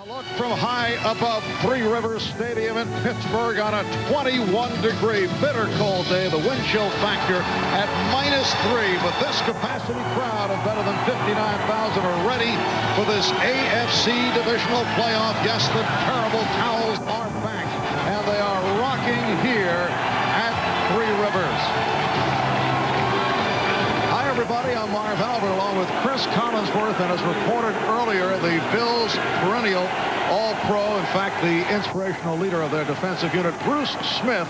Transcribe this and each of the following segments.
Look from high above Three Rivers Stadium in Pittsburgh on a 21-degree bitter cold day. The wind chill factor at -3, but this capacity crowd of better than 59,000 are ready for this AFC divisional playoff. Yes, the terrible towels are back, and they are rocking here at Three Rivers. Hi, everybody. I'm Marv Albert along with Chris Collinsworth, and as reported earlier, the Bills' perennial All-Pro, in fact, the inspirational leader of their defensive unit, Bruce Smith,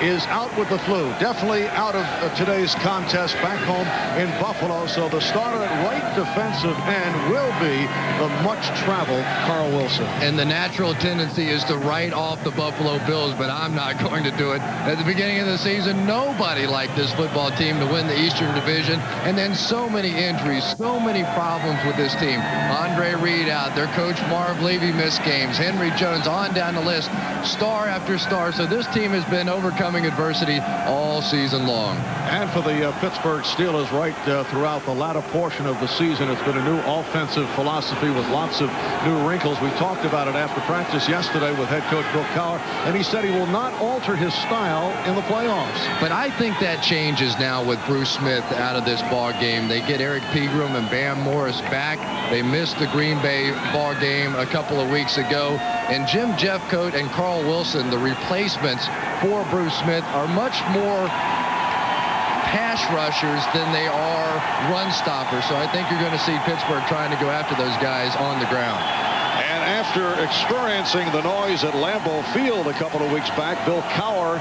is out with the flu. Definitely out of today's contest back home in Buffalo. So the starter at right defensive end will be the much-traveled Carl Wilson. And the natural tendency is to write off the Buffalo Bills, but I'm not going to do it. At the beginning of the season, nobody liked this football team to win the Eastern Division, and then so many injuries, so many problems with this team. Andre Reed out, their coach Marv Levy missed games, Henry Jones on down the list, star after star. So this team has been overcoming adversity all season long. And for the Pittsburgh Steelers, right throughout the latter portion of the season, it's been a new offensive philosophy with lots of new wrinkles. We talked about it after practice yesterday with head coach Bill Cowher, and he said he will not alter his style in the playoffs. But I think that changes now with Bruce Smith out of this ball game. They get Eric Pegram and Bam Morris back. They missed the Green Bay ball game a couple of weeks ago, and Jim Jeffcoat and Carl Wilson, the replacements for Bruce Smith, are much more pass rushers than they are run stoppers. So I think you're going to see Pittsburgh trying to go after those guys on the ground. And after experiencing the noise at Lambeau Field a couple of weeks back, Bill Cowher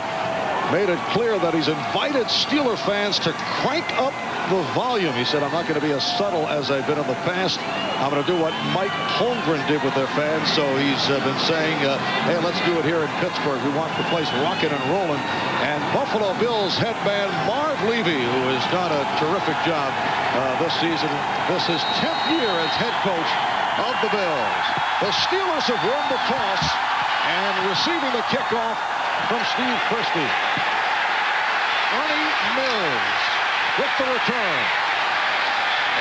made it clear that he's invited Steeler fans to crank up the volume. He said, I'm not going to be as subtle as I've been in the past. I'm going to do what Mike Holmgren did with their fans. So he's been saying, hey, let's do it here in Pittsburgh. We want the place rocking and rolling. And Buffalo Bills head man Marv Levy, who has done a terrific job this season. This is his 10th year as head coach of the Bills. The Steelers have won the toss, and receiving the kickoff from Steve Christie. Ernie Mills with the return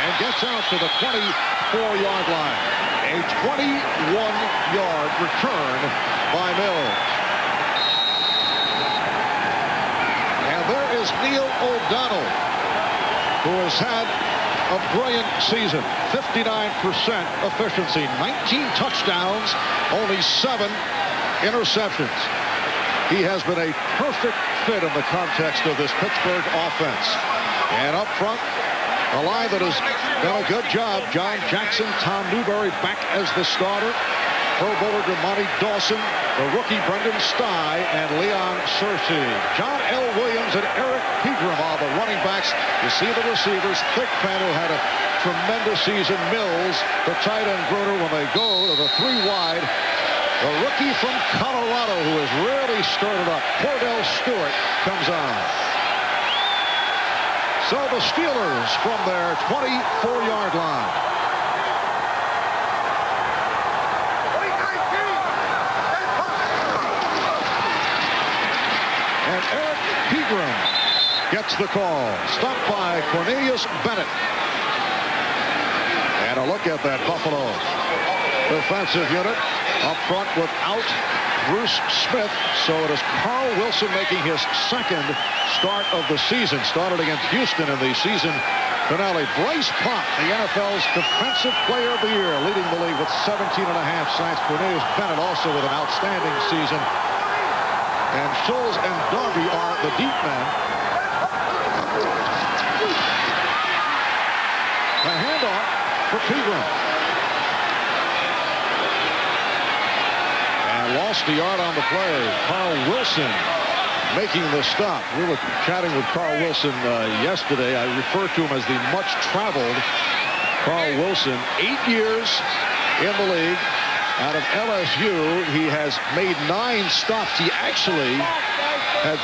and gets out to the 24-yard line. A 21-yard return by Mills. And there is Neil O'Donnell, who has had a brilliant season. 59% efficiency, 19 touchdowns, only 7 interceptions. He has been a perfect fit in the context of this Pittsburgh offense. And up front, a line that has done a good job. John Jackson, Tom Newberry back as the starter. Pro Bowler DeMonte Dawson, the rookie Brendan Sty, and Leon Searcy. John L. Williams and Eric Pegram are the running backs. You see the receivers. Thigpen, who had a tremendous season. Mills, the tight end Gruder, when they go to the 3 wide. The rookie from Colorado, who has really started up, Cordell Stewart, comes on. So the Steelers from their 24-yard line. And Eric Pegram gets the call. Stopped by Cornelius Bennett. And a look at that Buffalo defensive unit up front without Bruce Smith. So it is Carl Wilson making his second start of the season. Started against Houston in the season finale. Bryce Pop, the NFL's Defensive Player of the Year, leading the league with 17.5 sacks. Cornelius Bennett also with an outstanding season. And Scholes and Darby are the deep men. A handoff for Pegram. Lost a yard on the play. Carl Wilson making the stop. We were chatting with Carl Wilson yesterday. I refer to him as the much-traveled Carl Wilson. 8 years in the league. Out of LSU, he has made 9 stops. He actually had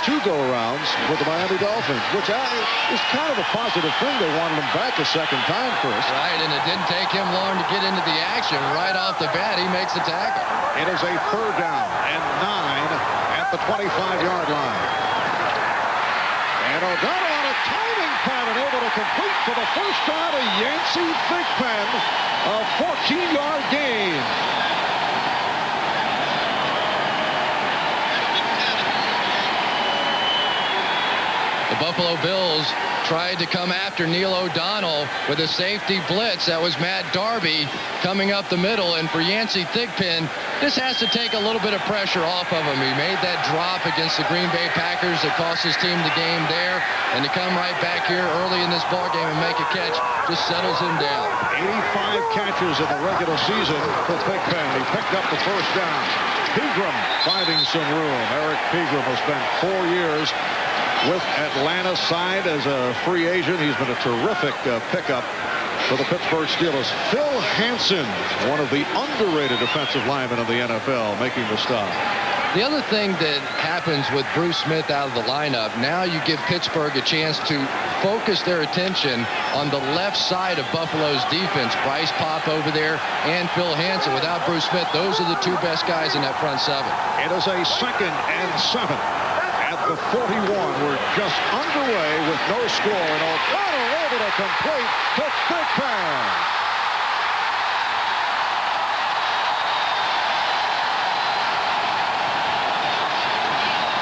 2 go-arounds with the Miami Dolphins, which is kind of a positive thing. They wanted him back a second time, Chris. Right, and it didn't take him long to get into the action. Right off the bat, he makes the tackle. It is a 3rd down and 9 at the 25-yard line. And O'Donnell on a timing pattern, able to complete for the first time a Yancey Thigpen, a 14-yard gain. Buffalo Bills tried to come after Neil O'Donnell with a safety blitz. That was Matt Darby coming up the middle. And for Yancey Thigpen, this has to take a little bit of pressure off of him. He made that drop against the Green Bay Packers that cost his team the game there. And to come right back here early in this ball game and make a catch just settles him down. 85 catches in the regular season for Thigpen. He picked up the first down. Pegram finding some room. Eric Pegram has spent 4 years with Atlanta, signed as a free agent. He's been a terrific pickup for the Pittsburgh Steelers. Phil Hansen, one of the underrated defensive linemen of the NFL, making the stop. The other thing that happens with Bruce Smith out of the lineup, now you give Pittsburgh a chance to focus their attention on the left side of Buffalo's defense. Bryce Pop over there and Phil Hansen. Without Bruce Smith, those are the two best guys in that front seven. It is a 2nd and 7 at the 41. We're just underway with no score, and O'Connell able to complete to Thigpen.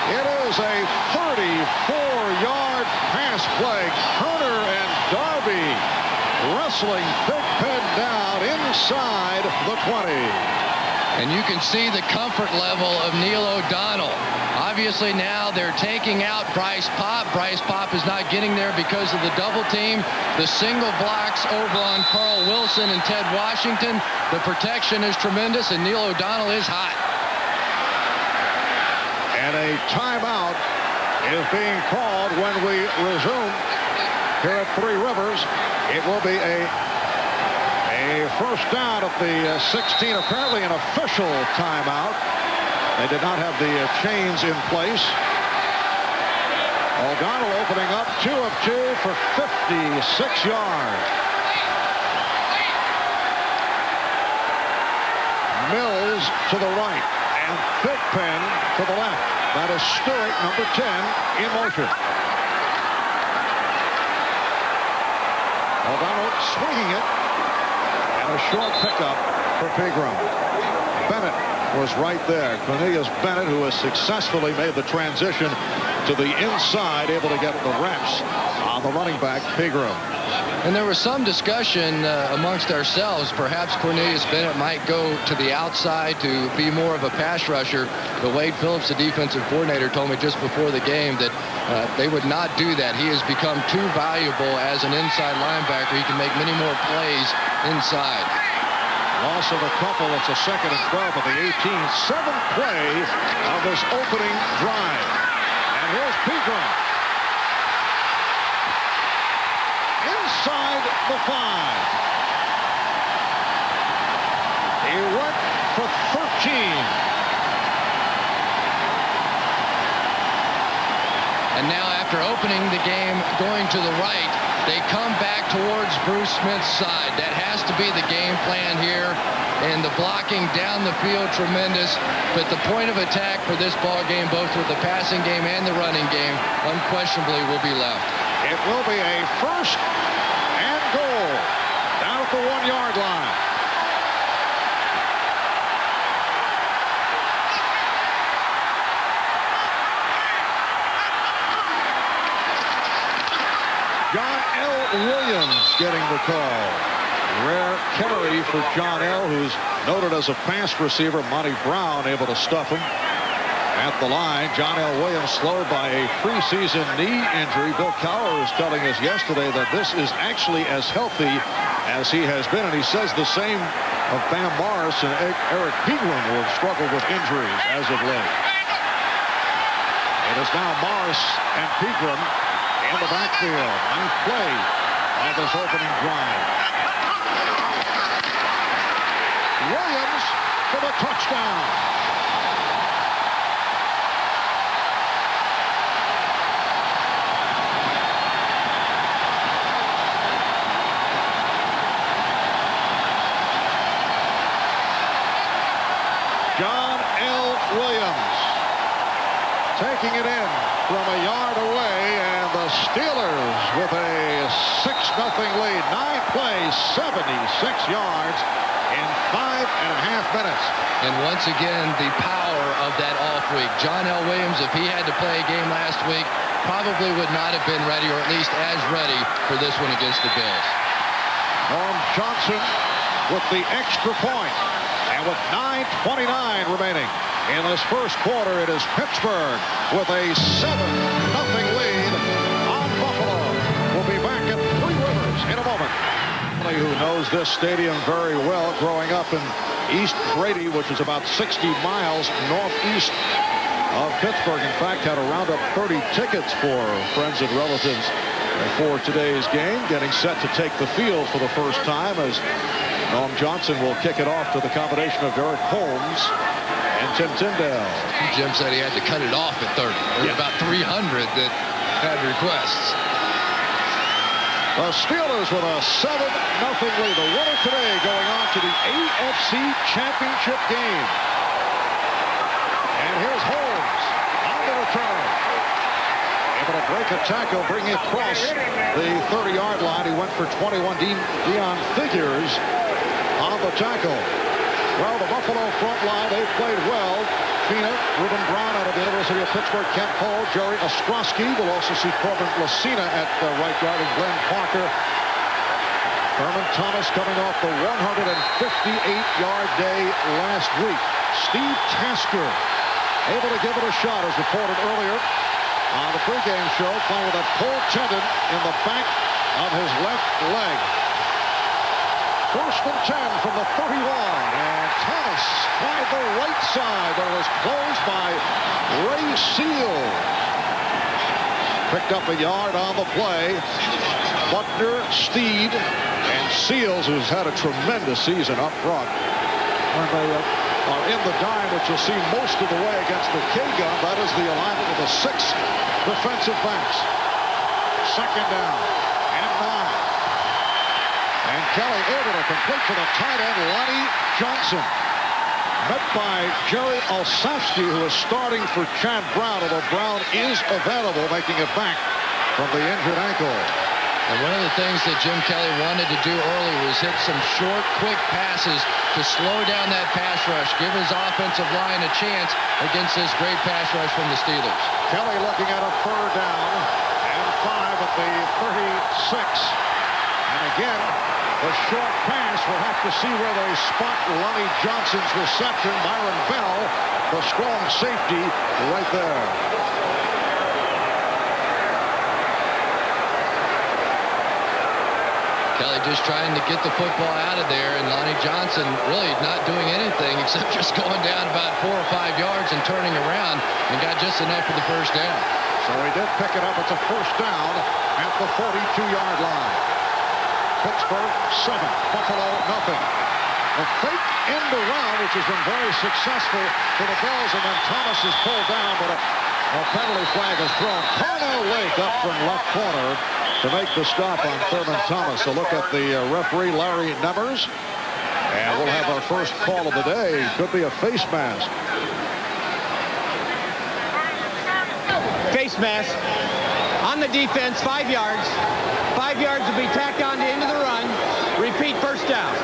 It is a 34-yard pass play. Turner and Darby wrestling Thigpen down inside the 20. And you can see the comfort level of Neil O'Donnell. Obviously now they're taking out Bryce Pop. Bryce Pop is not getting there because of the double team. The single blocks over on Carl Wilson and Ted Washington. The protection is tremendous, and Neil O'Donnell is hot. And a timeout is being called when we resume here at Three Rivers. It will be a first down at the 16, apparently an official timeout. They did not have the chains in place. O'Donnell opening up 2 of 2 for 56 yards. Mills to the right and Thigpen to the left. That is Stewart, number 10, in motion. O'Donnell swinging it, and a short pickup for Pegram. Bennett was right there. Cornelius Bennett, who has successfully made the transition to the inside, able to get the reps on the running back, Pegram. And there was some discussion amongst ourselves. Perhaps Cornelius Bennett might go to the outside to be more of a pass rusher. But Wade Phillips, the defensive coordinator, told me just before the game that they would not do that. He has become too valuable as an inside linebacker. He can make many more plays inside. Loss of a couple. It's a 2nd and 12 at the 18. 7th play of this opening drive. And here's Pegram. Inside the 5. He went for 13. And now after opening the game, going to the right, they come back towards Bruce Smith's side. That has to be the game plan here. And the blocking down the field, tremendous. But the point of attack for this ball game, both with the passing game and the running game, unquestionably will be left. It will be a 1st and goal down at the 1-yard line. John L. Williams getting the call. Rare carry for John L., who's noted as a fast receiver. Monty Brown able to stuff him at the line. John L. Williams slowed by a preseason knee injury. Bill Cowher was telling us yesterday that this is actually as healthy as he has been, and he says the same of Bam Morris and Eric Pegram, who have struggled with injuries as of late. It is now Morris and Pegram in the backfield. 9th play of this opening drive. Williams for the touchdown. John L. Williams taking it in from a yard away, and the Steelers with a 6-0 lead. 9 plays, 76 yards in 5.5 minutes. And once again, the power of that off week. John L. Williams, if he had to play a game last week, probably would not have been ready, or at least as ready, for this one against the Bills. Norm Johnson with the extra point. And with 9:29 remaining in this first quarter, it is Pittsburgh with a 7-0 lead on Buffalo. We'll be back at Three Rivers in a moment. Who knows this stadium very well, growing up in East Brady, which is about 60 miles northeast of Pittsburgh. In fact, had to round up 30 tickets for friends and relatives for today's game, getting set to take the field for the first time as Norm Johnson will kick it off to the combination of Derek Holmes and Tim Tyndale. Jim said he had to cut it off at 30. There were about 300 that had requests. The Steelers with a 7-0 lead. The winner today going on to the AFC Championship game. And here's Holmes on the return. Able to break a tackle, bringing it across the 30-yard line. He went for 21. Dion Figures on the tackle. Well, the Buffalo front line, they've played well. Fina, Reuben Brown out of the University of Pittsburgh, Kent Hull, Jerry Ostrowski. We'll also see Corbin Lucina at right guard and Glenn Parker. Thurman Thomas coming off the 158-yard day last week. Steve Tasker able to give it a shot, as reported earlier on the pregame show, playing with a pulled tendon in the back of his left leg. 1st and 10 from the 31, and Thomas by the right side, but it was closed by Ray Seal. Picked up a yard on the play. Buckner, Steed, and Seals, who's had a tremendous season up front, are in the dime, which you'll see most of the way against the K-gun. That is the alignment of the 6 defensive backs. 2nd down and 9. And Kelly able to complete to the tight end, Lonnie Johnson. Met by Jerry Olszewski, who is starting for Chad Brown, although Brown is available, making it back from the injured ankle. And one of the things that Jim Kelly wanted to do early was hit some short, quick passes to slow down that pass rush, give his offensive line a chance against this great pass rush from the Steelers. Kelly looking at a 3rd down and 5 at the 36. And again, the short pass, we'll have to see where they spot Lonnie Johnson's reception. Myron Bell, the strong safety, right there. Kelly just trying to get the football out of there, and Lonnie Johnson really not doing anything except just going down about 4 or 5 yards and turning around, and got just enough for the 1st down. So he did pick it up. It's a 1st down at the 42-yard line. Pittsburgh 7, Buffalo nothing. A fake end around, which has been very successful for the Bills, and then Thomas is pulled down, but a penalty flag is thrown. Cornell Lake up from left corner to make the stop on Thurman Thomas. A look at the referee, Larry Nemmers, and we'll have our first call of the day. Could be a face mask. Face mask on the defense, 5 yards. 5 yards will be tacked on into the run. Repeat, 1st down.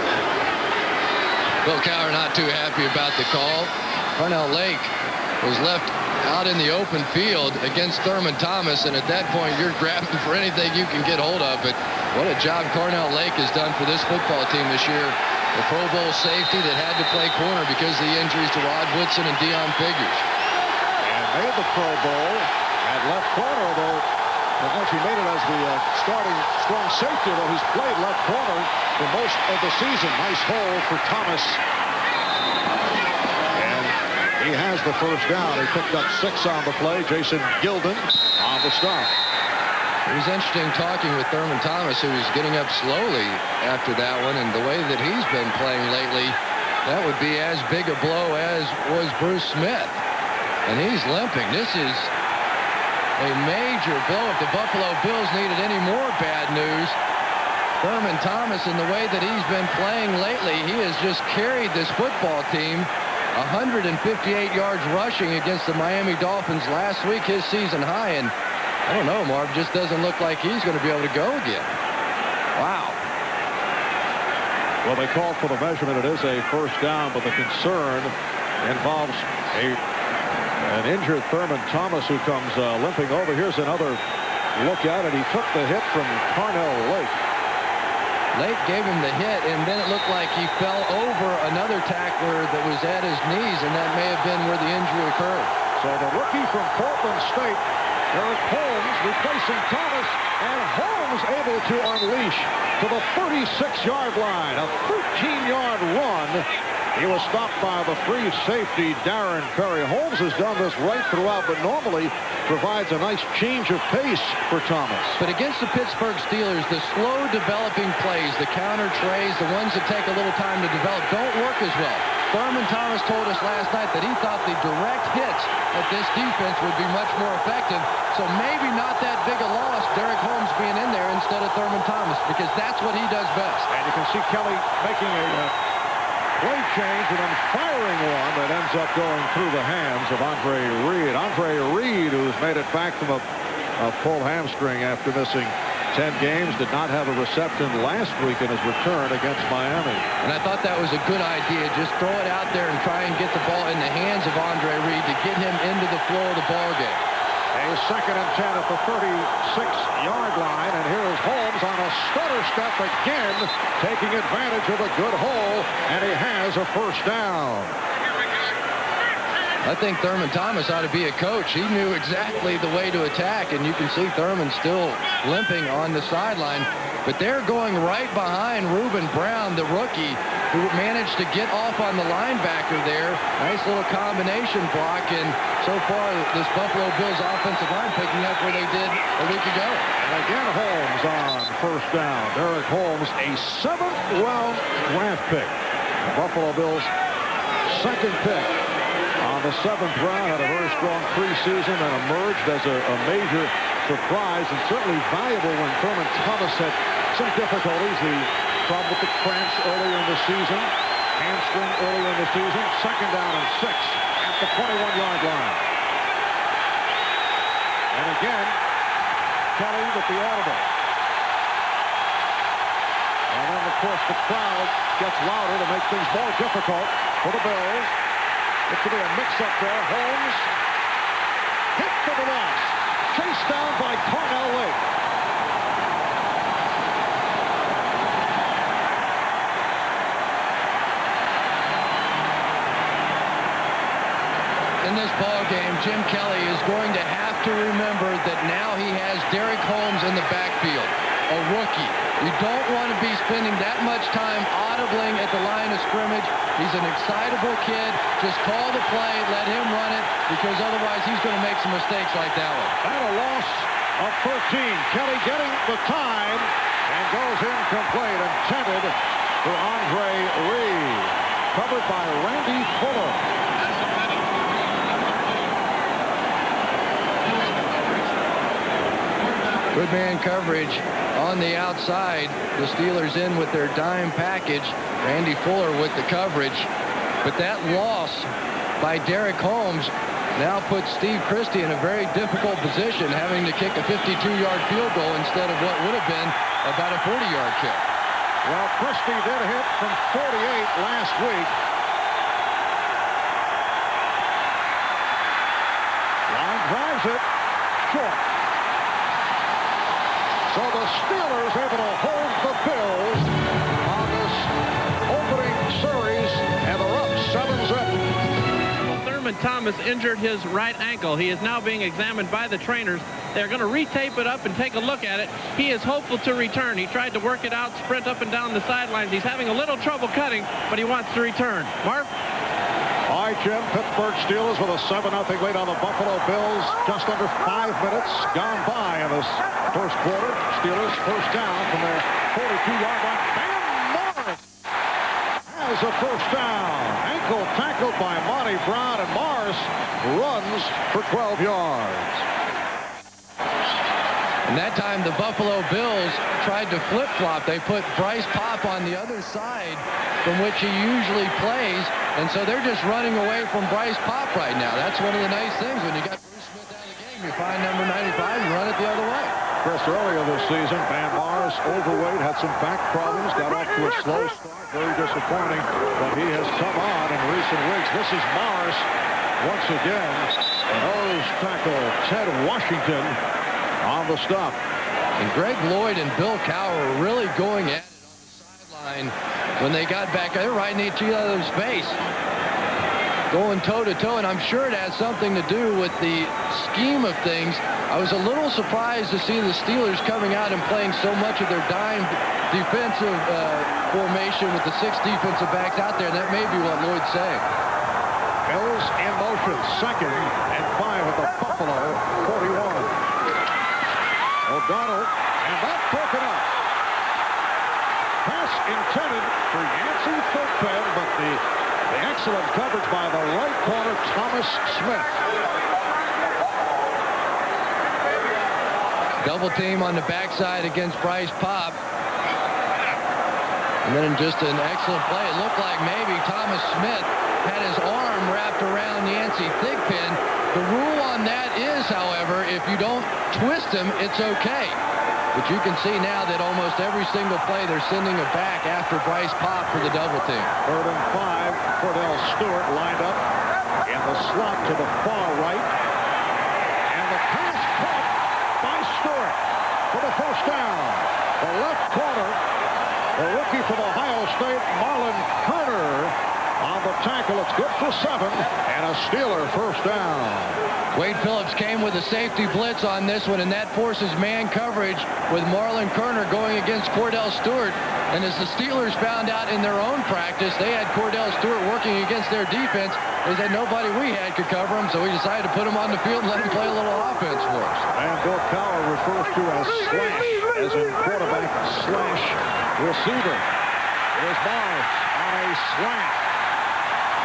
Bill Cowher not too happy about the call. Cornell Lake was left out in the open field against Thurman Thomas, and at that point you're grabbing for anything you can get hold of. But what a job Cornell Lake has done for this football team this year. The Pro Bowl safety that had to play corner because of the injuries to Rod Woodson and Dion Figures. And made the Pro Bowl at left corner, though. He made it as the starting strong safety, though he's played left corner for most of the season. Nice hole for Thomas. And he has the 1st down. He picked up 6 on the play. Jason Gilden on the stop. It was interesting talking with Thurman Thomas, who was getting up slowly after that one, and the way that he's been playing lately, that would be as big a blow as was Bruce Smith. And he's limping. This is a major blow. If the Buffalo Bills needed any more bad news, Thurman Thomas, in the way that he's been playing lately, he has just carried this football team. 158 yards rushing against the Miami Dolphins last week, his season high. And I don't know, Marv, just doesn't look like he's going to be able to go again. Wow. Well, they called for the measurement. It is a 1st down, but the concern involves a An injured Thurman Thomas who comes limping over. Here's another look at it. He took the hit from Carnell Lake. Lake gave him the hit, and then it looked like he fell over another tackler that was at his knees, and that may have been where the injury occurred. So the rookie from Portland State, Eric Holmes, replacing Thomas, and Holmes able to unleash to the 36-yard line. A 13-yard run. He was stopped by the free safety, Darren Perry. Holmes has done this right throughout, but normally provides a nice change of pace for Thomas. But against the Pittsburgh Steelers, the slow developing plays, the counter trays, the ones that take a little time to develop, don't work as well. Thurman Thomas told us last night that he thought the direct hits at this defense would be much more effective. So maybe not that big a loss, Derek Holmes being in there instead of Thurman Thomas, because that's what he does best. And you can see Kelly making a play change and then firing one that ends up going through the hands of Andre Reed. Andre Reed, who's made it back from a pulled hamstring after missing 10 games, did not have a reception last week in his return against Miami. And I thought that was a good idea. Just throw it out there and try and get the ball in the hands of Andre Reed to get him into the flow of the ball game. A 2nd and 10 at the 36-yard line, and here is Holmes on a stutter step again, taking advantage of a good hole, and he has a first down. I think Thurman Thomas ought to be a coach. He knew exactly the way to attack, and you can see Thurman still limping on the sideline. But they're going right behind Reuben Brown, the rookie, who managed to get off on the linebacker there. Nice little combination block, and so far this Buffalo Bills offensive line picking up where they did a week ago. And again, Holmes on first down. Derek Holmes, a 7th-round draft pick. The Buffalo Bills' 2nd pick. On the 7th round, had a very strong preseason and emerged as a major surprise, and certainly valuable when Thurman Thomas had some difficulties. The problem with the cramps earlier in the season, hamstring earlier in the season. 2nd down and 6 at the 21-yard line. And again, Kelly with the audible. And then, of course, the crowd gets louder to make things more difficult for the Bills. It could be a mix-up there. Holmes hit for the loss. Chased down by Carnell Lake. In this ball game, Jim Kelly is going to have to remember that now he has Derek Holmes in the backfield, a rookie. You don't want to be spending that much time audibling at the line of scrimmage. He's an excitable kid. Just call the play, let him run it, because otherwise he's going to make some mistakes like that one. And a loss of 13. Kelly getting the time and goes incomplete, intended for Andre Reed. Covered by Randy Fuller. Good man coverage on the outside. The Steelers in with their dime package. Randy Fuller with the coverage. But that loss by Derek Holmes now puts Steve Christie in a very difficult position, having to kick a 52-yard field goal instead of what would have been about a 40-yard kick. Well, Christie did hit from 48 last week. Line drives it short. So the Steelers able to hold the Bills on this opening series, and they're up 7-0. Well, Thurman Thomas injured his right ankle. He is now being examined by the trainers. They're going to retape it up and take a look at it. He is hopeful to return. He tried to work it out, sprint up and down the sidelines. He's having a little trouble cutting, but he wants to return. Marv? All right, Jim. Pittsburgh Steelers with a 7-0 lead on the Buffalo Bills. Just under 5 minutes gone by in this first quarter. Steelers first down from their 42-yard line. Bam Morris has a first down. Ankle tackled by Monty Brown, and Morris runs for 12 yards. And that time the Buffalo Bills tried to flip-flop. They put Bryce Popp on the other side from which he usually plays, and so they're just running away from Bryce Popp right now. That's one of the nice things when you got Bruce Smith out of the game. You find number 95 and run it the other way. Chris, earlier this season, Van Morris, overweight, had some back problems, got off to a slow start, very disappointing, but he has come on in recent weeks. This is Morris once again. nose tackle Ted Washington on the stop. And Greg Lloyd and Bill Cowher were really going at it on the sideline when they got back. They were right in each other's face, going toe-to-toe, and I'm sure it has something to do with the scheme of things. I was a little surprised to see the Steelers coming out and playing so much of their dime defensive formation with the 6 defensive backs out there, and that may be what Lloyd's saying. Bills in motion, 2nd and 5 at the Buffalo 41. O'Donnell, and that's broken up. Pass intended for Yancey Thigpen, but the excellent coverage by the right corner, Thomas Smith. Double team on the backside against Bryce Popp. And then just an excellent play. It looked like maybe Thomas Smith had his arm wrapped around Yancey Thigpen. The rule on that is, however, if you don't twist him, it's okay. But you can see now that almost every single play they're sending it back after Bryce Popp for the double team. 3rd and 5. Cordell Stewart lined up in the slot to the far right. And the pass caught by Stewart for the first down. The left corner, the rookie from Ohio State, Marlon Kerner, on the tackle. It's good for 7 and a Steeler first down. Wade Phillips came with a safety blitz on this one, and that forces man coverage with Marlon Kerner going against Cordell Stewart. And as the Steelers found out in their own practice, they had Cordell Stewart working against their defense. They said nobody we had could cover him, so we decided to put him on the field and let him play a little offense for us. And Bill Cowher refers to as slash, as in quarterback slash receiver. Here's Mars on a slant.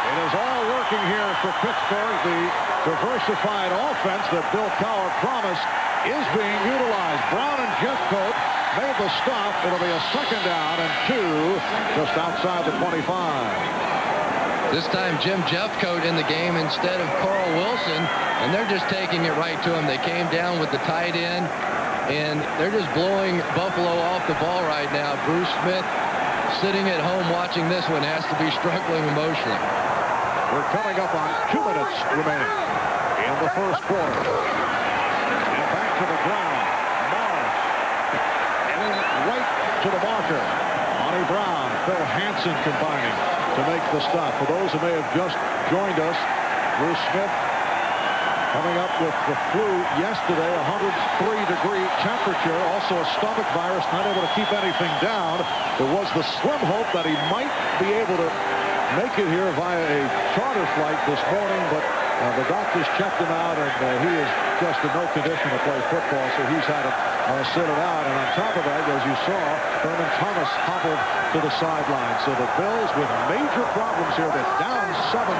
It is all working here for Pittsburgh. The diversified offense that Bill Cowher promised is being utilized. Brown and Jeffcoat made the stop. It'll be a 2nd down and 2 just outside the 25. This time Jim Jeffcoat in the game instead of Carl Wilson, and they're just taking it right to him. They came down with the tight end, and they're just blowing Buffalo off the ball right now. Bruce Smith, sitting at home watching this one, has to be struggling emotionally. We're coming up on 2 minutes remaining in the first quarter. And back to the ground. Morris. And then right to the marker. Monty Brown. Phil Hansen combining to make the stop. For those who may have just joined us, Bruce Smith coming up with the flu yesterday, 103-degree temperature, also a stomach virus, not able to keep anything down. There was the slim hope that he might be able to make it here via a charter flight this morning, but the doctors checked him out, and he is just in no condition to play football, so he's had to sit it out. And on top of that, as you saw, Thurman Thomas hobbled to the sideline. So the Bills with major problems here. They're down 7-0,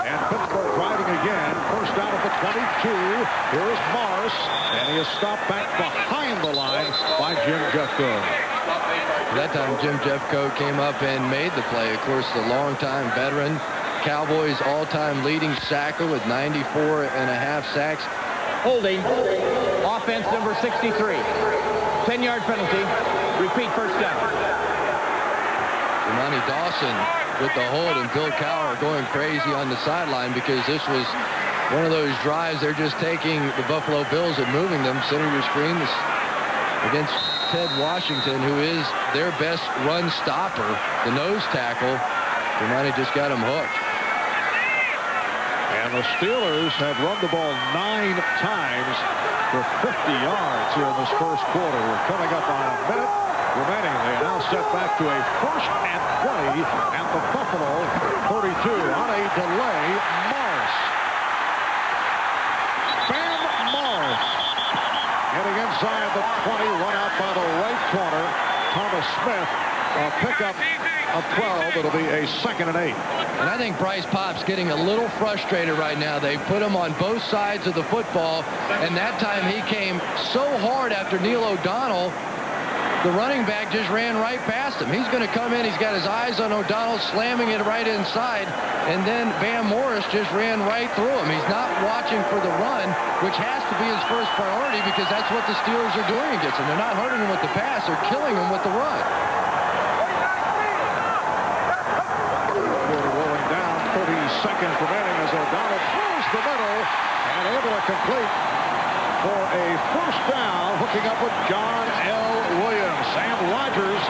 and Pittsburgh driving again. First down at the 22. Here's Morris, and he is stopped back behind the line by Jim Jeffcoat. That time Jim Jeffcoat came up and made the play. Of course, the longtime veteran, Cowboys all-time leading sacker with 94.5 sacks. Holding. Offense number 63. 10-yard penalty. Repeat first down. Monty Dawson with the hold, and Bill Cowher going crazy on the sideline because this was one of those drives. They're just taking the Buffalo Bills and moving them. Center your screen against Ted Washington, who is their best run stopper, the nose tackle. Monty just got him hooked. And the Steelers have run the ball 9 times for 50 yards here in this first quarter. We're coming up on a minute remaining. They now step back to a 1st and 20 at the Buffalo 32 on a delay. Morris. Bam Morris. Getting inside the 20, run out by the right corner. Thomas Smith, a pickup of 12. It'll be a 2nd and 8. And I think Bryce Popp's getting a little frustrated right now. They put him on both sides of the football, and that time he came so hard after Neil O'Donnell, the running back just ran right past him. He's going to come in. He's got his eyes on O'Donnell, slamming it right inside, and then Bam Morris just ran right through him. He's not watching for the run, which has to be his first priority because that's what the Steelers are doing against him. They're not hurting him with the pass. They're killing him with the run. Rolling down, 30 seconds remaining as O'Donnell throws the middle and able to complete for a first down, hooking up with John L. Williams. Sam Rogers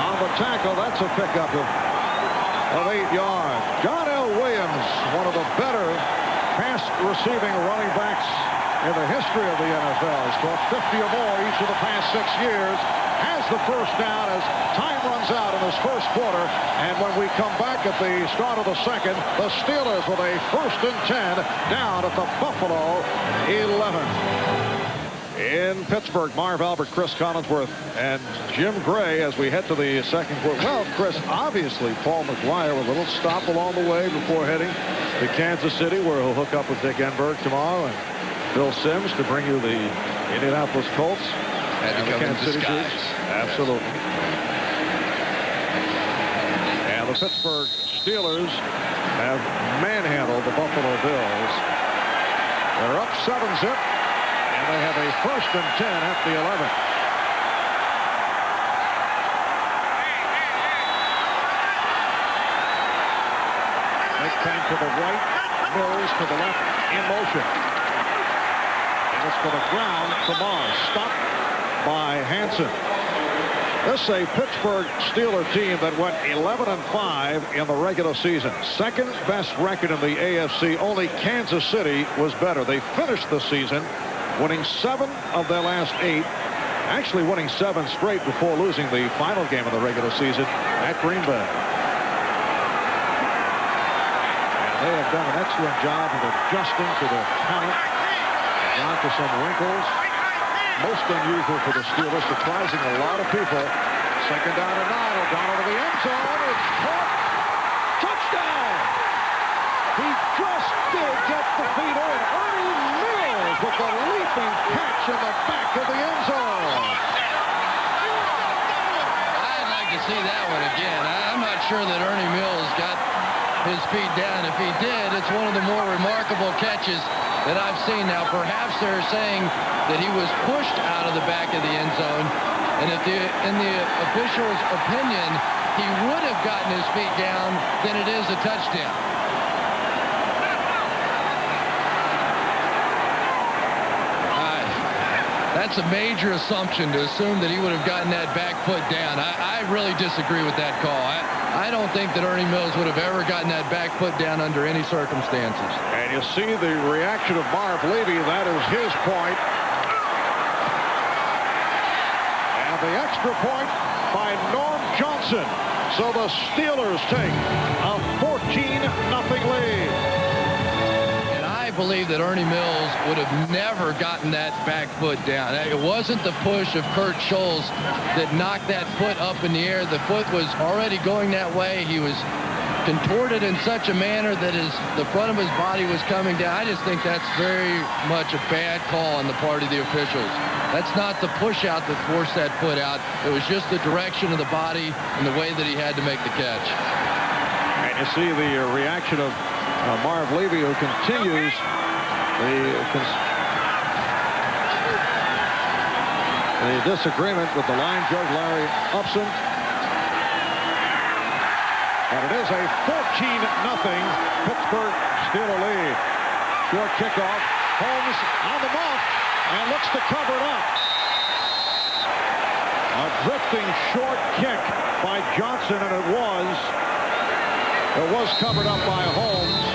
on the tackle. That's a pickup of 8 yards. John L. Williams, one of the better pass receiving running backs in the history of the NFL. He's caught 50 or more each of the past 6 years. Has the first down as time runs out in this first quarter. And when we come back at the start of the second, the Steelers with a 1st and 10 down at the Buffalo 11. In Pittsburgh, Marv Albert, Chris Collinsworth, and Jim Gray as we head to the second quarter. Well, Chris, obviously Paul McGuire with a little stop along the way before heading to Kansas City, where he'll hook up with Dick Enberg tomorrow, and Bill Sims to bring you the Indianapolis Colts. Had to come in disguise. Absolutely. And the Pittsburgh Steelers have manhandled the Buffalo Bills. They're up 7-zip, and they have a 1st and 10 at the 11. McCain to the right, Mills to the left, in motion. And it's for the ground to Mars. Stopped by Hansen. This is a Pittsburgh Steelers team that went 11-5 in the regular season. Second best record in the AFC. Only Kansas City was better. They finished the season winning 7 of their last 8. Actually winning 7 straight before losing the final game of the regular season at Green Bay. And they have done an excellent job of adjusting to their talent. Down to some wrinkles. Most unusual for the Steelers, surprising a lot of people. 2nd down and 9. O'Donnell to the end zone. It's caught. Touchdown! He just did get the feeder, and Ernie Mills with the leaping catch in the back of the end zone. I'd like to see that one again. I'm not sure that Ernie Mills got his feet down. If he did, it's one of the more remarkable catches that I've seen. Now, perhaps they're saying that he was pushed out of the back of the end zone, and if in the official's opinion he would have gotten his feet down, then it is a touchdown. That's a major assumption to assume that he would have gotten that back foot down. I really disagree with that call. I don't think that Ernie Mills would have ever gotten that back foot down under any circumstances. And you see the reaction of Marv Levy. That is his point. And the extra point by Norm Johnson. So the Steelers take a 14-0 lead. And I believe that Ernie Mills would have never gotten that back foot down. It wasn't the push of Kurt Scholes that knocked that foot up in the air. The foot was already going that way. He was contorted in such a manner that the front of his body was coming down. I just think that's very much a bad call on the part of the officials. That's not the push out that forced that foot out. It was just the direction of the body and the way that he had to make the catch. And you see the reaction of Marv Levy, who continues the disagreement with the line judge, Larry Upson. And it is a 14-0 Pittsburgh Steelers lead. Short kickoff. Holmes on the mark and looks to cover it up. A drifting short kick by Johnson, and it was covered up by Holmes.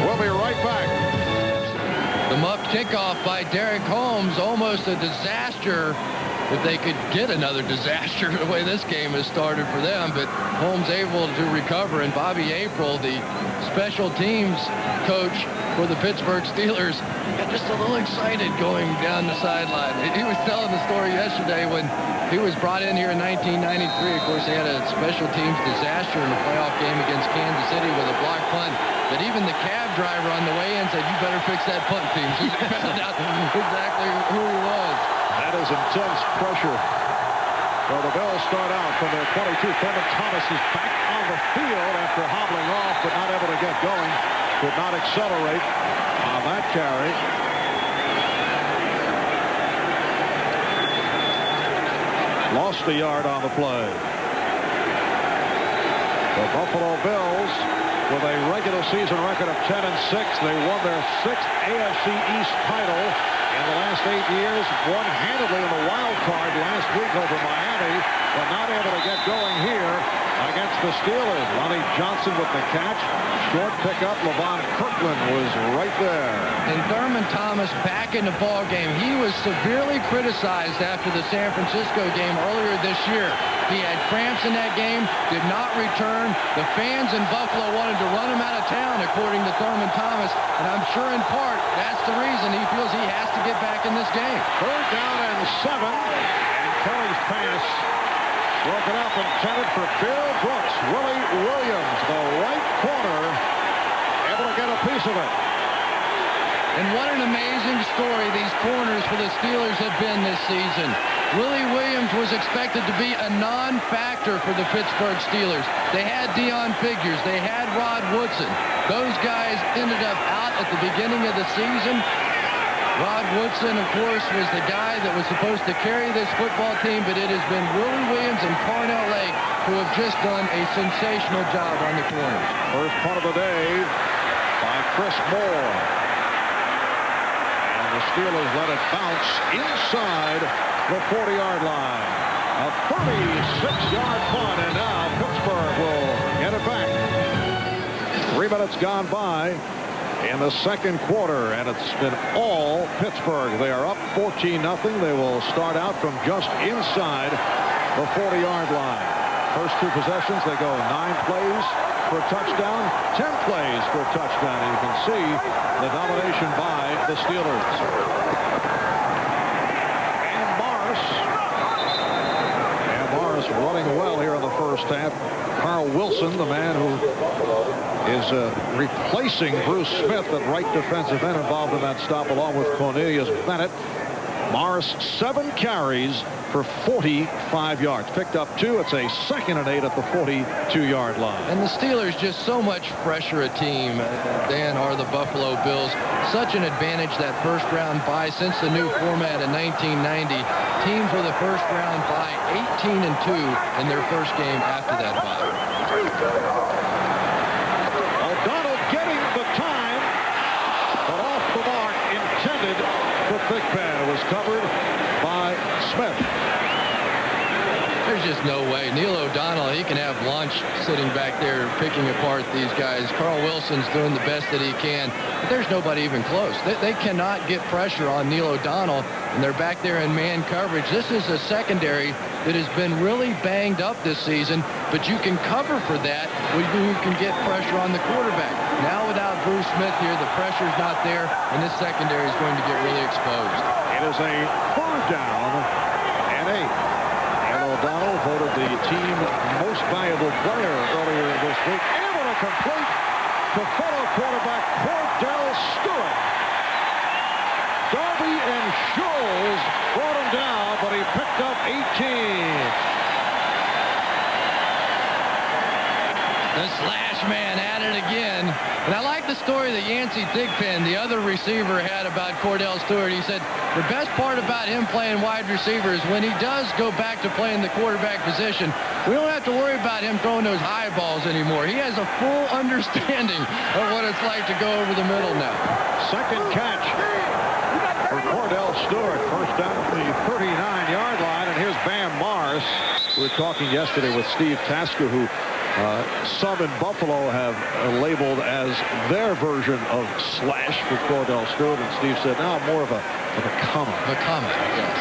We'll be right back. The muffed kickoff by Derek Holmes, almost a disaster. If they could get another disaster the way this game has started for them, but Holmes able to recover, and Bobby April, the special teams coach for the Pittsburgh Steelers, got just a little excited going down the sideline. He was telling the story yesterday when he was brought in here in 1993. Of course, they had a special teams disaster in the playoff game against Kansas City with a blocked punt, that even the cab driver on the way in said, "You better fix that punt team." So they found out exactly who he was. That is intense pressure. Well, the Bills start out from their 22. Thurman Thomas is back on the field after hobbling off, but not able to get going. Could not accelerate on that carry. Lost a yard on the play. The Buffalo Bills with a regular season record of 10-6. They won their 6th AFC East title in the last 8 years. Won handedly in the wild card last week over Miami, but not able to get going here against the Steelers. Ronnie Johnson with the catch. Short pickup. Levon Kirkland was right there. And Thurman Thomas back in the ball game. He was severely criticized after the San Francisco game earlier this year. He had cramps in that game, did not return. The fans in Buffalo wanted to run him out of town, according to Thurman Thomas. And I'm sure in part that's the reason he feels he has to get back in this game. 3rd down and 7. And Kelly's pass broken up, intended for Bill Brooks. Willie Williams, the right corner, able to get a piece of it. And what an amazing story these corners for the Steelers have been this season. Willie Williams was expected to be a non-factor for the Pittsburgh Steelers. They had Deion Figures. They had Rod Woodson. Those guys ended up out at the beginning of the season. Rod Woodson, of course, was the guy that was supposed to carry this football team, but it has been Willie Williams and Cornell Lake who have just done a sensational job on the corners. First punt of the day by Chris Moore. And the Steelers let it bounce inside the 40-yard line. A 36-yard punt, and now Pittsburgh will get it back. 3 minutes gone by in the second quarter, and it's been all Pittsburgh. They are up 14-0. They will start out from just inside the 40-yard line. First 2 possessions, they go 9 plays for a touchdown, 10 plays for a touchdown. And you can see the domination by the Steelers. And Morris running well here in the first half. Carl Wilson, the man who is replacing Bruce Smith at right defensive end, involved in that stop along with Cornelius Bennett. Morris 7 carries for 45 yards. Picked up 2. It's a 2nd and 8 at the 42-yard line. And the Steelers just so much fresher a team than are the Buffalo Bills. Such an advantage that first round bye since the new format in 1990. Teams with a first round bye 18-2 in their first game after that bye. O'Donnell getting the time, but off the mark, intended for Thigpen. It was covered by Smith. There's just no way. Neil O'Donnell, he can have lunch sitting back there picking apart these guys. Carl Wilson's doing the best that he can, but there's nobody even close. They cannot get pressure on Neil O'Donnell, and they're back there in man coverage. This is a secondary that has been really banged up this season, but you can cover for that when you can get pressure on the quarterback. Now without Bruce Smith here, the pressure's not there, and this secondary is going to get really exposed. It is a 3rd down and 8. O'Donnell voted the team most valuable player earlier this week. Able to complete to fellow quarterback Cordell Stewart. Darby and Scholes brought him down, but he picked up 18. The slash man at it again. And I like the story that Yancey Thigpen, the other receiver, had about Cordell Stewart. He said the best part about him playing wide receiver is when he does go back to playing the quarterback position, we don't have to worry about him throwing those high balls anymore. He has a full understanding of what it's like to go over the middle now. Second catch for Cordell Stewart. First down at the 39-yard line. And here's Bam Morris. We were talking yesterday with Steve Tasker, who some in Buffalo have labeled as their version of slash for Cordell Stewart, and Steve said, "No, more of a comment." A comment, yes.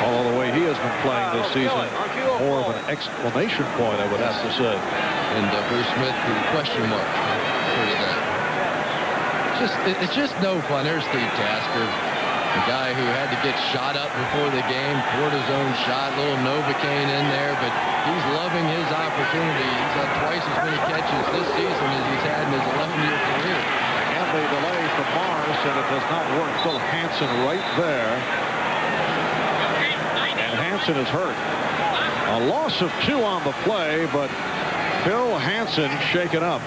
Although the way he has been playing this season, more of an exclamation point, I would have to say. And Bruce Smith, the question mark. It's just no fun. There's Steve Tasker, the guy who had to get shot up before the game, cortisone shot, little Novocaine in there, but he's loving his opportunity. He's had twice as many catches this season as he's had in his 11-year career. And the delay for Morris, and it does not work. Phil Hansen right there. And Hansen is hurt. A loss of 2 on the play, but Phil Hansen shaken up.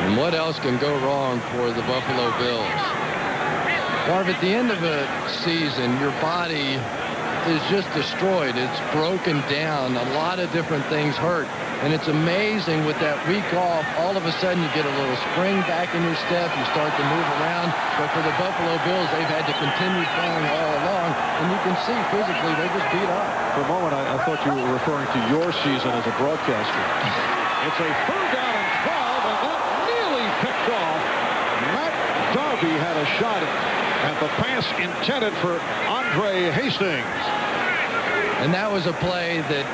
And what else can go wrong for the Buffalo Bills? Marv, at the end of a season, your body is just destroyed. It's broken down. A lot of different things hurt. And it's amazing with that week off, all of a sudden you get a little spring back in your step. You start to move around. But for the Buffalo Bills, they've had to continue playing all along. And you can see physically they just beat up. For a moment, I thought you were referring to your season as a broadcaster. It's a 3rd down and 12, and that nearly picked off. Matt Darby had a shot at the pass intended for Andre Hastings. And that was a play that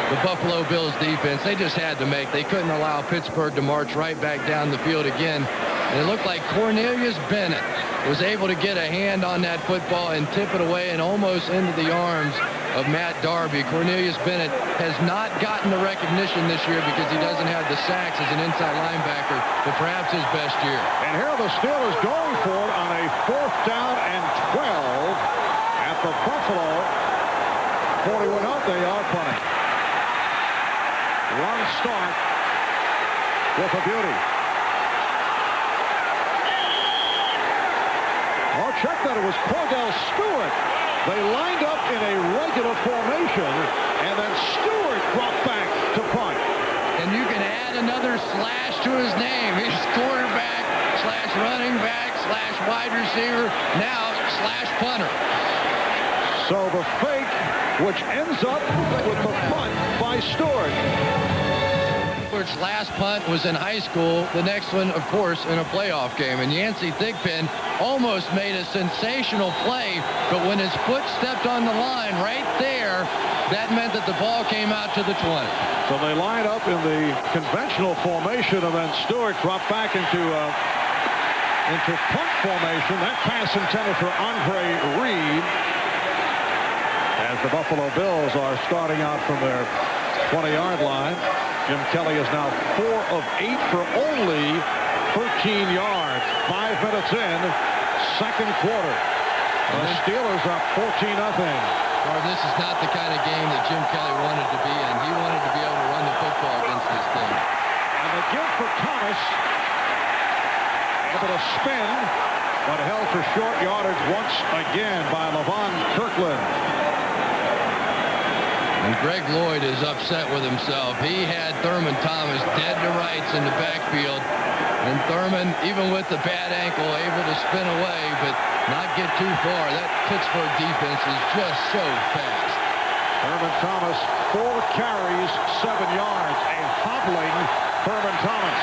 the Buffalo Bills defense, they just had to make. They couldn't allow Pittsburgh to march right back down the field again. And it looked like Cornelius Bennett was able to get a hand on that football and tip it away and almost into the arms of Matt Darby. Cornelius Bennett has not gotten the recognition this year because he doesn't have the sacks as an inside linebacker, but perhaps his best year. And here are the Steelers going for it on a 4th down and 12 at the Buffalo 41. Out they are punting. Run start with a beauty. Oh, check that. It was Cordell Stewart. They lined up in a regular formation, and then Stewart dropped back to punt. And you can add another slash to his name. He's quarterback slash running back slash wide receiver, now slash punter. So the fake, which ends up with the punt by Stewart. Stewart's last punt was in high school. The next one, of course, in a playoff game. And Yancey Thigpen almost made a sensational play, but when his foot stepped on the line right there, that meant that the ball came out to the 20. So they line up in the conventional formation, and then Stewart dropped back into punt formation. That pass intended for Andre Reed. As the Buffalo Bills are starting out from their 20-yard line. Jim Kelly is now 4 of 8 for only 13 yards. 5 minutes in, 2nd quarter. The Steelers are 14-0. Well, this is not the kind of game that Jim Kelly wanted to be in. He wanted to be able to run the football against this team. And the give for Thomas. A bit of spin, but held for short yardage once again by Levon Kirkland. And Greg Lloyd is upset with himself. He had Thurman Thomas dead to rights in the backfield. And Thurman, even with the bad ankle, able to spin away, but not get too far. That Pittsburgh defense is just so fast. Thurman Thomas, 4 carries, 7 yards. A hobbling Thurman Thomas.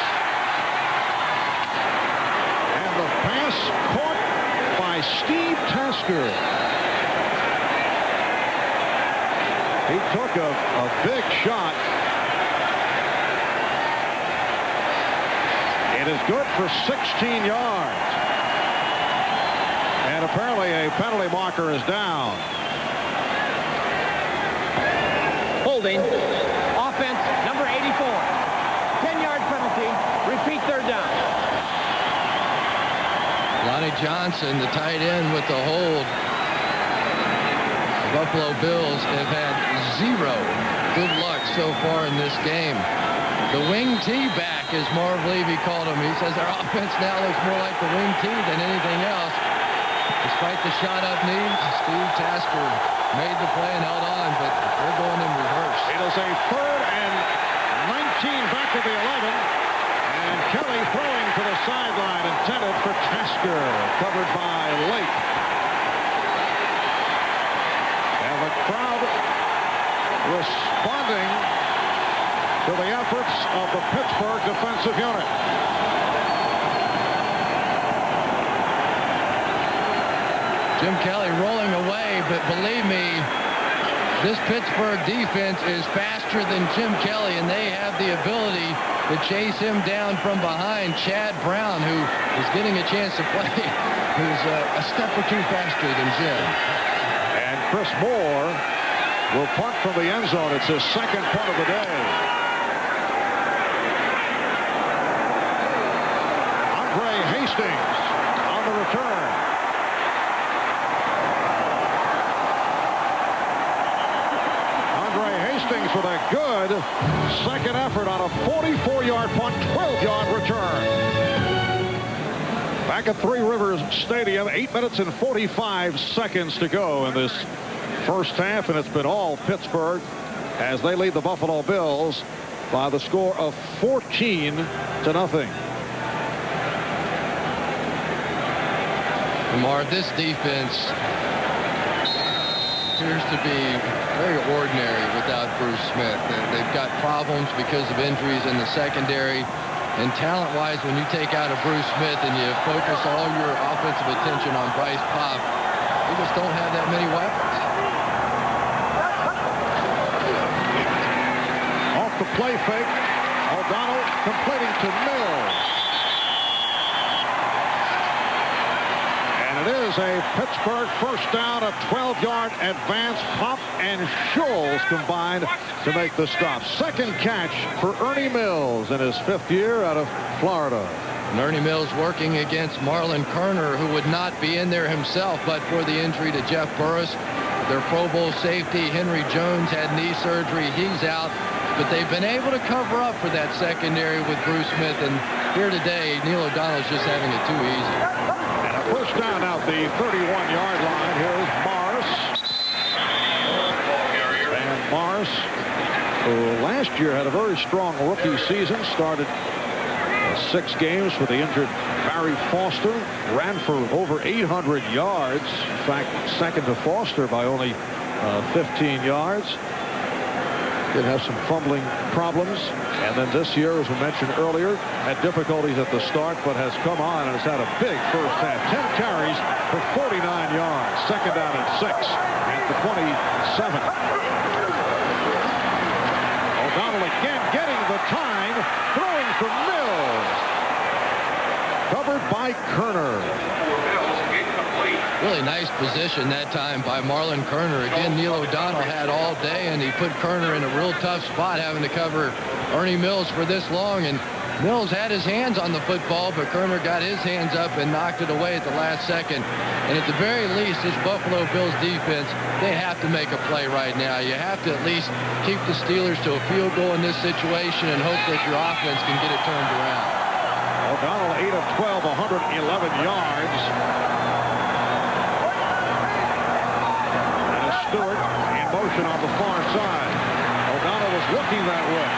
And the pass caught by Steve Tasker. He took a big shot. It is good for 16 yards. And apparently a penalty marker is down. Holding. Offense, number 84. 10-yard penalty. Repeat 3rd down. Lonnie Johnson, the tight end with the hold. The Buffalo Bills have had 0 good luck so far in this game. The wing T back, as Marv Levy called him. He says our offense now looks more like the wing T than anything else. Despite the shot up knee, Steve Tasker made the play and held on, but they're going in reverse. It is a 3rd and 19 back to the 11. And Kelly throwing to the sideline, intended for Tasker, covered by Lake. And the crowd responding to the efforts of the Pittsburgh defensive unit. Jim Kelly rolling away, but believe me, this Pittsburgh defense is faster than Jim Kelly, and they have the ability to chase him down from behind. Chad Brown, who is getting a chance to play, who's a step or two faster than Jim. And Chris Moore will punt from the end zone. It's his 2nd punt of the day. Andre Hastings on the return. Andre Hastings with a good 2nd effort on a 44-yard punt, 12-yard return. Back at Three Rivers Stadium, 8 minutes and 45 seconds to go in this 1st half, and it's been all Pittsburgh as they lead the Buffalo Bills by the score of 14-0. Lamar, this defense appears to be very ordinary without Bruce Smith. They've got problems because of injuries in the secondary. And talent-wise, when you take out a Bruce Smith and you focus all your offensive attention on Bryce Pop, they just don't have that many weapons. Off the play fake, O'Donnell completing to Mills. It is a Pittsburgh first down, a 12-yard advance. Pop and Scholes combined to make the stop. Second catch for Ernie Mills in his 5th year out of Florida. And Ernie Mills working against Marlon Kerner, who would not be in there himself but for the injury to Jeff Burris. Their Pro Bowl safety, Henry Jones, had knee surgery. He's out. But they've been able to cover up for that secondary with Bruce Smith. And here today, Neil O'Donnell's just having it too easy. First down out the 31-yard line. Here's Morris. And Morris, who last year had a very strong rookie season, started 6 games for the injured Barry Foster, ran for over 800 yards. In fact, second to Foster by only 15 yards. Did have some fumbling problems. And then this year, as we mentioned earlier, had difficulties at the start, but has come on and has had a big first half. 10 carries for 49 yards. Second down and 6 at the 27. O'Donnell again getting the time, throwing for Mills. Covered by Kerner. Really nice position that time by Marlon Kerner. Again, Neil O'Donnell had all day, and he put Kerner in a real tough spot, having to cover Ernie Mills for this long. And Mills had his hands on the football, but Kerner got his hands up and knocked it away at the last second. And at the very least, this Buffalo Bills defense, they have to make a play right now. You have to at least keep the Steelers to a field goal in this situation and hope that your offense can get it turned around. O'Donnell 8 of 12, 111 yards. Stewart in motion on the far side. O'Donnell was looking that way.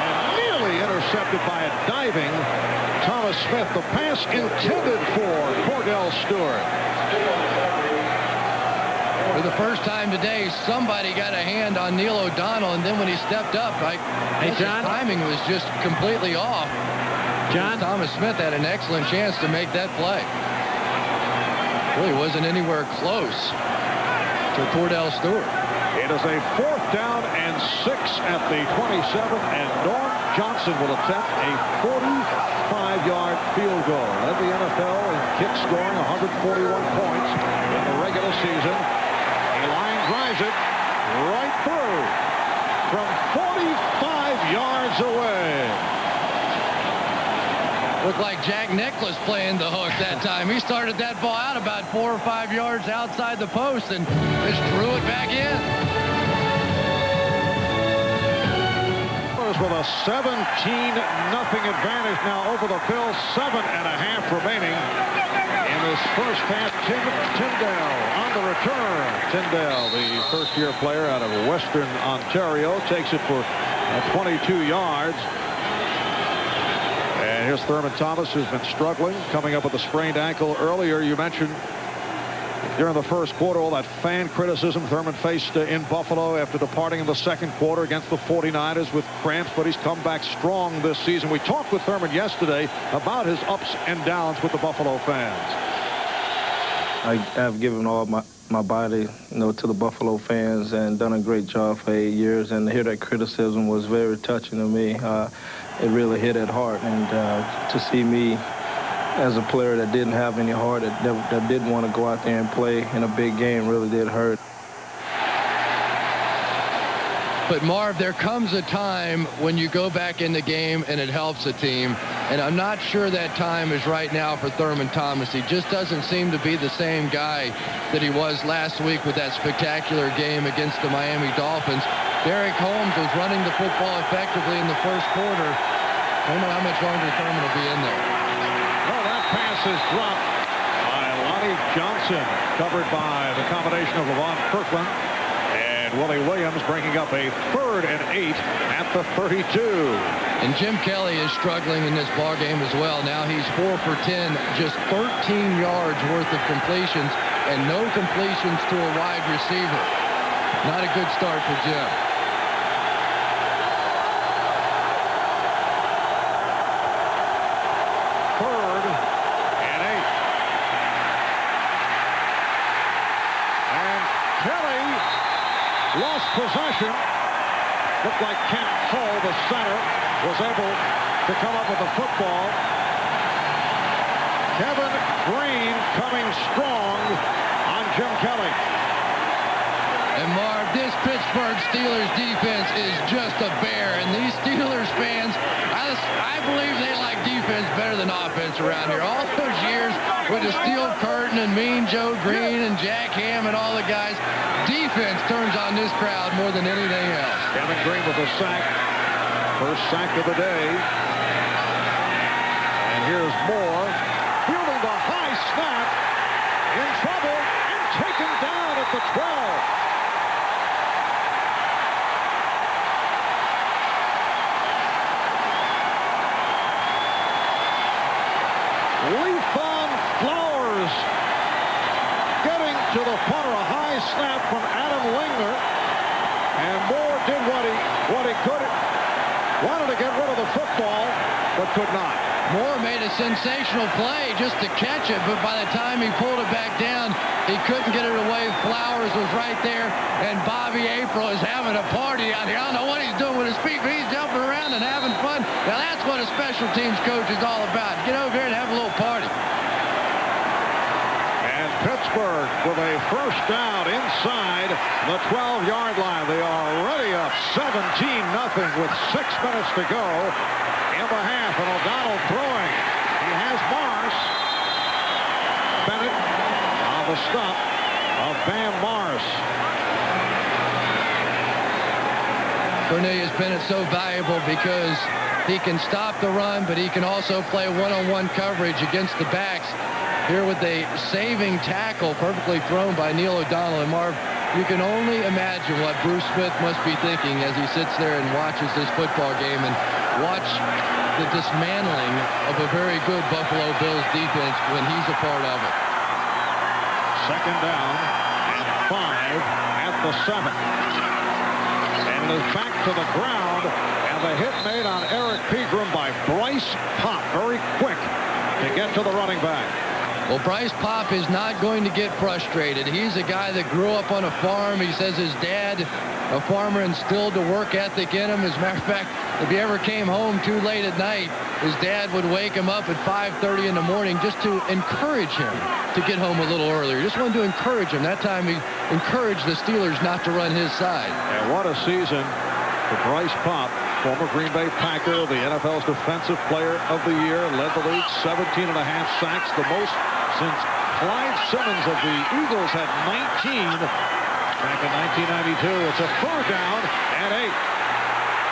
And nearly intercepted by a diving Thomas Smith. The pass intended for Cordell Stewart. For the first time today, somebody got a hand on Neil O'Donnell, and then when he stepped up, his timing was just completely off. Thomas Smith had an excellent chance to make that play. Really wasn't anywhere close to Cordell Stewart. It is a 4th down and 6 at the 27, and Norm Johnson will attempt a 45-yard field goal. Led the NFL in kick scoring, 141 points in the regular season. A line drives it right through from 45 yards away. Looked like Jack Nicklaus playing the hook that time. He started that ball out about 4 or 5 yards outside the post and just threw it back in. With a 17-0 advantage now over the Bills. 7.5 remaining in this first half. Tyndale on the return. Tyndale, the first-year player out of Western Ontario, takes it for 22 yards. And here's Thurman Thomas, who's been struggling, coming up with a sprained ankle earlier. You mentioned during the first quarter all that fan criticism Thurman faced in Buffalo after departing in the second quarter against the 49ers with cramps, but he's come back strong this season. We talked with Thurman yesterday about his ups and downs with the Buffalo fans. I have given all my body, to the Buffalo fans and done a great job for 8 years, and to hear that criticism was very touching to me. It really hit at heart, and to see me as a player that didn't have any heart, that didn't want to go out there and play in a big game, really did hurt. But Marv, there comes a time when you go back in the game and it helps a team, and I'm not sure that time is right now for Thurman Thomas. He just doesn't seem to be the same guy that he was last week with that spectacular game against the Miami Dolphins. Derek Holmes was running the football effectively in the first quarter. I don't know how much longer Thurman will be in there. Well, that pass is dropped by Lonnie Johnson, covered by the combination of Levon Kirkland and And Willie Williams bringing up a 3rd and 8 at the 32. And Jim Kelly is struggling in this ball game as well. Now he's 4 for 10, just 13 yards worth of completions, and no completions to a wide receiver. Not a good start for Jim. Lost possession. Looked like Kent Hull, the center, was able to come up with the football. Kevin Green coming strong on Jim Kelly. And Marv, this Pittsburgh Steelers defense is just a bear. And these Steelers fans, I believe they like defense better than offense around here. All those years with the Steel Curtain and Mean Joe Green and Jack Ham and all the guys, defense turns on this crowd more than anything else. Kevin Green with a sack. First sack of the day. And here's Moore fielding the high snap. In trouble and taken down at the 12. Leafon Flowers getting to the punter. A high snap from Adam Lingner, and Moore did what he could. Wanted to get rid of the football, but could not. Moore made a sensational play just to catch it, but by the time he pulled it back down, he couldn't get it away. Flowers was right there, and Bobby April is having a party out here. I don't know what he's doing with his feet, but he's jumping around and having fun. Now that's what a special teams coach is all about. Get over here and have a little party. And Pittsburgh with a first down inside the 12-yard line. They are already up 17-0 with 6 minutes to go in the half. And O'Donnell throwing. He has Morris. Bennett on the stop of Bam Morris. Cornelius Bennett so valuable because he can stop the run, but he can also play one-on-one coverage against the backs. Here with a saving tackle perfectly thrown by Neil O'Donnell. And Marv, you can only imagine what Bruce Smith must be thinking as he sits there and watches this football game and watch the dismantling of a very good Buffalo Bills defense when he's a part of it. Second down and 5 at the 7. And it is back to the ground, and the hit made on Eric Pegram by Bryce Pop. Very quick to get to the running back. Well, Bryce Pop is not going to get frustrated. He's a guy that grew up on a farm. He says his dad, a farmer, instilled the work ethic in him. As a matter of fact, if he ever came home too late at night, his dad would wake him up at 5:30 in the morning just to encourage him to get home a little earlier. Just wanted to encourage him. That time he encouraged the Steelers not to run his side. And what a season for Bryce Pop, former Green Bay Packer, the NFL's Defensive Player of the Year, led the league, 17.5 sacks, the most since Clyde Simmons of the Eagles had 19 back in 1992. It's a 4th down and 8.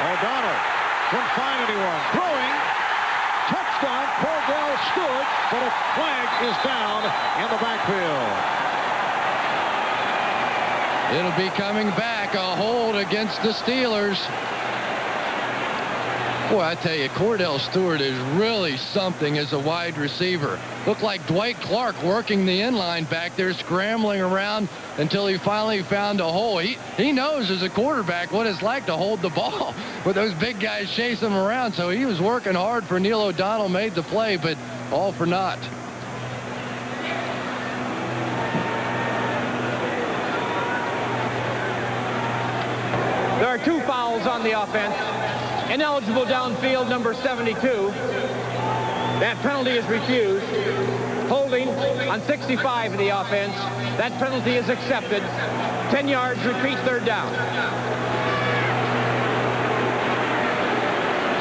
O'Donnell couldn't find anyone. Throwing. Touchdown. Cordell Stewart, but a flag is down in the backfield. It'll be coming back. A hold against the Steelers. Boy, I tell you, Cordell Stewart is really something as a wide receiver. Looked like Dwight Clark working the inline back there, scrambling around until he finally found a hole. He knows as a quarterback what it's like to hold the ball with those big guys chasing him around. So he was working hard for Neil O'Donnell, made the play, but all for naught. There are 2 fouls on the offense. Ineligible downfield, number 72. That penalty is refused. Holding on 65 of the offense. That penalty is accepted. 10 yards, repeat 3rd down.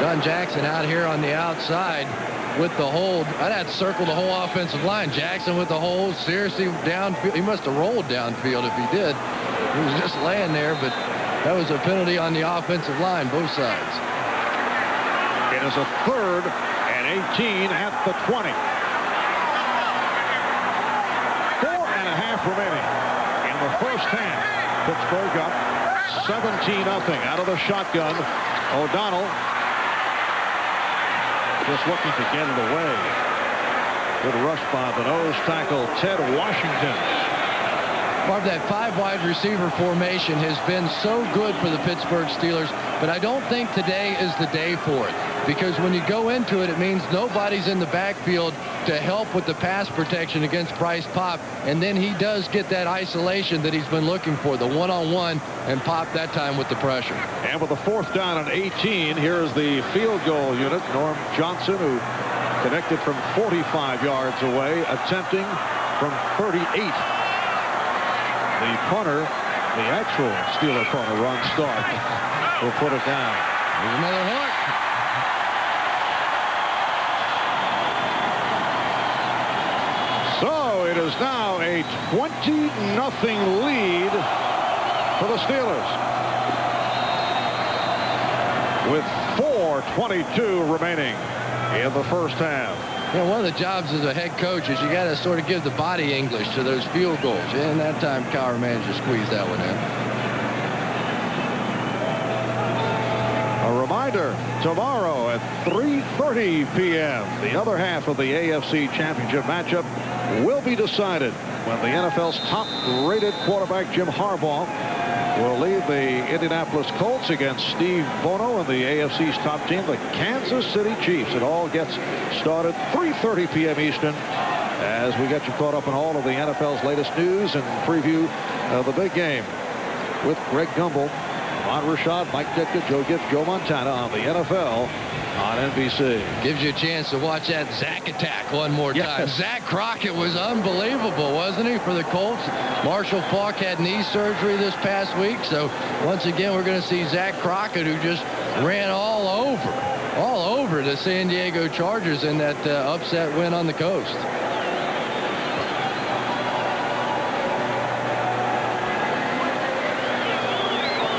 John Jackson out here on the outside with the hold. I'd have to circle the whole offensive line. Jackson with the hold. Seriously downfield. He must have rolled downfield if he did. He was just laying there, but that was a penalty on the offensive line, both sides. It is a 3rd and 18 at the 20. 4.5 remaining in the first half. Pittsburgh up 17-0 out of the shotgun. O'Donnell just looking to get it away. Good rush by the nose tackle, Ted Washington. Marv, that 5 wide receiver formation has been so good for the Pittsburgh Steelers, but I don't think today is the day for it, because when you go into it, it means nobody's in the backfield to help with the pass protection against Bryce Pop, and then he does get that isolation that he's been looking for, the one-on-one, and Pop that time with the pressure. And with the 4th down and 18, here's the field goal unit. Norm Johnson, who connected from 45 yards away, attempting from 38. The punter, the actual Steeler punter, Ron Stark, will put it down. Here's another hook. So it is now a 20-0 lead for the Steelers, with 4:22 remaining in the first half. You know, one of the jobs as a head coach is you got to sort of give the body English to those field goals. And that time, Cowher managed to squeeze that one in. A reminder, tomorrow at 3:30 p.m., the other half of the AFC Championship matchup will be decided when the NFL's top-rated quarterback, Jim Harbaugh, will lead the Indianapolis Colts against Steve Bono and the AFC's top team, the Kansas City Chiefs. It all gets started 3:30 p.m. Eastern as we get you caught up on all of the NFL's latest news and preview of the big game with Greg Gumbel, Ron Rashad, Mike Ditka, Joe Gibbs, Joe Montana on the NFL on NBC. Gives you a chance to watch that Zach attack one more time. Zach Crockett was unbelievable, wasn't he, for the Colts? Marshall Faulk had knee surgery this past week, so once again we're going to see Zach Crockett, who just ran all over the San Diego Chargers in that upset win on the coast.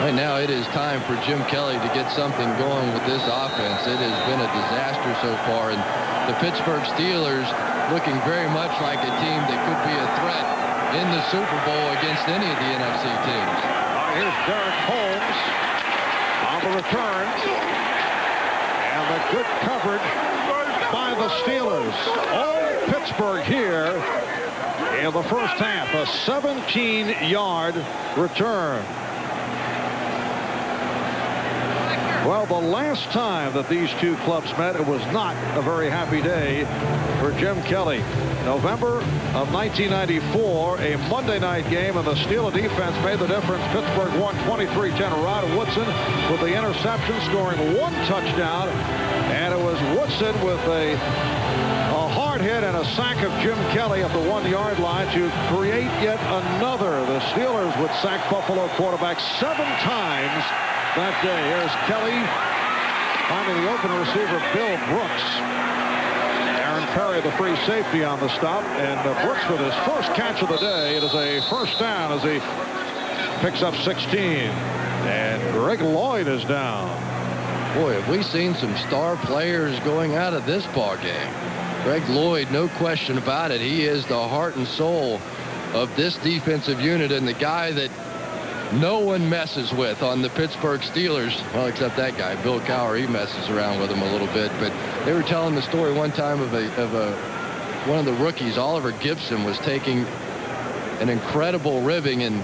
Right now it is time for Jim Kelly to get something going with this offense. It has been a disaster so far, and the Pittsburgh Steelers looking very much like a team that could be a threat in the Super Bowl against any of the NFC teams. Here's Derek Holmes on the return, and the good coverage by the Steelers. All Pittsburgh here in the first half, a 17-yard return. Well, the last time that these two clubs met, it was not a very happy day for Jim Kelly. November of 1994, a Monday night game, and the Steeler defense made the difference. Pittsburgh won 23-10. Rod Woodson with the interception, scoring 1 touchdown, and it was Woodson with a hard hit and a sack of Jim Kelly at the 1-yard line to create yet another. The Steelers would sack Buffalo quarterback 7 times that day. Here's Kelly finding the open receiver, Bill Brooks. Aaron Perry, the free safety on the stop, and Brooks with his first catch of the day. It is a first down as he picks up 16. And Greg Lloyd is down. Boy, have we seen some star players going out of this ball game. Greg Lloyd, no question about it. He is the heart and soul of this defensive unit, and the guy that no one messes with on the Pittsburgh Steelers. Well, except that guy, Bill Cowher. He messes around with him a little bit. But they were telling the story one time of one of the rookies, Oliver Gibson, was taking an incredible ribbing, and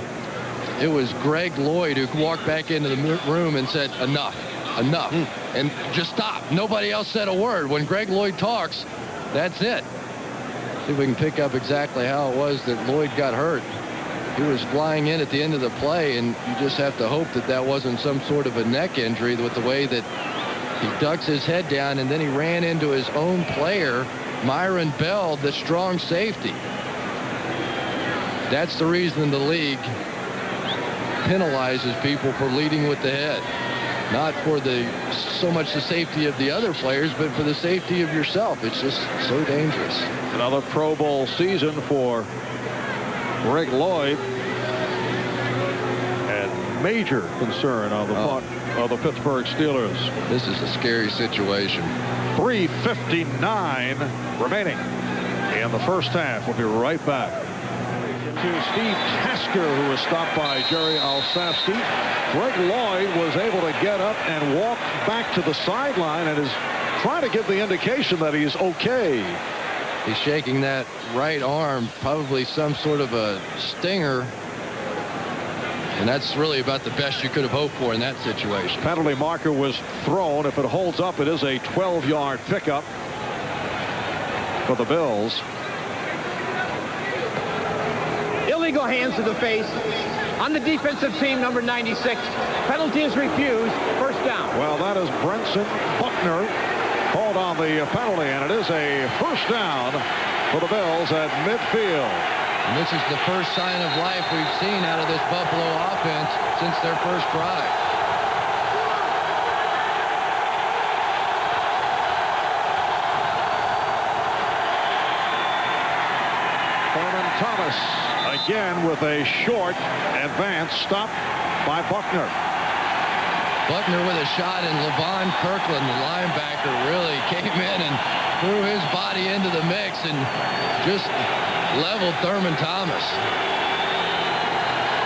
it was Greg Lloyd who walked back into the room and said, enough, and just stop. Nobody else said a word. When Greg Lloyd talks, that's it. See if we can pick up exactly how it was that Lloyd got hurt. He was flying in at the end of the play, and you just have to hope that that wasn't some sort of a neck injury with the way that he ducks his head down, and then he ran into his own player, Myron Bell, the strong safety. That's the reason the league penalizes people for leading with the head. Not for so much the safety of the other players, but for the safety of yourself. It's just so dangerous. Another Pro Bowl season for Greg Lloyd, and major concern on the part of the Pittsburgh Steelers. This is a scary situation. 3:59 remaining in the first half. We'll be right back. to Steve Tasker, who was stopped by Jerry Olszewski. Greg Lloyd was able to get up and walk back to the sideline and is trying to give the indication that he's okay. He's shaking that right arm, probably some sort of a stinger. And that's really about the best you could have hoped for in that situation. Penalty marker was thrown. If it holds up, it is a 12-yard pickup for the Bills. Illegal hands to the face on the defensive team, number 96. Penalty is refused. First down. Well, that is Brenson Buckner called on the penalty, and it is a first down for the Bills at midfield. And this is the first sign of life we've seen out of this Buffalo offense since their first drive. Thurman Thomas again with a short advance, stopped by Buckner. Buckner with a shot, and Levon Kirkland, the linebacker, really came in and threw his body into the mix and just leveled Thurman Thomas.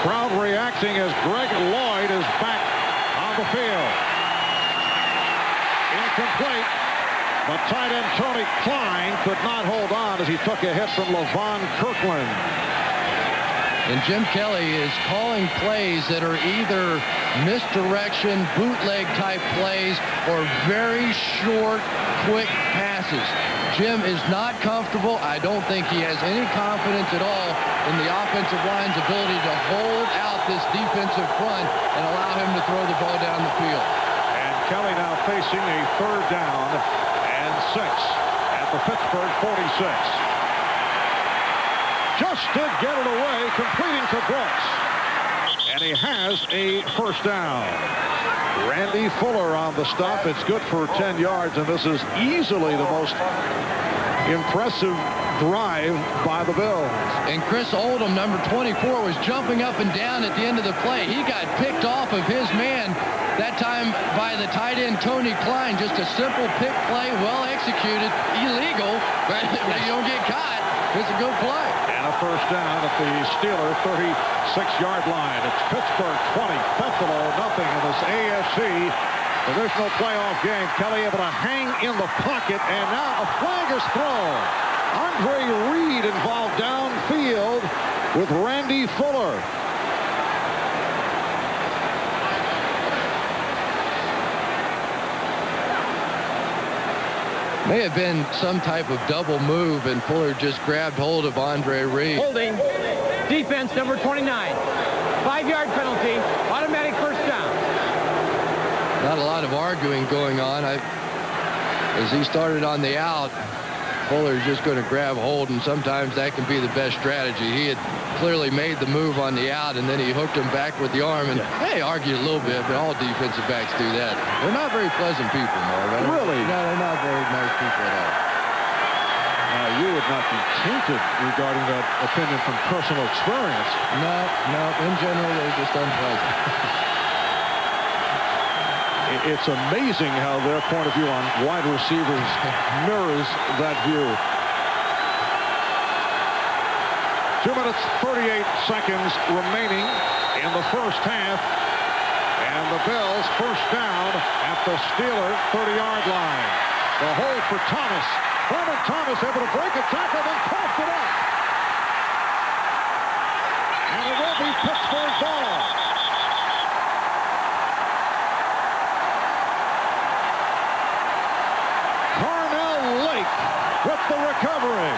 Crowd reacting as Greg Lloyd is back on the field. Incomplete. But tight end Tony Klein could not hold on as he took a hit from Levon Kirkland. And Jim Kelly is calling plays that are either misdirection, bootleg type plays, or very short, quick passes. Jim is not comfortable. I don't think he has any confidence at all in the offensive line's ability to hold out this defensive front and allow him to throw the ball down the field. And Kelly now facing a third down and 6 at the Pittsburgh 46. Just did get it away, completing to Brooks. And he has a first down. Randy Fuller on the stop. It's good for 10 yards, and this is easily the most impressive drive by the Bills. And Chris Oldham, number 24, was jumping up and down at the end of the play. He got picked off of his man, that time by the tight end Tony Klein. Just a simple pick play, well executed, illegal, but you don't get caught. It's a good play. And a first down at the Steelers 36-yard line. It's Pittsburgh 20, Buffalo nothing in this AFC divisional playoff game. Kelly able to hang in the pocket, and now a flag is thrown. Andre Reed involved downfield with Randy Fuller. May have been some type of double move, and Fuller just grabbed hold of Andre Reed. Holding. Defense, number 29. 5-yard penalty. Automatic first down. Not a lot of arguing going on. As he started on the out, Fuller's just going to grab hold, and sometimes that can be the best strategy. He had clearly made the move on the out, and then he hooked him back with the arm, and they argued a little bit, but all defensive backs do that. They're not very pleasant people, Marv. Really? No, they're not very nice people at all. Now, you would not be tainted regarding that opinion from personal experience. No. In general, they're just unpleasant. It's amazing how their point of view on wide receivers mirrors that view. 2 minutes, 38 seconds remaining in the first half. And the Bills first down at the Steelers 30-yard line. The hold for Thomas. Thurman Thomas able to break a tackle, then tossed it up. And it will be Pittsburgh ball. With the recovery.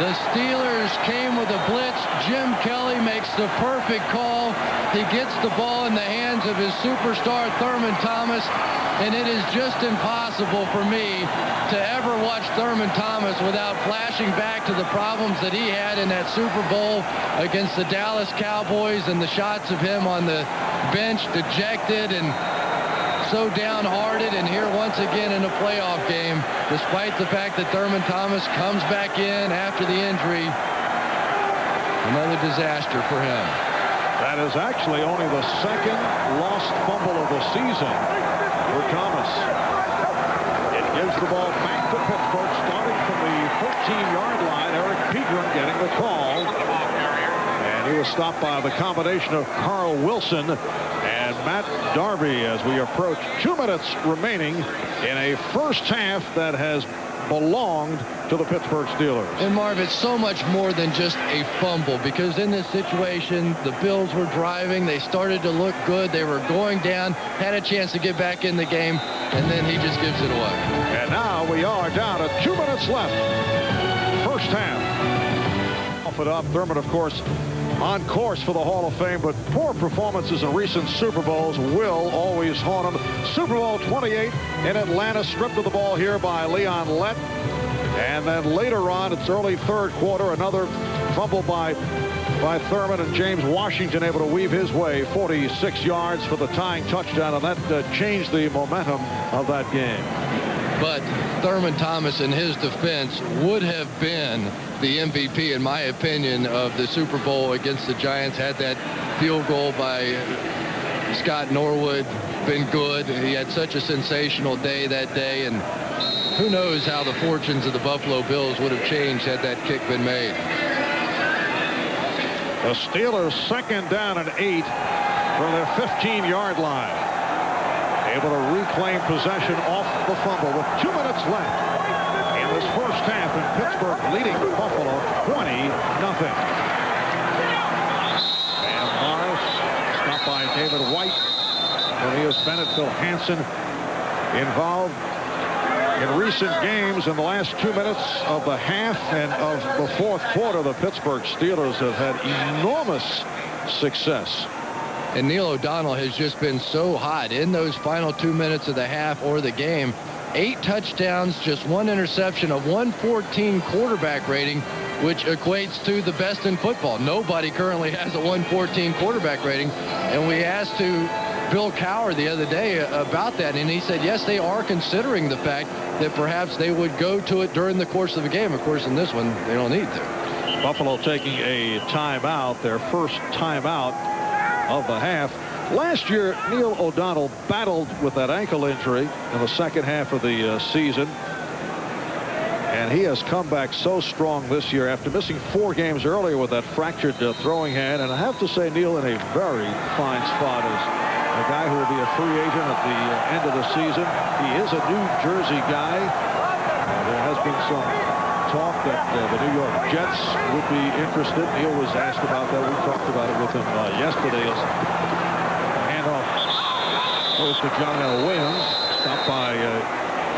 The Steelers came with a blitz. Jim Kelly makes the perfect call. He gets the ball in the hands of his superstar Thurman Thomas, and it is just impossible for me to ever watch Thurman Thomas without flashing back to the problems that he had in that Super Bowl against the Dallas Cowboys, and the shots of him on the bench, dejected and so downhearted, and here once again in a playoff game, despite the fact that Thurman Thomas comes back in after the injury. Another disaster for him. That is actually only the second lost fumble of the season for Thomas. It gives the ball back to Pittsburgh, starting 13-yard line. Eric Pegram getting the call. And he was stopped by the combination of Carl Wilson and Matt Darby as we approach 2 minutes remaining in a first half that has belonged to the Pittsburgh Steelers. And Marv, it's so much more than just a fumble, because in this situation, the Bills were driving. They started to look good. They were going down, had a chance to get back in the game, and then he just gives it away. And now we are down to 2 minutes left. First half. Off it up. Thurman, of course, on course for the Hall of Fame, but poor performances in recent Super Bowls will always haunt him. Super Bowl 28 in Atlanta, stripped of the ball here by Leon Lett. And then later on, it's early third quarter, another fumble by Thurman, and James Washington able to weave his way 46 yards for the tying touchdown, and that changed the momentum of that game. But Thurman Thomas, in his defense, would have been the MVP, in my opinion, of the Super Bowl against the Giants. Had that field goal by Scott Norwood been good. He had such a sensational day that day, and who knows how the fortunes of the Buffalo Bills would have changed had that kick been made. The Steelers 2nd down and 8 from their 15-yard line. Able to reclaim possession off the fumble with 2 minutes left in this first half, and Pittsburgh leading Buffalo 20-0. And Morris stopped by David White. Cornelius Bennett, Phil Hansen involved in recent games. In the last 2 minutes of the half and of the fourth quarter, the Pittsburgh Steelers have had enormous success. And Neil O'Donnell has just been so hot in those final 2 minutes of the half or the game. 8 touchdowns, just 1 interception, a 114 quarterback rating, which equates to the best in football. Nobody currently has a 114 quarterback rating. And we asked Bill Cowher the other day about that, and he said, yes, they are considering the fact that perhaps they would go to it during the course of the game. Of course, in this one, they don't need to. Buffalo taking a timeout, their first timeout of the half. Last year, Neil O'Donnell battled with that ankle injury in the second half of the season, and he has come back so strong this year after missing 4 games earlier with that fractured throwing hand. And I have to say, Neil in a very fine spot as a guy who will be a free agent at the end of the season. He is a New Jersey guy. There has been some talk that the New York Jets would be interested. Neil was asked about that. We talked about it with him yesterday. As handoff goes to John L. Williams, stopped by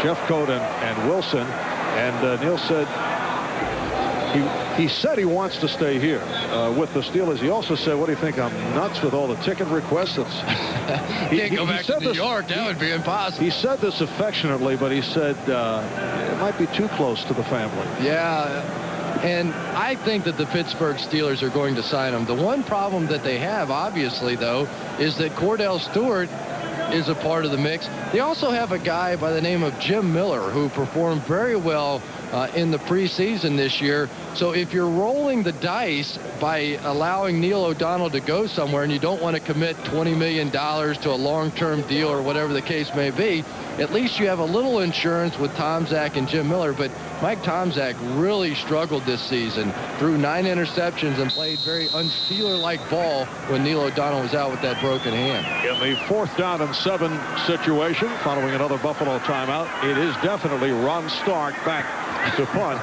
Jeffcoat and Wilson. And Neil said he said he wants to stay here with the Steelers. He also said, what do you think, I'm nuts with all the ticket requests? He can't go back to New York. That would be impossible. He said this affectionately, but he said it might be too close to the family. Yeah, and I think that the Pittsburgh Steelers are going to sign him. The one problem that they have, obviously, though, is that Cordell Stewart is a part of the mix. They also have a guy by the name of Jim Miller who performed very well in the preseason this year. So if you're rolling the dice by allowing Neil O'Donnell to go somewhere and you don't want to commit $20 million to a long-term deal or whatever the case may be, at least you have a little insurance with Tomczak and Jim Miller. But Mike Tomczak really struggled this season, threw 9 interceptions and played very un-Steeler-like ball when Neil O'Donnell was out with that broken hand. In the 4th down and 7 situation, following another Buffalo timeout, it is definitely Ron Stark back to punt.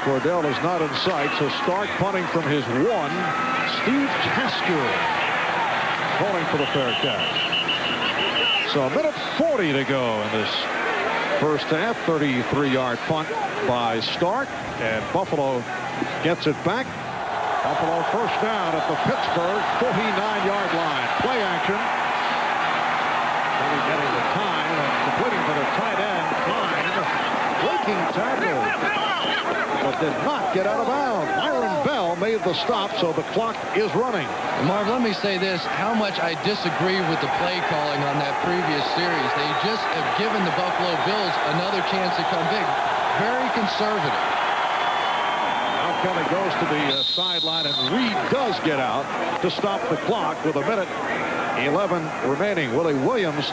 Cordell is not in sight, so Stark punting from his 1. Steve Tasker calling for the fair catch. So a minute 40 to go in this first half. 33-yard punt by Stark, and Buffalo gets it back. Buffalo first down at the Pittsburgh 49-yard line. Play action. Only getting the time and completing for the tight end. Fine. Breaking tackle, but did not get out of bounds. Myron Bell made the stop, so the clock is running. Marv, let me say this, how much I disagree with the play calling on that previous series. They just have given the Buffalo Bills another chance to come big. Very conservative. Now Kelly goes to the sideline, and Reed does get out to stop the clock with a minute 11 remaining. Willie Williams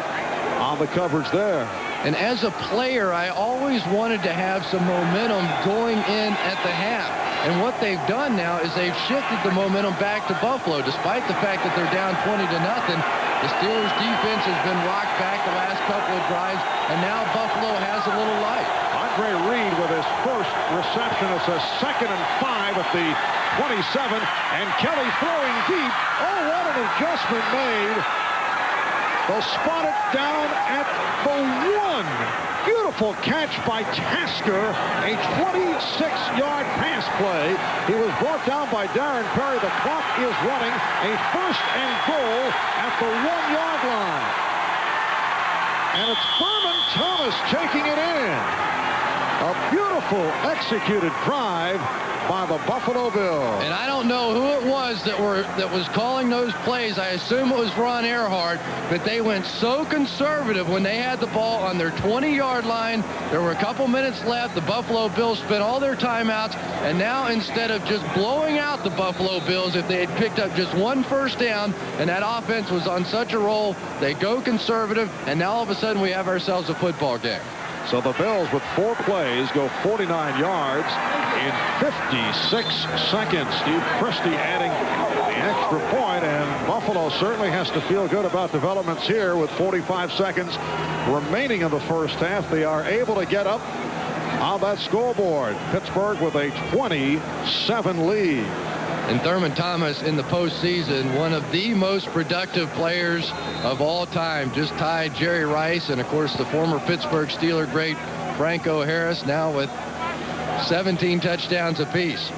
on the coverage there. And as a player, I always wanted to have some momentum going in at the half. And what they've done now is they've shifted the momentum back to Buffalo. Despite the fact that they're down 20-0, the Steelers defense has been rocked back the last couple of drives, and now Buffalo has a little life. Andre Reed with his first reception. It's a 2nd and 5 at the 27, and Kelly throwing deep. Oh, what an adjustment made. They'll spot it down at the 1. Beautiful catch by Tasker, a 26-yard pass play. He was brought down by Darren Perry. The clock is running. A 1st and goal at the 1-yard line. And it's Thurman Thomas taking it in. A beautiful executed drive by the Buffalo Bills. And I don't know who it was that was calling those plays. I assume it was Ron Earhart, but they went so conservative when they had the ball on their 20-yard line. There were a couple minutes left. The Buffalo Bills spent all their timeouts, and now instead of just blowing out the Buffalo Bills, if they had picked up just 1 first down and that offense was on such a roll, they go conservative, and now all of a sudden we have ourselves a football game. So the Bills with 4 plays go 49 yards in 56 seconds. Steve Christie adding the extra point, and Buffalo certainly has to feel good about developments here with 45 seconds remaining in the first half. They are able to get up on that scoreboard. Pittsburgh with a 27 lead. And Thurman Thomas in the postseason, one of the most productive players of all time, just tied Jerry Rice and, of course, the former Pittsburgh Steeler great Franco Harris, now with 17 touchdowns apiece.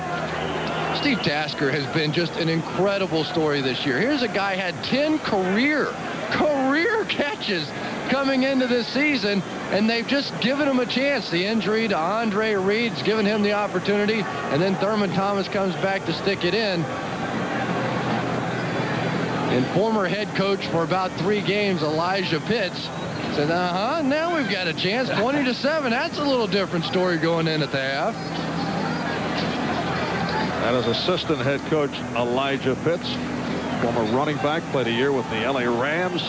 Steve Tasker has been just an incredible story this year. Here's a guy had 10 career catches coming into this season, and they've just given him a chance. The injury to Andre Reed's given him the opportunity, and then Thurman Thomas comes back to stick it in. And former head coach for about 3 games, Elijah Pitts, said, now we've got a chance. 20-7. That's a little different story going in at the half. That is assistant head coach Elijah Pitts, former running back, played a year with the LA Rams.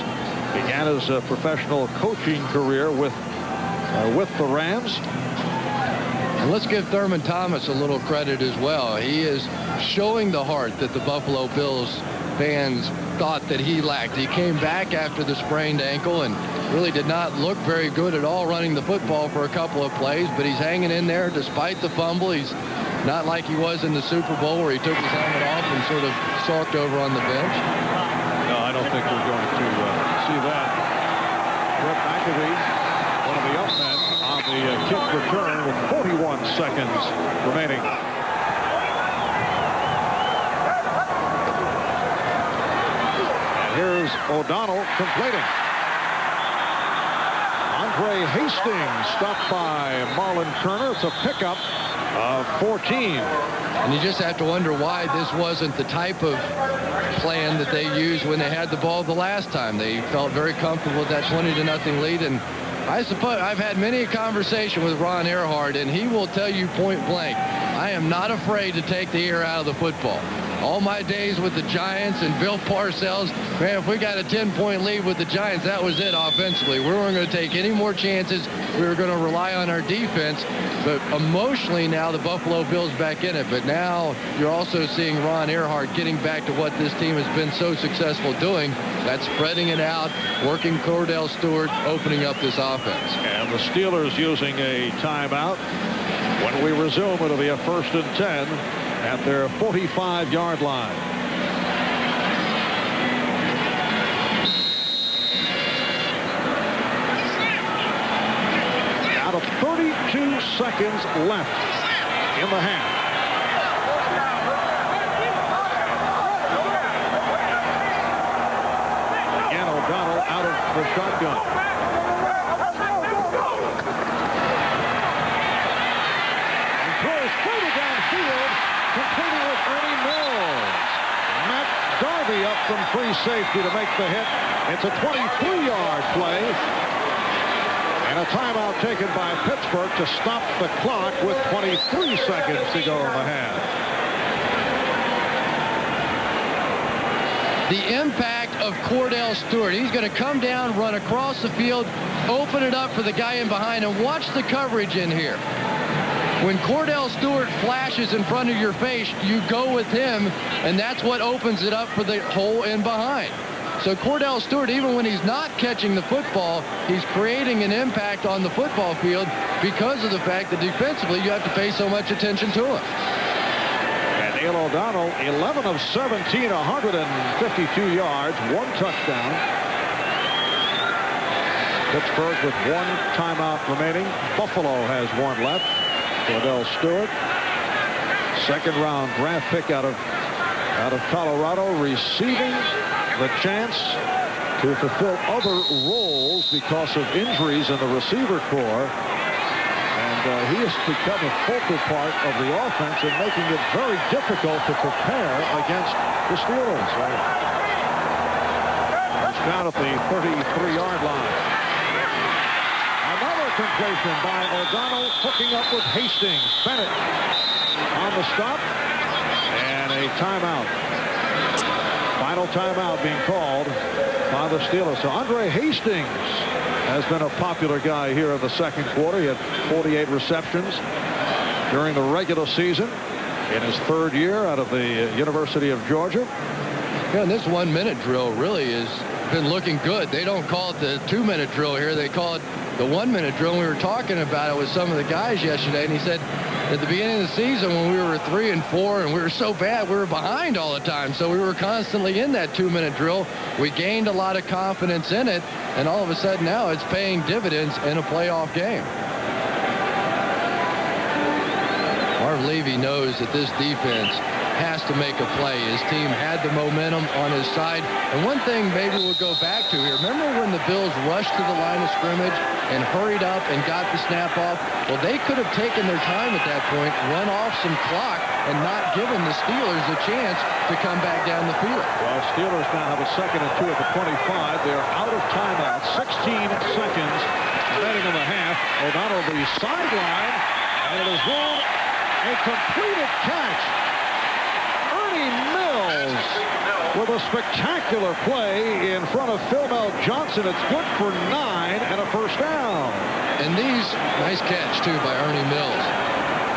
Began his professional coaching career with the Rams. And let's give Thurman Thomas a little credit as well. He is showing the heart that the Buffalo Bills fans thought that he lacked. He came back after the sprained ankle and really did not look very good at all running the football for a couple of plays, but he's hanging in there despite the fumble. He's not like he was in the Super Bowl where he took his helmet off and sort of sulked over on the bench. No, I don't think we're going to see that. Brett McAfee, one of the up men on the kick return with 41 seconds remaining. And here's O'Donnell completing. Andre Hastings stopped by Marlon Turner. It's a pickup of 14. And you just have to wonder why this wasn't the type of plan that they used when they had the ball the last time. They felt very comfortable with that 20-0 lead. And I suppose I've had many a conversation with Ron Earhart, and he will tell you point blank, I am not afraid to take the air out of the football. All my days with the Giants and Bill Parcells, man, if we got a 10-point lead with the Giants, that was it offensively. We weren't going to take any more chances. We were going to rely on our defense. But emotionally now the Buffalo Bills back in it. But now you're also seeing Ron Earhart getting back to what this team has been so successful doing. That's spreading it out, working Cordell Stewart, opening up this offense. And the Steelers using a timeout. When we resume, it'll be a 1st and 10 at their 45-yard line. Out of 32 seconds left in the half. Again, O'Donnell out of the shotgun. And throws further downfield, completing with Ernie Mills. Matt Darby up from free safety to make the hit. It's a 23-yard play. And a timeout taken by Pittsburgh to stop the clock with 23 seconds to go in the half. The impact of Cordell Stewart. He's going to come down, run across the field, open it up for the guy in behind, and watch the coverage in here. When Cordell Stewart flashes in front of your face, you go with him, and that's what opens it up for the hole in behind. So Cordell Stewart, even when he's not catching the football, he's creating an impact on the football field because of the fact that defensively you have to pay so much attention to him. And Neil O'Donnell, 11 of 17, 152 yards, 1 touchdown. Pittsburgh with 1 timeout remaining. Buffalo has 1 left. Cordell Stewart, second-round draft pick out of Colorado, receiving the chance to fulfill other roles because of injuries in the receiver corps. And he has become a focal part of the offense and making it very difficult to prepare against the Steelers. He's down at the 33-yard line. Another completion by O'Donnell, hooking up with Hastings. Bennett on the stop, and a timeout. Final timeout being called by the Steelers. So Andre Hastings has been a popular guy here in the second quarter. He had 48 receptions during the regular season in his 3rd year out of the University of Georgia. Yeah, and this 1-minute drill really has been looking good. They don't call it the 2-minute drill here. They call it the 1-minute drill. We were talking about it with some of the guys yesterday, and he said at the beginning of the season when we were 3-4 and we were so bad, we were behind all the time. So we were constantly in that 2-minute drill. We gained a lot of confidence in it, and all of a sudden now it's paying dividends in a playoff game. Marv Levy knows that this defense has to make a play. His team had the momentum on his side. And one thing maybe we'll go back to here. Remember when the Bills rushed to the line of scrimmage and hurried up and got the snap off? Well, they could have taken their time at that point, run off some clock, and not given the Steelers a chance to come back down the field. Well, Steelers now have a 2nd and 2 at the 25. They're out of timeout. 16 seconds remaining in the half. O'Donnell the sideline, and it is ruled a completed catch. Mills with a spectacular play in front of Philmel Johnson. It's good for 9 and a first down. And nice catch too by Ernie Mills.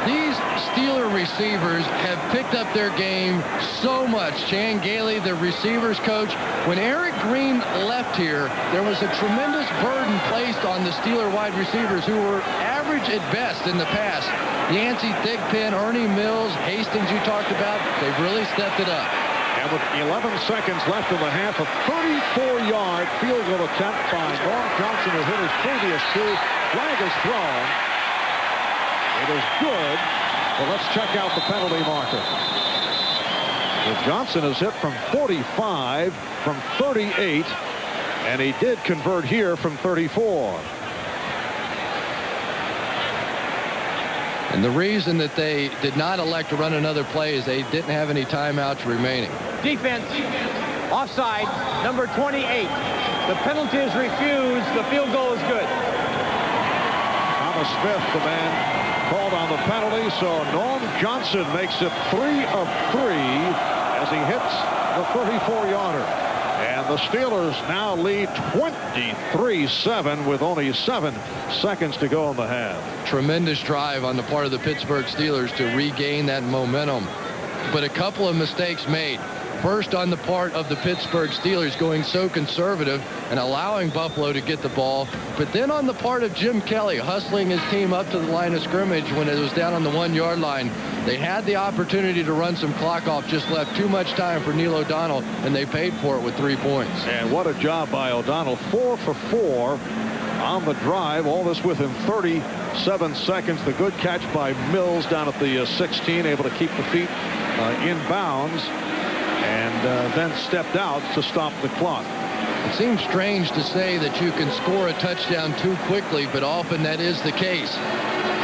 These Steeler receivers have picked up their game so much. Chan Gailey, the receivers coach, when Eric Green left here, there was a tremendous burden placed on the Steeler wide receivers who were average at best in the past. Yancey, Thigpen, Ernie Mills, Hastings you talked about, they've really stepped it up. And with 11 seconds left in the half, a 34-yard field goal attempt by Norm Johnson, who hit his previous 2. Flag is thrown. It is good, but let's check out the penalty marker. Well, Johnson is hit from 45, from 38, and he did convert here from 34. And the reason that they did not elect to run another play is they didn't have any timeouts remaining. Defense, offside, number 28. The penalty is refused. The field goal is good. Thomas Smith, the man called on the penalty, so Norm Johnson makes it 3 of 3 as he hits the 34-yarder. And the Steelers now lead 23-7 with only 7 seconds to go in the half. Tremendous drive on the part of the Pittsburgh Steelers to regain that momentum. But a couple of mistakes made. First on the part of the Pittsburgh Steelers going so conservative and allowing Buffalo to get the ball. But then on the part of Jim Kelly hustling his team up to the line of scrimmage when it was down on the 1-yard line. They had the opportunity to run some clock off, just left too much time for Neil O'Donnell, and they paid for it with 3 points. And what a job by O'Donnell. 4 for 4 on the drive. All this within 37 seconds. The good catch by Mills down at the 16, able to keep the feet in bounds. And then stepped out to stop the clock. It seems strange to say that you can score a touchdown too quickly, but often that is the case.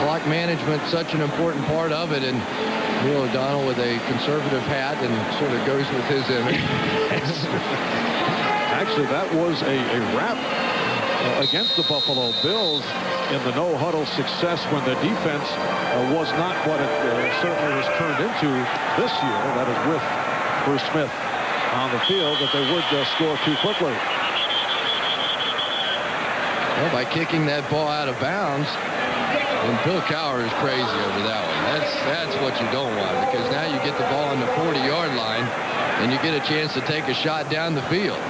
Clock management, such an important part of it, and Neil O'Donnell with a conservative hat and sort of goes with his image. Actually, that was a wrap against the Buffalo Bills in the no-huddle success when the defense was not what it certainly has turned into this year. That is with Bruce Smith on the field that they would score too quickly. Well, by kicking that ball out of bounds, and Bill Cowher is crazy over that one. That's what you don't want, because now you get the ball on the 40-yard line and you get a chance to take a shot down the field.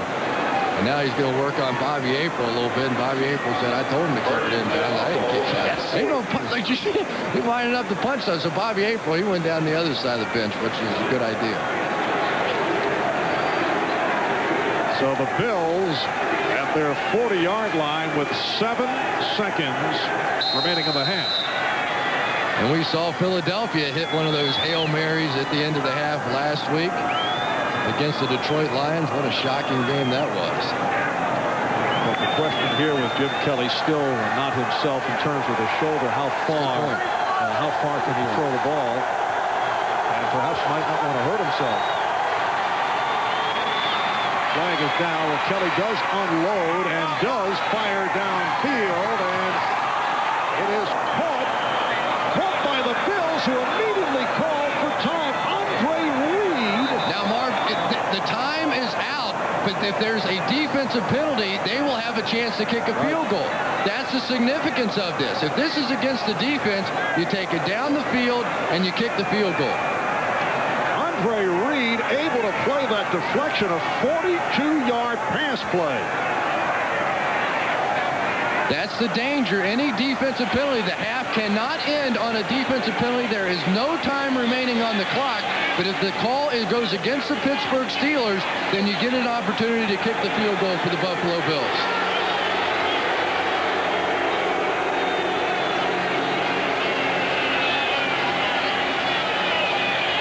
And now he's going to work on Bobby April a little bit, and Bobby April said, I told him to kick it in, John. I didn't kick shots. Ain't no punch. Like he lining up the punch though. So Bobby April, he went down the other side of the bench, which is a good idea. So the Bills at their 40-yard line with 7 seconds remaining in the half. And we saw Philadelphia hit one of those Hail Marys at the end of the half last week against the Detroit Lions. What a shocking game that was. But the question here with Jim Kelly still not himself in terms of the shoulder. How far can he throw the ball? And perhaps might not want to hurt himself. Flag is down. Well, Kelly does unload and does fire downfield, and it is caught by the Bills, who immediately called for time. Andre Reed. Now, Marv, the time is out, but if there's a defensive penalty, they will have a chance to kick a field goal. That's the significance of this. If this is against the defense, you take it down the field and you kick the field goal. Andre Reed able to play that deflection, a 42-yard pass play. That's the danger. Any defensive penalty, the half cannot end on a defensive penalty. There is no time remaining on the clock. But if the call goes against the Pittsburgh Steelers, then you get an opportunity to kick the field goal for the Buffalo Bills.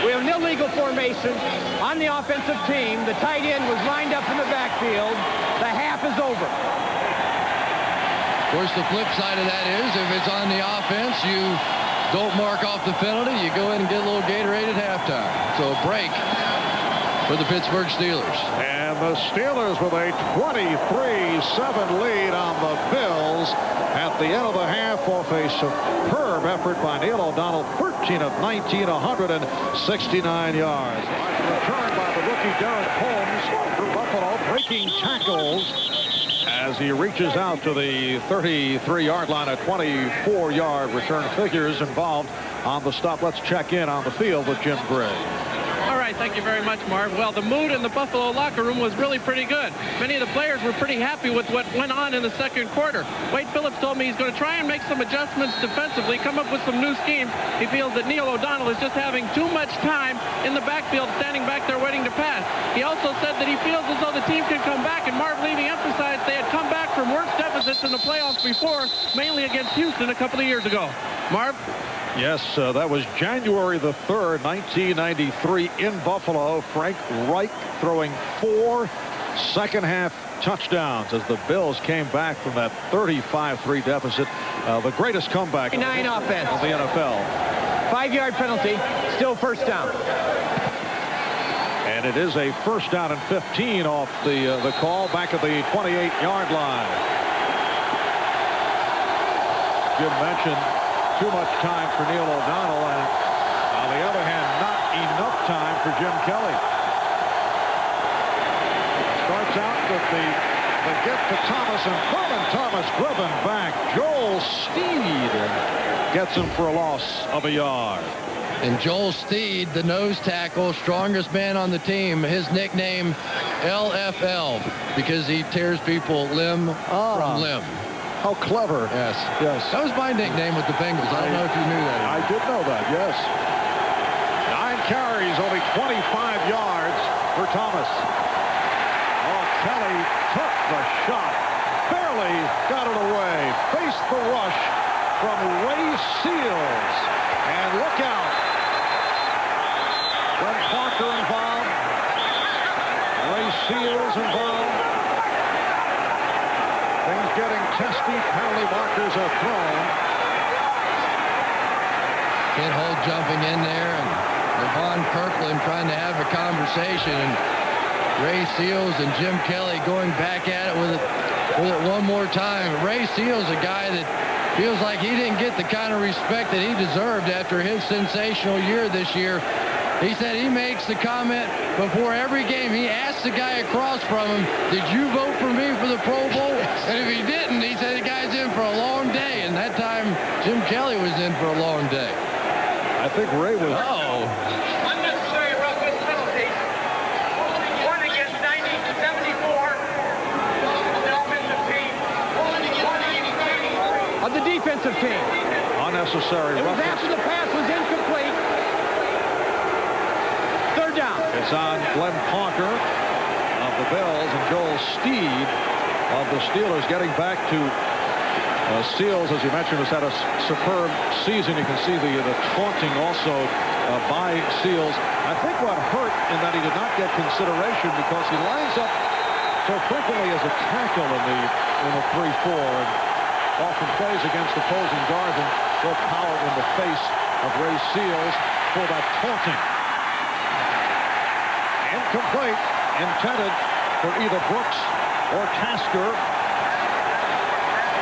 We have an illegal formation on the offensive team. The tight end was lined up in the backfield. The half is over. Of course, the flip side of that is if it's on the offense, you don't mark off the penalty. You go in and get a little Gatorade at halftime. So a break for the Pittsburgh Steelers. And the Steelers with a 23-7 lead on the Bills at the end of the half off a superb effort by Neil O'Donnell. 13 of 19, 169 yards. Return by the rookie Derek Holmes for Buffalo, breaking tackles as he reaches out to the 33-yard line. A 24-yard return. Figures involved on the stop. Let's check in on the field with Jim Gray. All right, thank you very much, Marv. Well, the mood in the Buffalo locker room was really pretty good. Many of the players were pretty happy with what went on in the second quarter. Wade Phillips told me he's going to try and make some adjustments defensively, come up with some new schemes. He feels that Neil O'Donnell is just having too much time in the backfield, standing back there waiting to pass. He also said that he feels as though the team can come back, and Marv Levy emphasized they had come back from worse deficits in the playoffs before, mainly against Houston a couple of years ago. Marv? Yes, that was January the 3rd, 1993 in Buffalo. Frank Reich throwing 4 second-half touchdowns as the Bills came back from that 35-3 deficit. The greatest comeback in offense of the NFL. 5-yard penalty, still first down. And it is a first down and 15 off the call back at the 28-yard line. Jim mentioned too much time for Neil O'Donnell, and on the other hand, not enough time for Jim Kelly. Starts out with the get to Thomas, and Furman Thomas driven back. Joel Steed gets him for a loss of a yard. And Joel Steed, the nose tackle, strongest man on the team, his nickname LFL, because he tears people limb from limb. How clever. Yes. Yes. That was my nickname with the Bengals. I don't know if you knew that. I did know that, yes. 9 carries, only 25 yards for Thomas. Oh, Kelly took the shot. Barely got it away. Faced the rush from Ray Seals. And look out. Glenn Parker involved. Ray Seals involved. Things getting testy. Penalty markers are thrown. Kid Holt jumping in there, and Levon Kirkland trying to have a conversation, and Ray Seals and Jim Kelly going back at it with it one more time. Ray Seals, a guy that feels like he didn't get the kind of respect that he deserved after his sensational year this year He said he makes the comment before every game. He asks the guy across from him, did you vote for me for the Pro Bowl? And if he didn't, he said the guy's in for a long day. And that time, Jim Kelly was in for a long day. I think Ray was. Oh. Unnecessary roughness penalty. One against 74. Of the defensive team. Unnecessary It was roughness. after the pass was incomplete. Third down. It's on Glenn Parker of the Bills and Joel Steed of the Steelers getting back to Seals, as you mentioned, has had a superb season. You can see the taunting also by Seals. I think what hurt in that he did not get consideration because he lines up so frequently as a tackle in the 3-4 and often plays against opposing guards and go power in the face of Ray Seals for that taunting. Incomplete, intended for either Brooks or Tasker.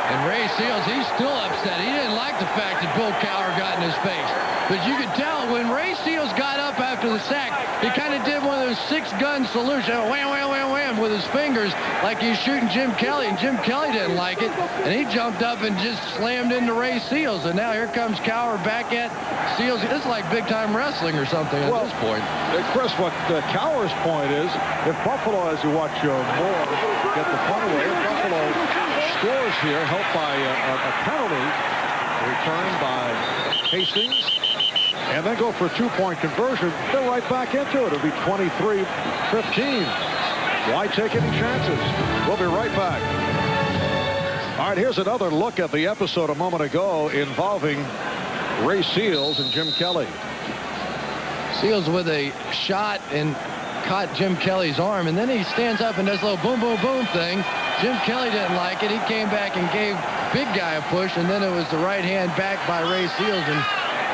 And Ray Seals, he's still upset. He didn't like the fact that Bill Cowher got in his face. But you could tell when Ray Seals got up after the sack, he kind of did one of those six-gun salutes, wham, wham, wham, wham, with his fingers like he's shooting Jim Kelly, and Jim Kelly didn't like it. And he jumped up and just slammed into Ray Seals. And now here comes Cowher back at Seals. This is like big-time wrestling or something at this point. Chris, what Cowher's point is, if Buffalo, as you watch Moore get the punt away, if Buffalo scores here, helped by a penalty returned by Hastings, and then go for a two-point conversion, they're right back into it. It'll be 23-15. Why take any chances? We'll be right back. All right, here's another look at the episode a moment ago involving Ray Seals and Jim Kelly. Seals with a shot and caught Jim Kelly's arm, and then he stands up and does a little boom, boom, boom thing. Jim Kelly didn't like it. He came back and gave big guy a push, and then it was the right hand back by Ray Seals, and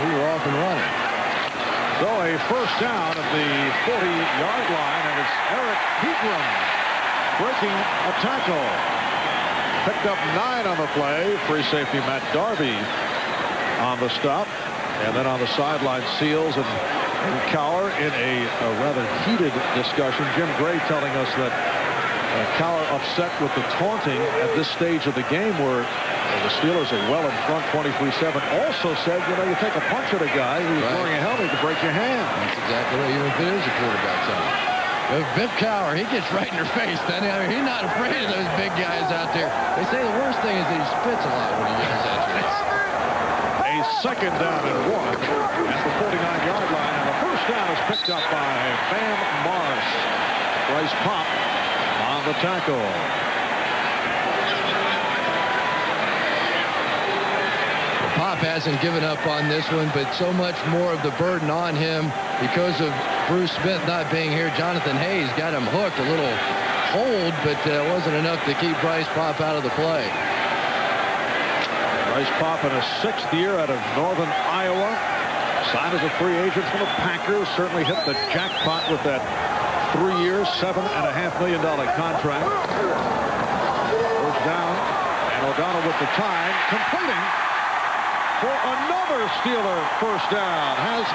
we were off and running. So a first down at the 40-yard line, and it's Eric Pegram breaking a tackle. Picked up 9 on the play. Free safety Matt Darby on the stop. And then on the sideline, Seals and Cowher in a rather heated discussion. Jim Gray telling us that Cowher upset with the taunting at this stage of the game where the Steelers are well in front 23-7. Also said, you know, you take a punch at a guy who's wearing a helmet to break your hand. That's exactly right, even if it is a quarterback zone. But Biff Cowher, he gets right in your face, doesn't he? I mean, he's not afraid of those big guys out there. They say the worst thing is that he spits a lot when he gets at you. A second down and 1 at the 49-yard line, and the first down is picked up by Bam Morris. Bryce Pop on the tackle. Pop hasn't given up on this one, but so much more of the burden on him because of Bruce Smith not being here. Jonathan Hayes got him hooked, a little hold, but wasn't enough to keep Bryce Pop out of the play. Bryce Pop in his 6th year out of Northern Iowa. Signed as a free agent from the Packers. Certainly hit the jackpot with that 3-year, $7.5 million contract. First down, and O'Donnell with the time, completing for another Steeler first down. Has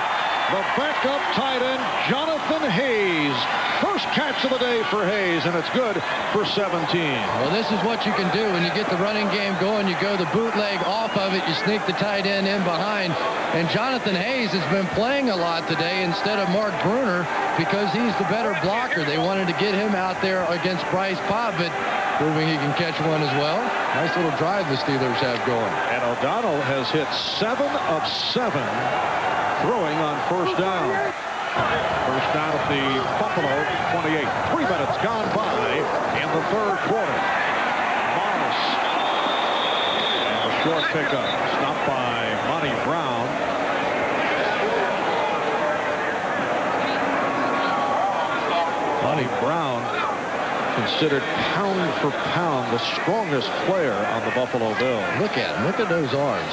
the backup tight end, Jonathan Hayes. First catch of the day for Hayes, and it's good for 17. Well, this is what you can do when you get the running game going. You go the bootleg off of it. You sneak the tight end in behind. And Jonathan Hayes has been playing a lot today instead of Mark Bruner because he's the better blocker. They wanted to get him out there against Bryce Pop, but proving he can catch one as well. Nice little drive the Steelers have going. And O'Donnell has hit 7 of 7 throwing on first down. First down at the Buffalo 28. 3 minutes gone by in the third quarter. Morris. And a short pickup. Stopped by Monty Brown. Monty Brown considered pound for pound the strongest player on the Buffalo Bills. Look at him. Look at those arms.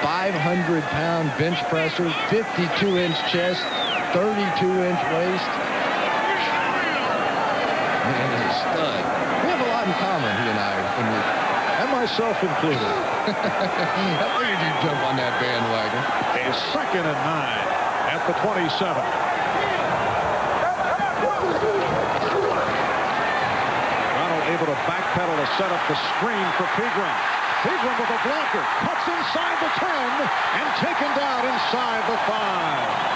500-pound bench presser, 52-inch chest, 32-inch waist. Man, he's a stud. We have a lot in common, he and I. And myself included. I figured you'd jump on that bandwagon. A 2nd and 9 at the 27. able to backpedal to set up the screen for Pegram. Pegram with a blocker, cuts inside the 10 and taken down inside the 5.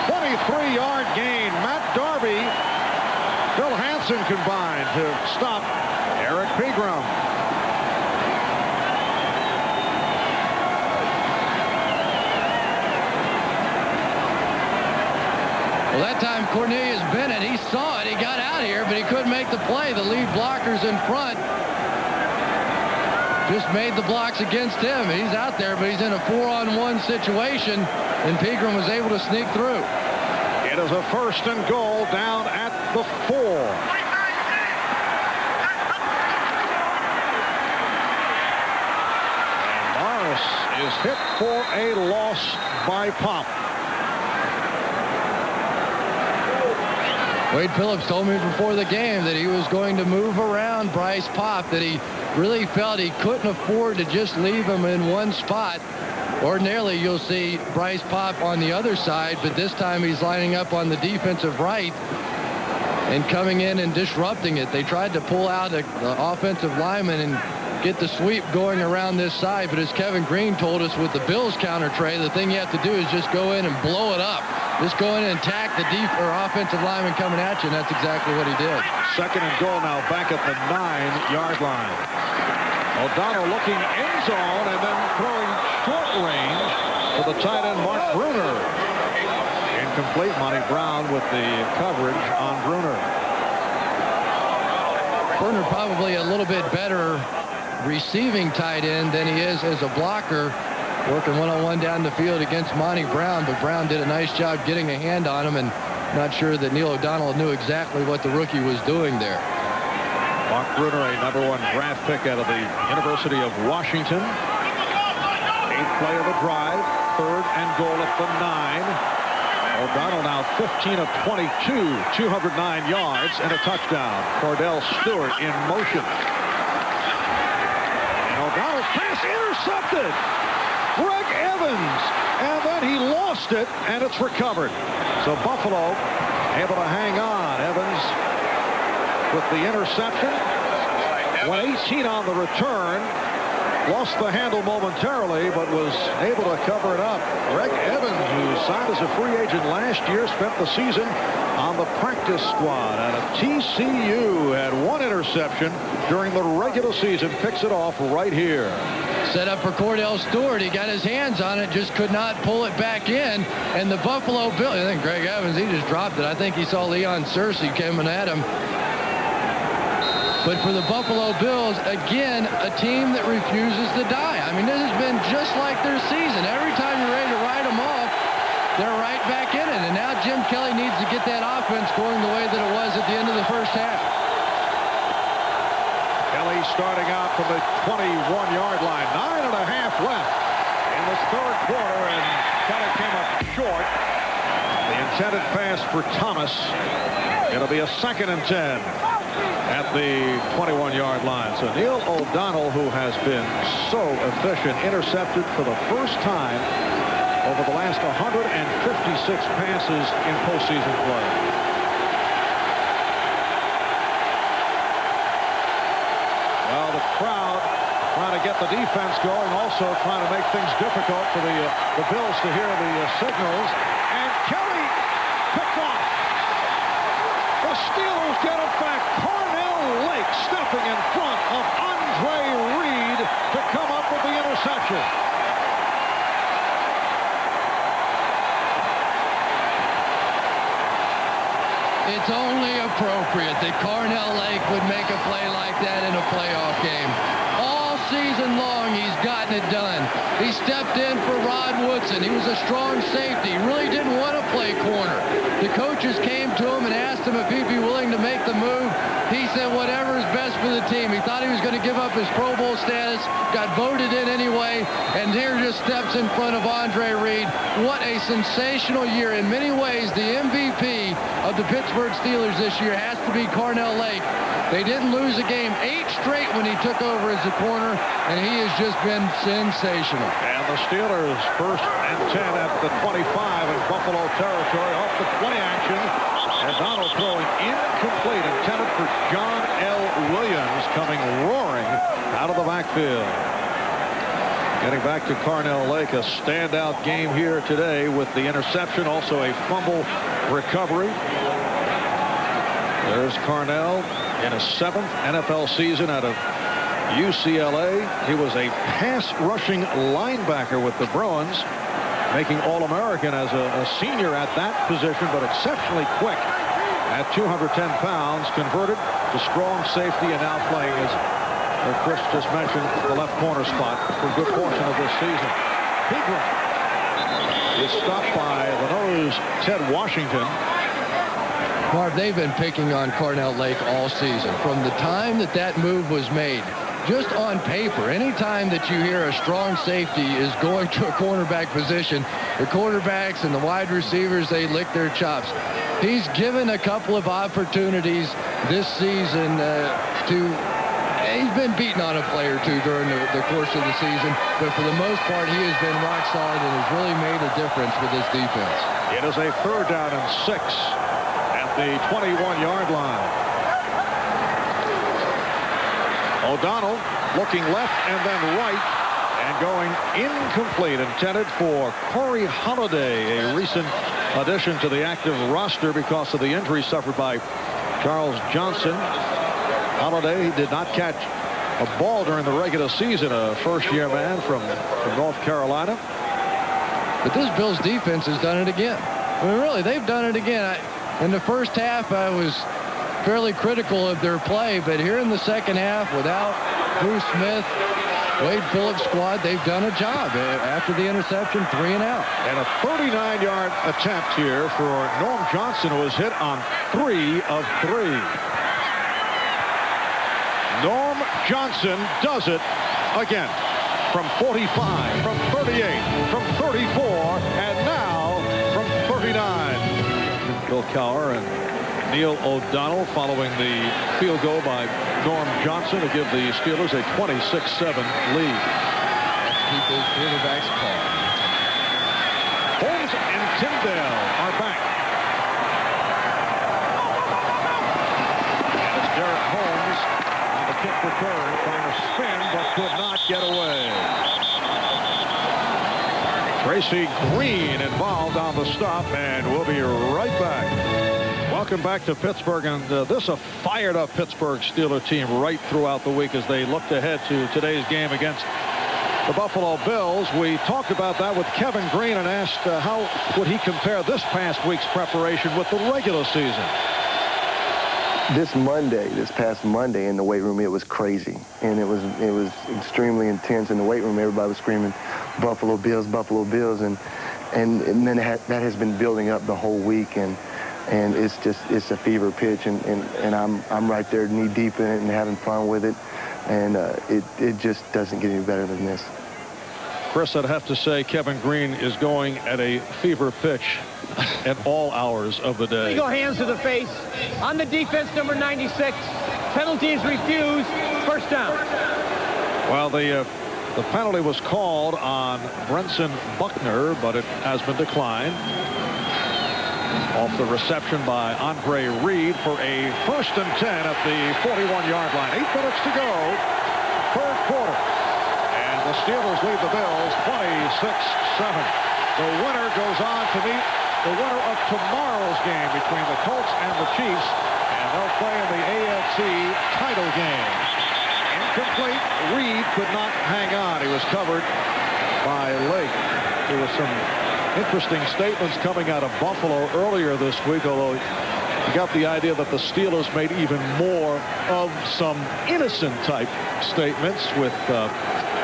23-yard gain. Matt Darby, Phil Hansen combined to stop Eric Pegram. Well, that time Cornelius Bennett, he saw it, he got out here, but he couldn't make the play. The lead blockers in front just made the blocks against him. He's out there, but he's in a 4-on-1 situation, and Pegram was able to sneak through. It is a 1st and goal down at the 4. And Morris is hit for a loss by Pop. Wade Phillips told me before the game that he was going to move around Bryce Pop, that he really felt he couldn't afford to just leave him in one spot. Ordinarily, you'll see Bryce Pop on the other side, but this time he's lining up on the defensive right and coming in and disrupting it. They tried to pull out the offensive lineman and get the sweep going around this side, but as Kevin Green told us with the Bills counter tray, the thing you have to do is just go in and blow it up. Just go in and attack the offensive lineman coming at you, and that's exactly what he did. 2nd and goal now back at the 9-yard line. O'Donnell looking end zone and then throwing short range to the tight end Mark Bruner. Incomplete. Monty Brown with the coverage on Bruner. Bruner probably a little bit better receiving tight end than he is as a blocker, working one-on-one down the field against Monty Brown, but Brown did a nice job getting a hand on him, and not sure that Neil O'Donnell knew exactly what the rookie was doing there. Mark Bruner, a #1 draft pick out of the University of Washington. 8th play of the drive, 3rd and goal at the 9. O'Donnell now 15 of 22, 209 yards and a touchdown. Cordell Stewart in motion. And O'Donnell's pass intercepted. Greg Evans, and then he lost it, and it's recovered. So Buffalo able to hang on. Evans with the interception. Went 18 on the return. Lost the handle momentarily, but was able to cover it up. Greg Evans, who signed as a free agent last year, spent the season on the practice squad out of TCU. Had 1 interception during the regular season. Picks it off right here. Set up for Cordell Stewart. He got his hands on it, just could not pull it back in. And the Buffalo Bills, I think Greg Evans, he just dropped it. I think he saw Leon Searcy coming at him. But for the Buffalo Bills, again, a team that refuses to die. I mean, this has been just like their season. Every time you're ready to write them off, they're right back in it. And now Jim Kelly needs to get that offense going the way that it was at the end of the first half. Kelly starting out from the 21-yard line. 9.5 left in this 3rd quarter, and Kelly came up short. The intended pass for Thomas. It'll be a 2nd and 10 at the 21-yard line. So Neil O'Donnell, who has been so efficient, intercepted for the first time over the last 156 passes in postseason play. Well, the crowd trying to get the defense going, also trying to make things difficult for the Bills to hear the signals. And Kelly picked off. The Steelers get it back. Cornell Lake stepping in front of Andre Reed to come up with the interception. It's only appropriate that Cornell Lake would make a play like that in a playoff game. All season long, he's gotten it done. He stepped in for Rod Woodson. He was a strong safety. He really didn't want to play corner. The coaches came to him and asked him if he'd be willing to make the move. He said whatever is best for the team. He thought he was going to give up his Pro Bowl status, got voted in anyway, and here just steps in front of Andre Reed. What a sensational year. In many ways, the MVP of the Pittsburgh Steelers this year has to be Carnell Lake. They didn't lose a game 8 straight when he took over as a corner, and he has just been sensational. And the Steelers 1st and 10 at the 25 in Buffalo territory, off the play action. And Donald throwing incomplete, intended for John L. Williams, coming roaring out of the backfield. Getting back to Carnell Lake, a standout game here today with the interception, also a fumble recovery. There's Carnell in his 7th NFL season out of UCLA. He was a pass-rushing linebacker with the Bruins, making All-American as a senior at that position, but exceptionally quick at 210 pounds, converted to strong safety, and now playing, as Chris just mentioned, the left corner spot for a good portion of this season. Pegram is stopped by the nose, Ted Washington. Marv, they've been picking on Carnell Lake all season. From the time that move was made, just on paper, anytime that you hear a strong safety is going to a cornerback position, the quarterbacks and the wide receivers, they lick their chops. He's given a couple of opportunities this season he's been beaten on a play or two during the course of the season, but for the most part, he has been rock solid and has really made a difference with his defense. It is a 3rd down and 6 at the 21-yard line. O'Donnell looking left and then right and going incomplete, intended for Corey Holiday, a recent addition to the active roster because of the injury suffered by Charles Johnson. Holiday did not catch a ball during the regular season, a first-year man from North Carolina. But this Bills defense has done it again. I mean, really, they've done it again. In the first half, I was fairly critical of their play, but here in the second half, without Bruce Smith, Wade Phillips' squad, they've done a job. After the interception, 3 and out. And a 39-yard attempt here for Norm Johnson, who was hit on 3 of 3. Norm Johnson does it again from 45, from 38, from 34, and now from 39. Bill Cowher and Neil O'Donnell following the field goal by Norm Johnson to give the Steelers a 26-7 lead. Let's keep those quarterbacks calm. Holmes and Tyndale are back. As Derek Holmes on the kick return, trying to spin but could not get away. Tracy Green involved on the stop, and we'll be right back. Welcome back to Pittsburgh, and this a fired-up Pittsburgh Steelers team right throughout the week as they looked ahead to today's game against the Buffalo Bills. We talked about that with Kevin Green and asked how would he compare this past week's preparation with the regular season. This past Monday in the weight room, it was crazy, and it was extremely intense in the weight room. Everybody was screaming, "Buffalo Bills, Buffalo Bills," and then that has been building up the whole week, and it's a fever pitch, and I'm right there knee deep in it and having fun with it, and it just doesn't get any better than this. Chris, I'd have to say Kevin Green is going at a fever pitch at all hours of the day. Legal hands to the face on the defense, number 96. Penalty is refused. First down. Well, the penalty was called on Brenson Buckner, but it has been declined. Off the reception by Andre Reed for a 1st and 10 at the 41-yard line. 8 minutes to go, 3rd quarter. And the Steelers lead the Bills 26-7. The winner goes on to meet the winner of tomorrow's game between the Colts and the Chiefs, and they'll play in the AFC title game. Incomplete. Reed could not hang on. He was covered by Lake. There was some interesting statements coming out of Buffalo earlier this week, although you got the idea that the Steelers made even more of some innocent type statements, with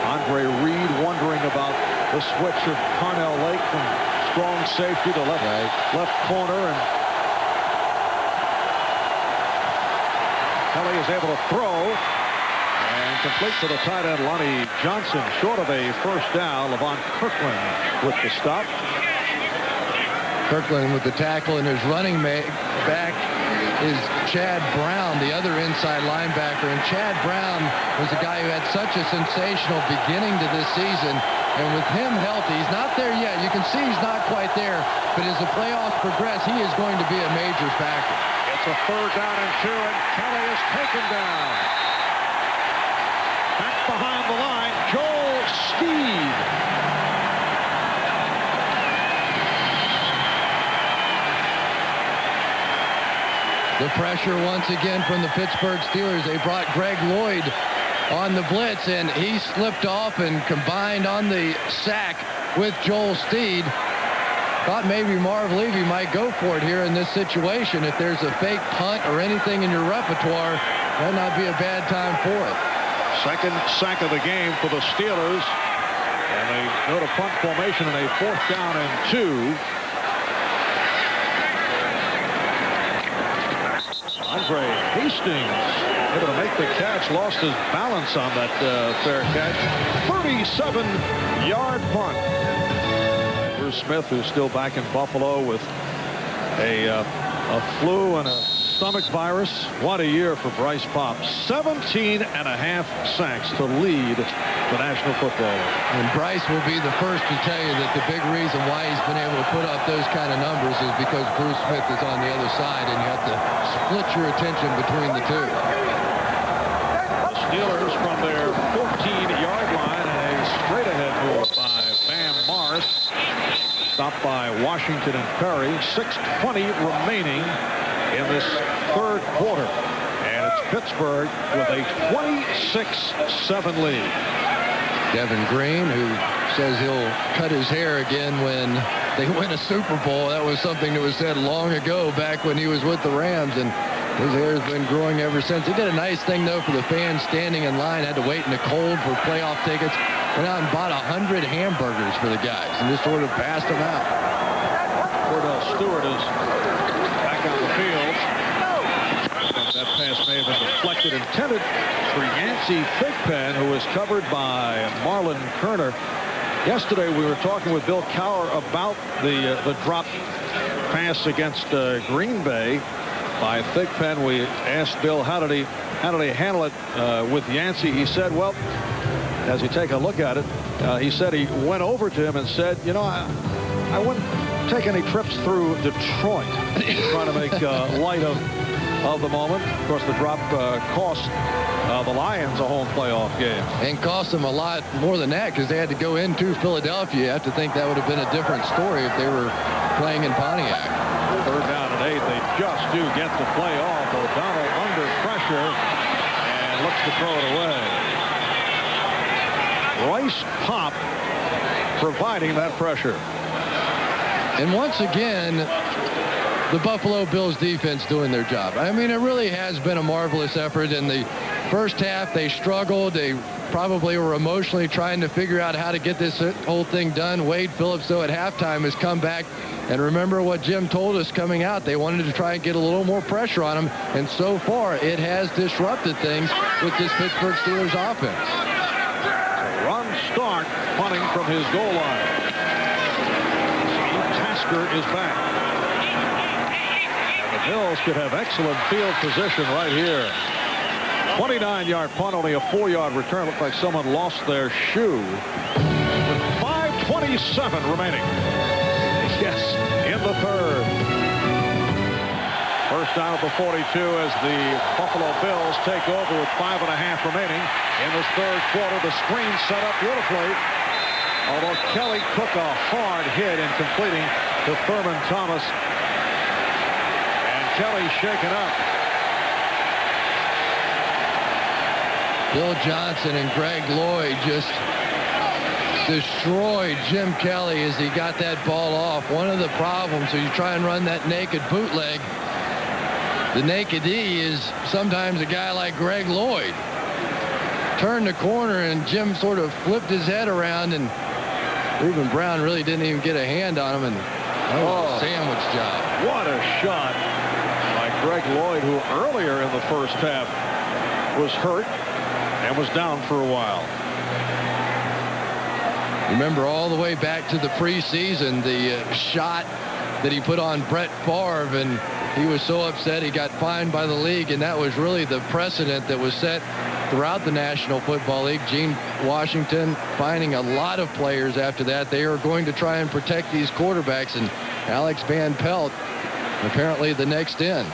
Andre Reed wondering about the switch of Carnell Lake from strong safety to left corner, and Kelly is able to throw and complete to the tight end, Lonnie Johnson, short of a first down. Levon Kirkland with the stop. Kirkland with the tackle, and his running back is Chad Brown, the other inside linebacker. And Chad Brown was a guy who had such a sensational beginning to this season. And with him healthy, he's not there yet. You can see he's not quite there. But as the playoffs progress, he is going to be a major factor. It's a 3rd down and 2, and Kelly is taken down. Back behind the line, Joel Steed. The pressure once again from the Pittsburgh Steelers. They brought Greg Lloyd on the blitz, and he slipped off and combined on the sack with Joel Steed. Thought maybe Marv Levy might go for it here in this situation. If there's a fake punt or anything in your repertoire, that might not be a bad time for it. 2nd sack of the game for the Steelers. And they go to punt formation in a 4th down and 2. Andre Hastings able to make the catch, lost his balance on that fair catch. 37-yard punt. Bruce Smith, who's still back in Buffalo with a flu and a stomach virus. What a year for Bryce Popp. 17.5 sacks to lead the National Football League. And Bryce will be the first to tell you that the big reason why he's been able to put up those kind of numbers is because Bruce Smith is on the other side, and you have to split your attention between the two. The Steelers from their 14-yard line, and a straight-ahead move by Bam Morris. Stopped by Washington and Perry. 6:20 remaining in this 3rd quarter. And it's Pittsburgh with a 26-7 lead. Devin Green, who says he'll cut his hair again when they win a Super Bowl. That was something that was said long ago, back when he was with the Rams, and his hair has been growing ever since. He did a nice thing, though, for the fans standing in line. Had to wait in the cold for playoff tickets. Went out and bought 100 hamburgers for the guys and just sort of passed them out. Cordell Stewart is back on the field. That pass may have been deflected, intended for Yancey Thigpen, who was covered by Marlon Kerner. Yesterday we were talking with Bill Cowher about the drop pass against Green Bay by Thigpen. We asked Bill how did he handle it with Yancey. He said, well, as you take a look at it, he said he went over to him and said, you know, I wouldn't take any trips through Detroit. Trying to make light of the moment. Of course, the drop cost the Lions a home playoff game. And cost them a lot more than that, because they had to go into Philadelphia. You have to think that would have been a different story if they were playing in Pontiac. 3rd down and 8. They just do get the play off. O'Donnell under pressure and looks to throw it away. Bryce Popp providing that pressure. And once again, the Buffalo Bills defense doing their job. I mean, it really has been a marvelous effort. In the first half, they struggled. They probably were emotionally trying to figure out how to get this whole thing done. Wade Phillips, though, at halftime has come back. And remember what Jim told us coming out. They wanted to try and get a little more pressure on him. And so far, it has disrupted things with this Pittsburgh Steelers offense. Ron Stark punting from his goal line. Steve Tasker is back. And the Bills could have excellent field position right here. 29-yard punt, only a 4-yard return. Looked like someone lost their shoe. With 5:27 remaining. Yes, in the 3rd. First down at the 42 as the Buffalo Bills take over with 5.5 remaining in this 3rd quarter. The screen set up beautifully, although Kelly took a hard hit in completing to Thurman Thomas. And Kelly shaken up. Bill Johnson and Greg Lloyd just destroyed Jim Kelly as he got that ball off. One of the problems when you try and run that naked bootleg, the naked E, is sometimes a guy like Greg Lloyd turned the corner and Jim sort of flipped his head around, and Reuben Brown really didn't even get a hand on him, and that was a sandwich job. What a shot by Greg Lloyd, who earlier in the first half was hurt and was down for a while. Remember all the way back to the preseason, the shot that he put on Brett Favre, and he was so upset he got fined by the league, and that was really the precedent that was set throughout the National Football League. Gene Washington finding a lot of players after that. They are going to try and protect these quarterbacks, and Alex Van Pelt apparently the next in.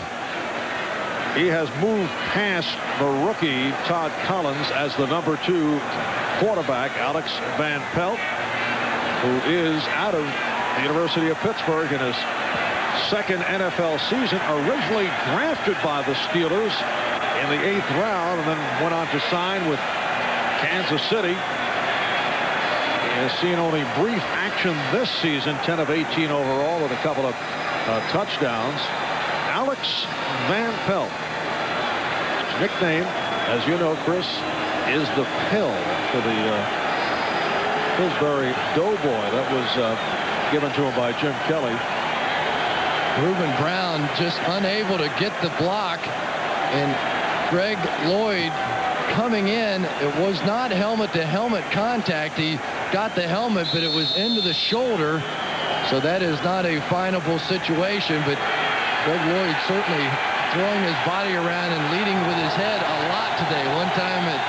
He has moved past the rookie Todd Collins as the number 2 quarterback, Alex Van Pelt, who is out of the University of Pittsburgh in his second NFL season, originally drafted by the Steelers in the 8th round and then went on to sign with Kansas City. He has seen only brief action this season, 10 of 18 overall with a couple of touchdowns. Alex Van Pelt. His nickname, as you know, Chris, is the Pill for the Pillsbury Doughboy. That was given to him by Jim Kelly. Reuben Brown just unable to get the block, and Greg Lloyd coming in. It was not helmet-to-helmet contact. He got the helmet, but it was into the shoulder, so that is not a finable situation. But Greg Lloyd certainly throwing his body around and leading with his head a lot today. One time it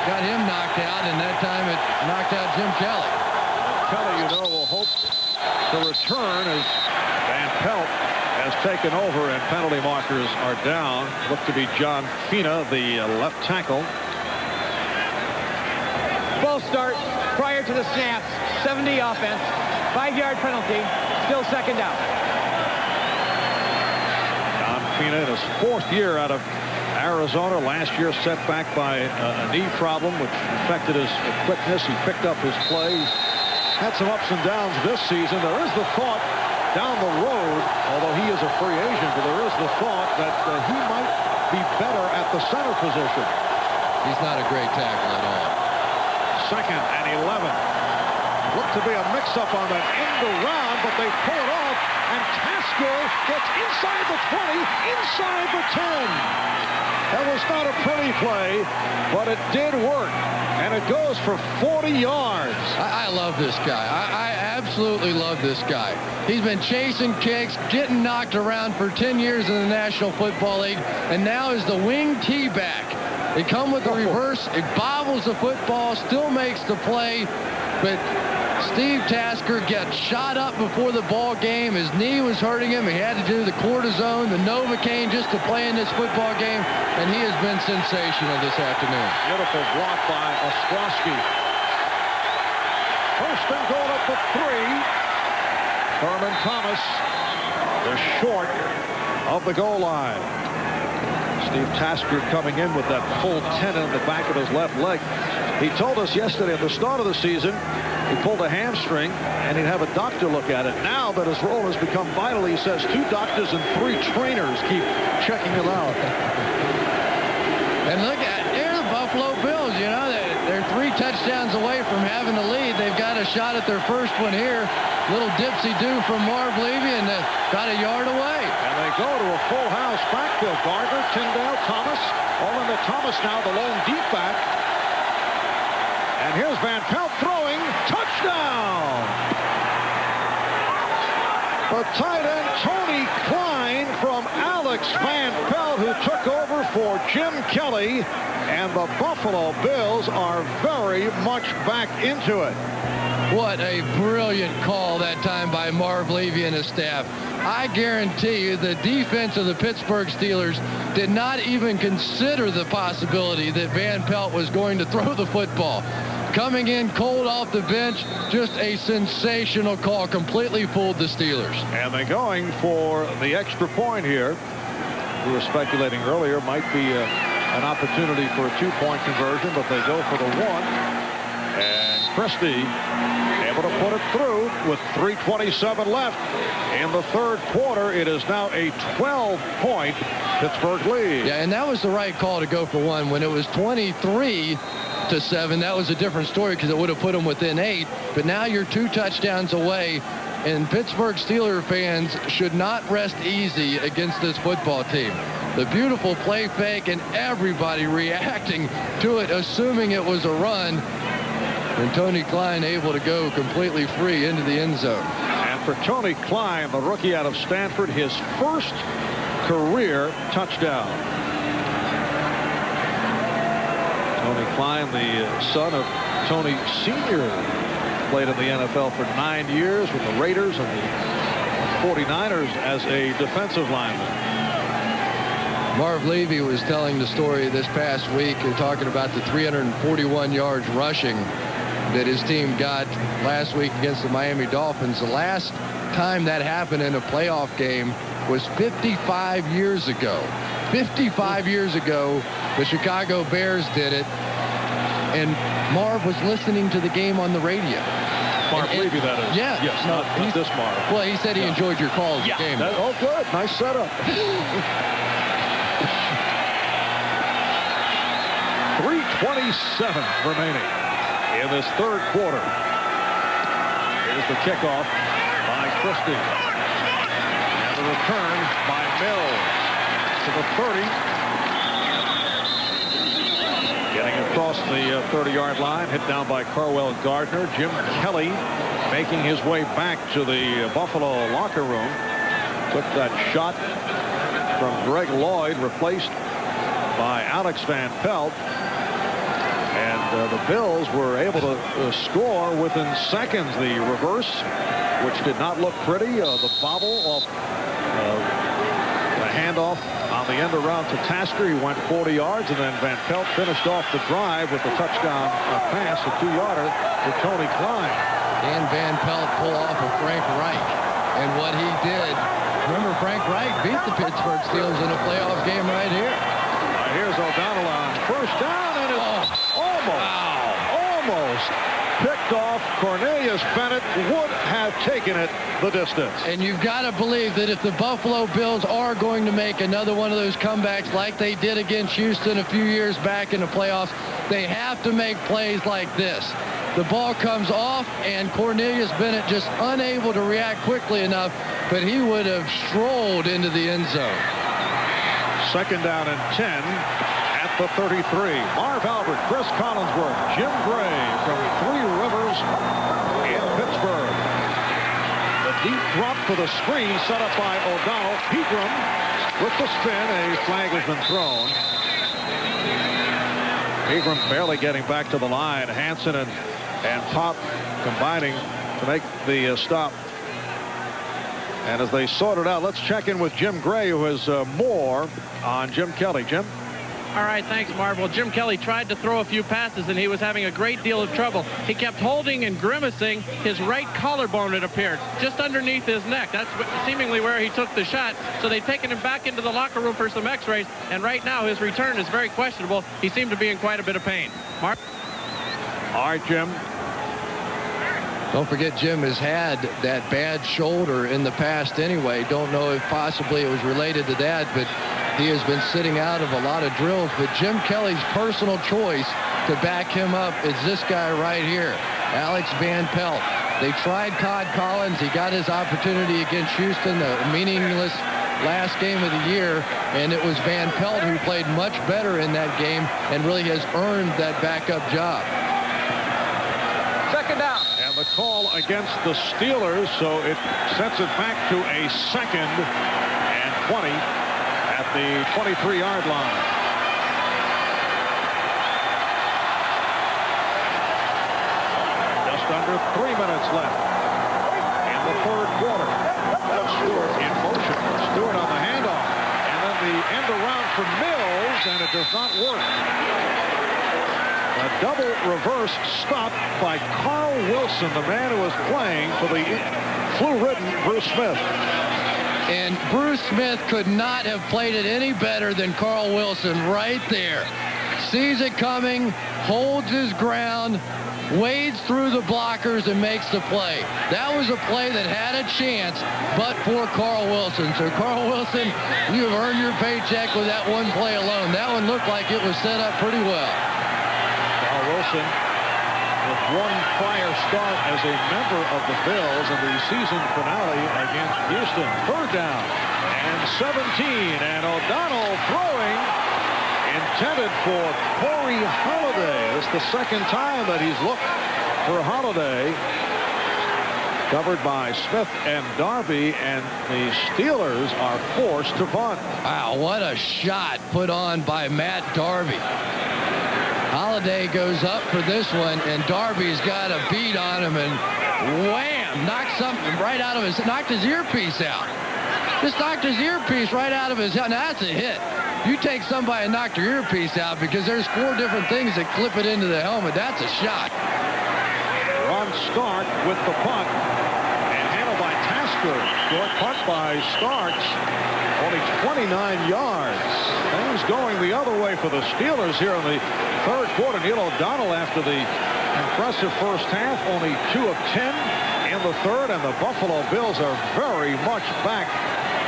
got him knocked out, and that time it knocked out Jim Kelly. Kelly, you know, will hope to return as Van Pelt has taken over and penalty markers are down. Look to be John Fina, the left tackle. False start prior to the snap. 70 offense. 5-yard penalty. Still second down. John Fina in his 4th year out of Arizona. Last year set back by a knee problem which affected his quickness. He picked up his play. He's had some ups and downs this season. There is the thought down the road, although he is a free agent, but there is the thought that he might be better at the center position. He's not a great tackle at all. 2nd and 11. Looked to be a mix-up on that end around, but they pull it off, and Tasker gets inside the 20, inside the 10. That was not a pretty play, but it did work, and it goes for 40 yards. I love this guy. I absolutely love this guy. He's been chasing kicks, getting knocked around for 10 years in the National Football League, and now is the wing T-back. They come with the reverse. It bobbles the football, still makes the play, but Steve Tasker gets shot up before the ball game. His knee was hurting him. He had to do the cortisone, the Novocaine just to play in this football game, and he has been sensational this afternoon. Beautiful block by Ostrowski. 1st and goal at the 3. Thurman Thomas is short of the goal line. Steve Tasker coming in with that full tendon in the back of his left leg. He told us yesterday at the start of the season he pulled a hamstring and he'd have a doctor look at it. Now that his role has become vital, he says 2 doctors and 3 trainers keep checking him out. And look at here, the Buffalo Bills, you know, they're 3 touchdowns away from having a lead. They've got a shot at their first one here. Little dipsy-do from Marv Levy, and got a yard away. And they go to a full house backfield. Gardner, Tyndale, Thomas, all into Thomas now, the lone deep back. And here's Van Pelt throwing. Touchdown! The tight end, Tony Klein from Alex Van Pelt, who took over for Jim Kelly. And the Buffalo Bills are very much back into it. What a brilliant call that time by Marv Levy and his staff. I guarantee you the defense of the Pittsburgh Steelers did not even consider the possibility that Van Pelt was going to throw the football. Coming in cold off the bench, just a sensational call. Completely fooled the Steelers. And they're going for the extra point here. We were speculating earlier might be an opportunity for a 2-point conversion, but they go for the 1. And Christie able to put it through with 3:27 left in the 3rd quarter. It is now a 12-point Pittsburgh lead. Yeah, and that was the right call to go for 1. When it was 23-7, that was a different story because it would have put them within 8. But now you're 2 touchdowns away. And Pittsburgh Steelers fans should not rest easy against this football team. The beautiful play fake and everybody reacting to it, assuming it was a run. And Tony Klein able to go completely free into the end zone. And for Tony Klein, the rookie out of Stanford, his first career touchdown. Tony Klein, the son of Tony Sr., played in the NFL for 9 years with the Raiders and the 49ers as a defensive lineman. Marv Levy was telling the story this past week, talking about the 341 yards rushing that his team got last week against the Miami Dolphins. The last time that happened in a playoff game was 55 years ago. 55 years ago, the Chicago Bears did it, and Marv was listening to the game on the radio. Marv Levy, that is. Yeah. Yes, not this Marv. Well, he said he enjoyed your calls the game. Oh, good. Nice setup. 3:27 remaining in this third quarter. Here's the kickoff by Christie. And the return by Mills to the 30. Getting across the 30-yard line, hit down by Carwell Gardner. Jim Kelly making his way back to the Buffalo locker room. Took that shot from Greg Lloyd, replaced by Alex Van Pelt. And the Bills were able to score within seconds. The reverse, which did not look pretty, the bobble off the handoff on the end around to Tasker. He went 40 yards, and then Van Pelt finished off the drive with the touchdown pass, a 2-yarder to Tony Klein. And Van Pelt pull off of Frank Reich. And what he did, remember Frank Reich beat the Pittsburgh Steelers in a playoff game right here. Here's O'Donnell on first down, and it's almost picked off. Cornelius Bennett would have taken it the distance. And you've got to believe that if the Buffalo Bills are going to make another one of those comebacks like they did against Houston a few years back in the playoffs, they have to make plays like this. The ball comes off, and Cornelius Bennett just unable to react quickly enough, but he would have strolled into the end zone. Second down and 10 at the 33. Marv Albert, Chris Collinsworth, Jim Gray from Three Rivers in Pittsburgh. The deep drop for the screen set up by O'Donnell. Pegram with the spin. A flag has been thrown. Pegram barely getting back to the line. Hansen and Pop combining to make the stop. And as they sort it out, let's check in with Jim Gray, who has more on Jim Kelly. Jim? All right, thanks, Marv. Well, Jim Kelly tried to throw a few passes, and he was having a great deal of trouble. He kept holding and grimacing. His right collarbone had appeared just underneath his neck. That's seemingly where he took the shot. So they've taken him back into the locker room for some x-rays, and right now his return is very questionable. He seemed to be in quite a bit of pain. Marv? All right, Jim. Don't forget, Jim has had that bad shoulder in the past anyway. Don't know if possibly it was related to that, but he has been sitting out of a lot of drills. But Jim Kelly's personal choice to back him up is this guy right here, Alex Van Pelt. They tried Todd Collins. He got his opportunity against Houston, the meaningless last game of the year, and it was Van Pelt who played much better in that game and really has earned that backup job. Second down. And the call against the Steelers, so it sets it back to a 2nd and 20 at the 23-yard line. Just under 3 minutes left in the third quarter. Stewart in motion. Stewart on the handoff. And then the end around for Mills, and it does not work. A double reverse stop by Carl Wilson, the man who was playing for the flu-ridden Bruce Smith. And Bruce Smith could not have played it any better than Carl Wilson right there. Sees it coming, holds his ground, wades through the blockers, and makes the play. That was a play that had a chance, but for Carl Wilson. So, Carl Wilson, you have earned your paycheck with that one play alone. That one looked like it was set up pretty well. Wilson with one prior start as a member of the Bills in the season finale against Houston. Third down and 17, and O'Donnell throwing, intended for Corey Holiday. This is the second time that he's looked for Holiday. Covered by Smith and Darby, and the Steelers are forced to punt. Wow, what a shot put on by Matt Darby. Holiday goes up for this one, and Darby's got a beat on him, and wham, knocked something right out of his, knocked his earpiece out. Just knocked his earpiece right out of his head. Now that's a hit. You take somebody and knock their earpiece out because there's 4 different things that clip it into the helmet. That's a shot. Ron Stark with the punt, and handled by Tasker. Short punt by Starks, only 29 yards. Things going the other way for the Steelers here in the third quarter. Neil O'Donnell, after the impressive first half, only 2 of 10 in the third, and the Buffalo Bills are very much back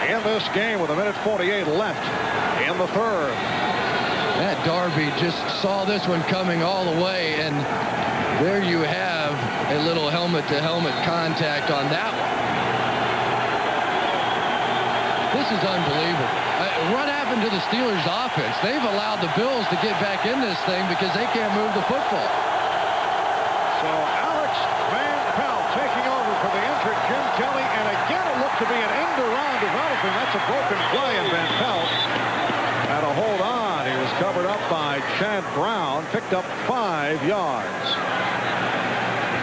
in this game with 1:48 left in the third. Matt Darby just saw this one coming all the way, and there you have a little helmet-to-helmet contact on that one. This is unbelievable. What happened to the Steelers' offense? They've allowed the Bills to get back in this thing because they can't move the football. So Alex Van Pelt taking over for the injured Jim Kelly, and again it looked to be an end-around developing. That's a broken play, and Van Pelt had a hold on. He was covered up by Chad Brown, picked up 5 yards.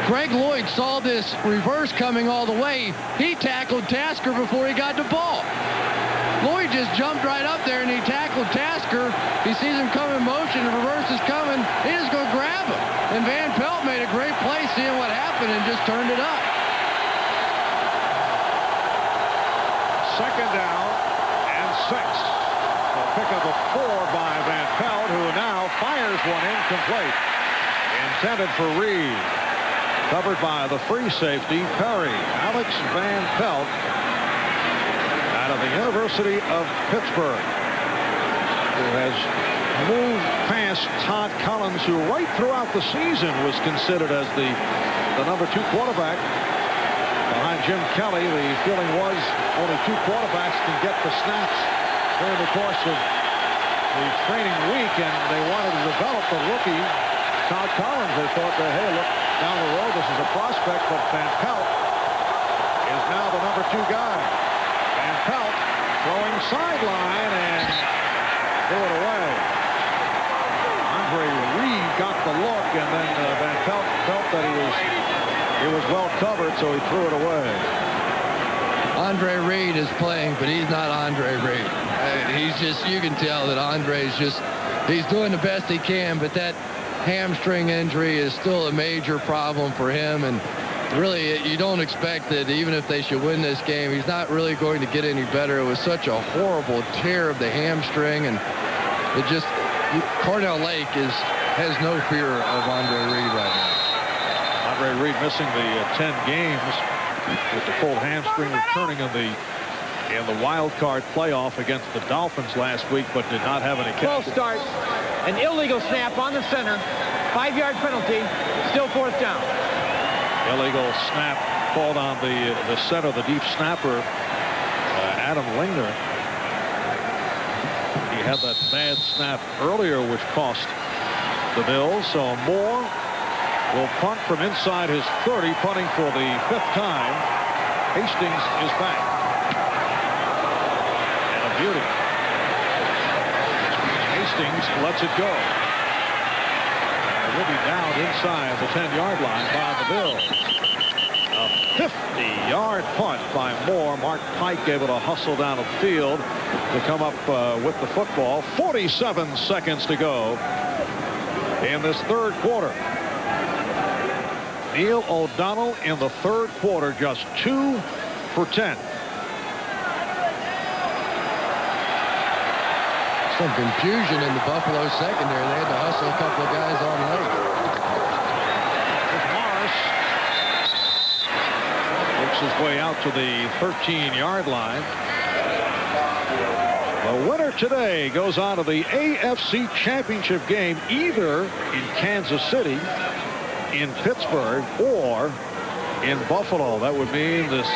Greg Lloyd saw this reverse coming all the way. He tackled Tasker before he got the ball. Lloyd just jumped right up there and he tackled Tasker. He sees him come in motion, the reverse is coming. He just go grab him. And Van Pelt made a great play seeing what happened and just turned it up. Second down and 6. A pickup of 4 by Van Pelt, who now fires one incomplete. Intended for Reed. Covered by the free safety, Perry. Alex Van Pelt out of the University of Pittsburgh, who has moved past Todd Collins, who right throughout the season was considered as the number 2 quarterback. Behind Jim Kelly, the feeling was only 2 quarterbacks can get the snaps during the course of the training week, and they wanted to develop the rookie Todd Collins. They thought that, hey, look, down the road, this is a prospect, but Van Pelt is now the number 2 guy. Van Pelt throwing sideline and threw it away. Andre Reed got the look, and then Van Pelt felt that he was well covered, so he threw it away. Andre Reed is playing, but he's not Andre Reed. He's just, you can tell that Andre's just, he's doing the best he can, but that hamstring injury is still a major problem for him, and really you don't expect that even if they should win this game, he's not really going to get any better. It was such a horrible tear of the hamstring, and it just, Cornell Lake has no fear of Andre Reed right now. Andre Reed missing the 10 games with the full hamstring, returning in the wild card playoff against the Dolphins last week, but did not have any catches. 12 starts, an illegal snap on the center, 5-yard penalty, still 4th down. Illegal snap called on the center, the deep snapper, Adam Lingner. He had that bad snap earlier, which cost the Bills. So Moore will punt from inside his 30, punting for the 5th time. Hastings is back. And a beauty. Hastings lets it go. It will be down inside the 10-yard line by the Bills. A 50-yard punt by Moore. Mark Pike able to hustle down the field to come up with the football. 47 seconds to go in this third quarter. Neil O'Donnell in the third quarter, just 2 for 10. Some confusion in the Buffalo secondary. They had to hustle a couple of guys on late. Morris works his way out to the 13-yard line. The winner today goes on to the AFC Championship game, either in Kansas City in Pittsburgh or in Buffalo. That would mean this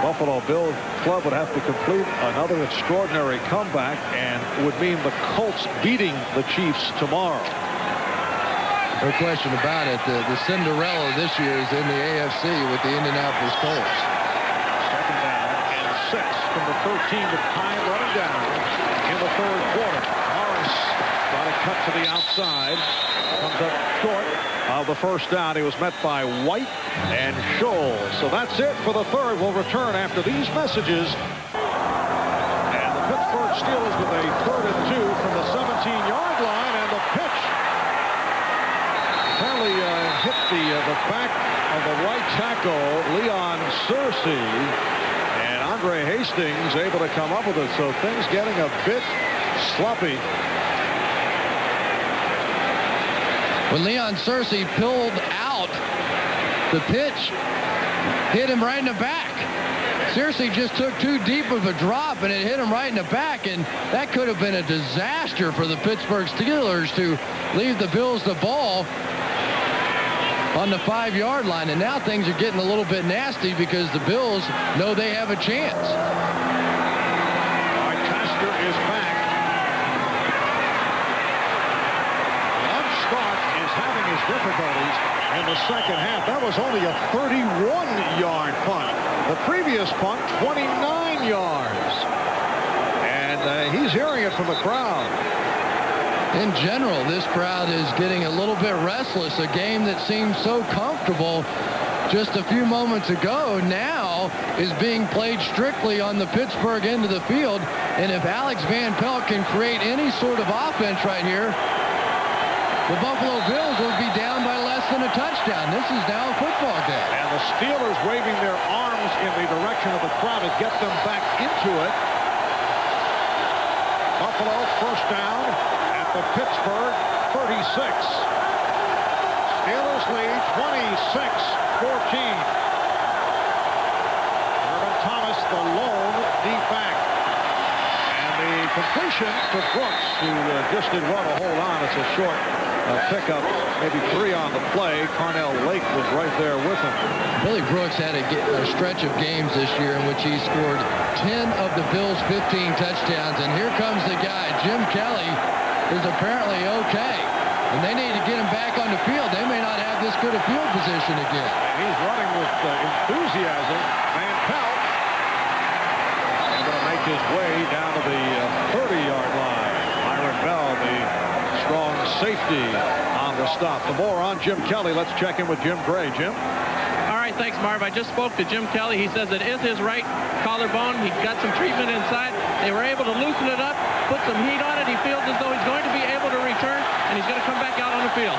Buffalo Bills club would have to complete another extraordinary comeback and would mean the Colts beating the Chiefs tomorrow. No question about it. The Cinderella this year is in the AFC with the Indianapolis Colts. Second down and 6 from the 13 with time running down in the third quarter. Morris got a cut to the outside. Comes up short of the first down. He was met by White and Scholes. So that's it for the third. We'll return after these messages. And the Pittsburgh Steelers with a 3rd and 2 from the 17-yard line, and the pitch Kelly hit the back of the right tackle, Leon Searcy, and Andre Hastings able to come up with it. So things getting a bit sloppy. When Leon Searcy pulled out, the pitch hit him right in the back. Searcy just took too deep of a drop, and it hit him right in the back, and that could have been a disaster for the Pittsburgh Steelers to leave the Bills the ball on the 5-yard line. And now things are getting a little bit nasty because the Bills know they have a chance. All right, Tasker is back. Start is having his difficulties in the second half. That was only a 31-yard punt. The previous punt, 29 yards. And he's hearing it from the crowd. In general, this crowd is getting a little bit restless. A game that seemed so comfortable just a few moments ago now is being played strictly on the Pittsburgh end of the field. And if Alex Van Pelt can create any sort of offense right here, the Buffalo Bills will be down by less than a touchdown. This is now a football game. And the Steelers waving their arms in the direction of the crowd to get them back into it. Buffalo first down at the Pittsburgh 36. Steelers lead 26-14. Irvin Thomas, the lone deep back. Completion to Brooks, who just did well to hold on. It's a short pickup, maybe 3 on the play. Carnell Lake was right there with him. Billy Brooks had a stretch of games this year in which he scored 10 of the Bills' 15 touchdowns. And here comes the guy. Jim Kelly is apparently okay. And they need to get him back on the field. They may not have this good a field position again. And he's running with enthusiasm. Van Pelt his way down to the 30-yard line. Myron Bell, the strong safety on the stop. For more on Jim Kelly, let's check in with Jim Gray. Jim? All right, thanks, Marv. I just spoke to Jim Kelly. He says it is his right collarbone. He got some treatment inside. They were able to loosen it up, put some heat on it. He feels as though he's going to be able to return, and he's going to come back out on the field.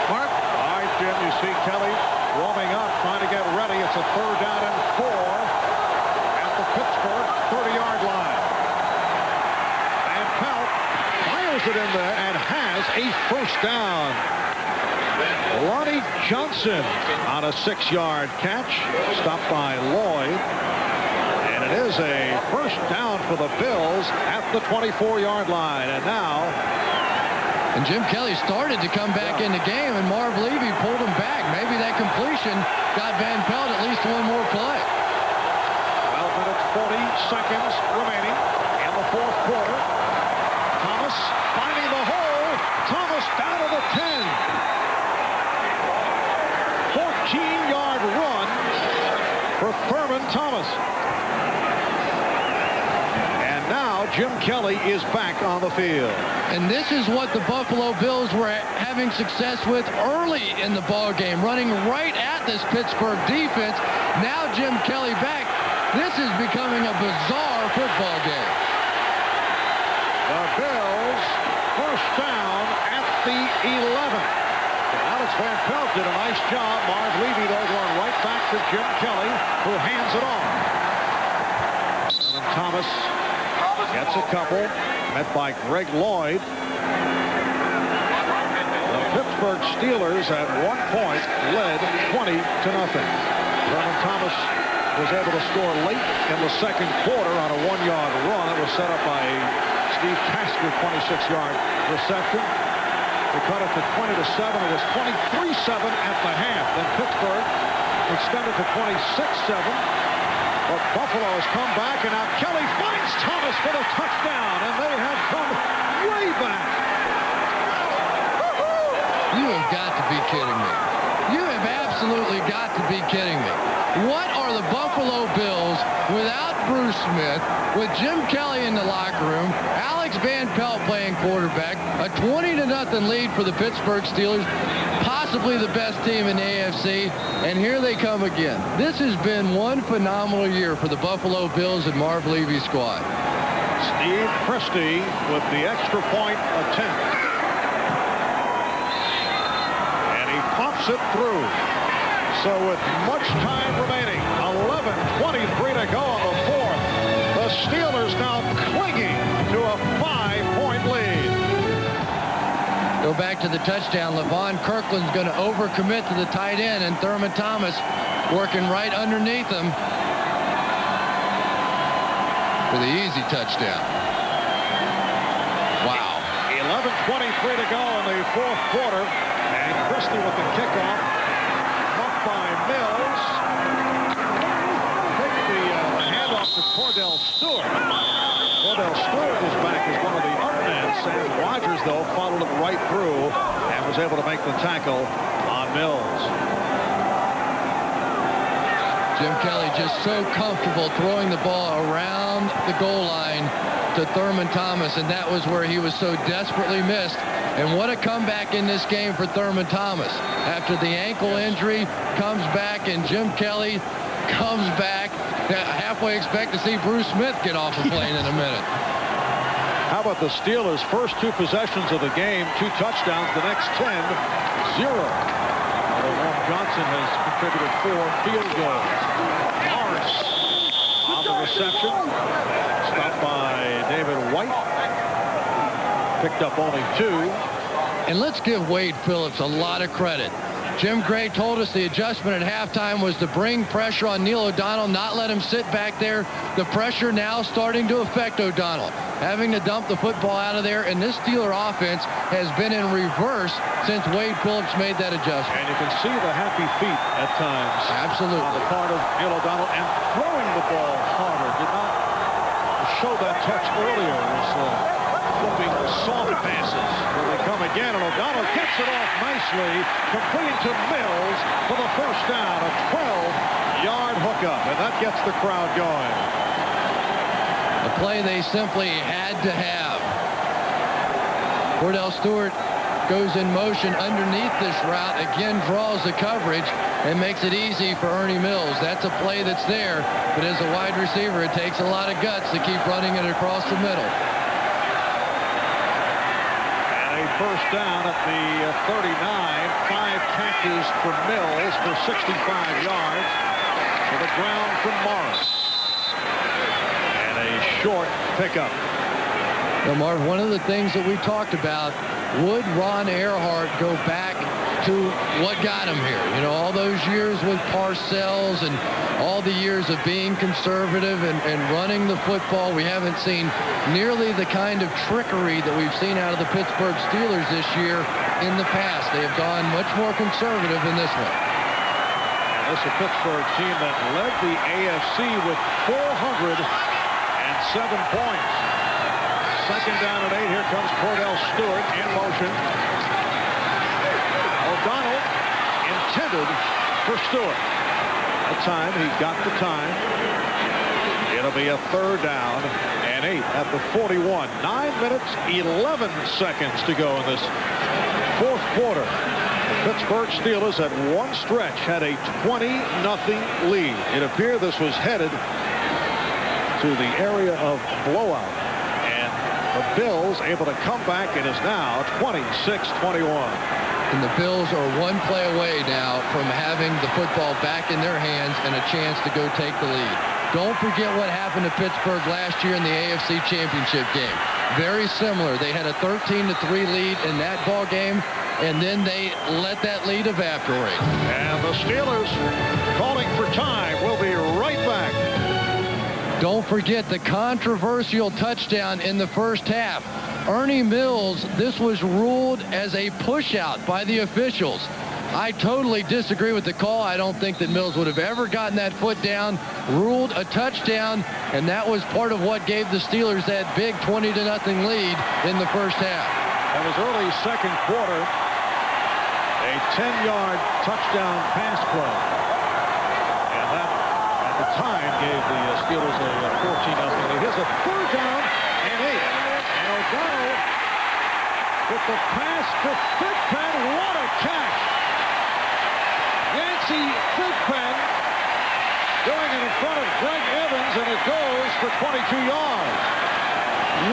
Marv? All right, Jim, you see Kelly warming up, trying to get ready. It's a 3rd down and 4 at the Pittsburgh 30-yard line. Van Pelt fires it in there and has a first down. Lonnie Johnson on a 6-yard catch, stopped by Lloyd. And it is a first down for the Bills at the 24-yard line. And now... And Jim Kelly started to come back in the game, and Marv Levy pulled him back. Maybe that completion got Van Pelt at least one more play. 40 seconds remaining in the 4th quarter. Thomas finding the hole. Thomas down to the 10. 14-yard run for Thurman Thomas. And now Jim Kelly is back on the field. And this is what the Buffalo Bills were having success with early in the ball game, running right at this Pittsburgh defense. Now Jim Kelly back. This is becoming a bizarre football game. The Bills first down at the 11. Alex Van Pelt did a nice job. Marv Levy, though, going right back to Jim Kelly, who hands it off. And Thomas gets a couple, met by Greg Lloyd. The Pittsburgh Steelers at one point led 20-0. Thurman Thomas was able to score late in the second quarter on a 1-yard run. It was set up by Steve Tasker, 26-yard reception. They cut it to 20-7. It was 23-7 at the half. Then Pittsburgh extended to 26-7. But Buffalo has come back, and now Kelly finds Thomas for the touchdown, and they have come way back. You have got to be kidding me. You have absolutely got to be kidding me. What are the Buffalo Bills without Bruce Smith, with Jim Kelly in the locker room, Alex Van Pelt playing quarterback, a 20-0 lead for the Pittsburgh Steelers, possibly the best team in the AFC, and here they come again. This has been one phenomenal year for the Buffalo Bills and Marv Levy's squad. Steve Christie with the extra point attempt. And he pops it through. So with much time remaining, 11:23 to go on the fourth, the Steelers now clinging to a 5-point lead. Go back to the touchdown. Levon Kirkland's going to overcommit to the tight end, and Thurman Thomas working right underneath him for the easy touchdown. Wow. 11:23 to go in the fourth quarter, and Christie with the kickoff. By Mills. Take the handoff to Cordell Stewart. Cordell Stewart was back as one of the up-men. Sam Rogers, though, followed him right through and was able to make the tackle on Mills. Jim Kelly just so comfortable throwing the ball around the goal line to Thurman Thomas, and that was where he was so desperately missed. And what a comeback in this game for Thurman Thomas. After the ankle injury, comes back, and Jim Kelly comes back. Halfway expect to see Bruce Smith get off the plane in a minute. How about the Steelers' first two possessions of the game, 2 touchdowns, the next 10, 0. Although Warren Johnson has contributed 4 field goals. Morris on the reception. Stopped by David White. Picked up only 2. And let's give Wade Phillips a lot of credit. Jim Gray told us the adjustment at halftime was to bring pressure on Neil O'Donnell, not let him sit back there. The pressure now starting to affect O'Donnell, having to dump the football out of there, and this Steeler offense has been in reverse since Wade Phillips made that adjustment. And you can see the happy feet at times. Absolutely. On the part of Neil O'Donnell, and throwing the ball harder. Did not show that touch earlier. It was flipping soft passes. Here they come again, and O'Donnell gets it off nicely, completing to Mills for the first down, a 12-yard hookup, and that gets the crowd going. A play they simply had to have. Cordell Stewart goes in motion underneath this route, again draws the coverage and makes it easy for Ernie Mills. That's a play that's there, but as a wide receiver, it takes a lot of guts to keep running it across the middle. First down at the 39. 5 catches for Mills for 65 yards. To the ground from Morris. And a short pickup. Well, Marv, one of the things that we talked about, would Ron Earhart go back to what got him here? You know, all those years with Parcells and all the years of being conservative and running the football. We haven't seen nearly the kind of trickery that we've seen out of the Pittsburgh Steelers this year in the past. They have gone much more conservative in this one. This is a Pittsburgh team that led the AFC with 407 points. Second down and 8. Here comes Cordell Stewart in motion. O'Donnell intended for Stewart. The time, he got the time. It'll be a 3rd down and 8 at the 41. 9 minutes, 11 seconds to go in this fourth quarter. The Pittsburgh Steelers at one stretch had a 20-0 lead. It appeared this was headed to the area of blowout. And the Bills able to come back. It is now 26-21. And the Bills are one play away now from having the football back in their hands and a chance to go take the lead. Don't forget what happened to Pittsburgh last year in the AFC Championship game. Very similar. They had a 13-3 lead in that ball game, and then they let that lead evaporate. And the Steelers calling for time. We'll be right back. Don't forget the controversial touchdown in the first half. Ernie Mills, this was ruled as a push-out by the officials. I totally disagree with the call. I don't think that Mills would have ever gotten that foot down, ruled a touchdown, and that was part of what gave the Steelers that big 20-0 lead in the first half. That was early second quarter. A 10-yard touchdown pass play. And that, at the time, gave the Steelers a 14-0 lead. Here's a third down and 8. And O'Donnell with the pass to Thigpen. What a catch! Yancey Thigpen going in front of Greg Evans, and it goes for 22 yards.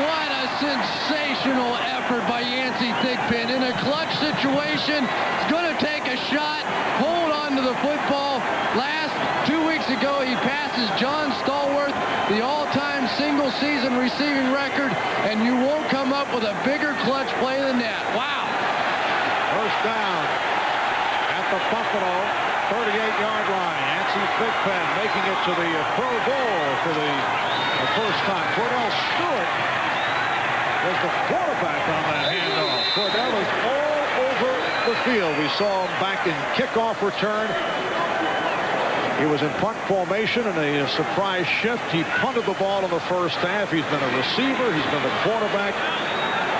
What a sensational effort by Yancey Thigpen. In a clutch situation, he's going to take a shot, hold on to the football. Last 2 weeks ago, he passes John Stallworth, the all-time single-season receiving record, and you won't come up with a bigger clutch play than that. Wow. First down at the Buffalo 38-yard line. Yancey Thigpen making it to the Pro Bowl for the first time. Cordell Stewart was the quarterback on that handoff. Cordell is all over the field. We saw him back in kickoff return. He was in punt formation in a surprise shift. He punted the ball in the first half. He's been a receiver. He's been the quarterback.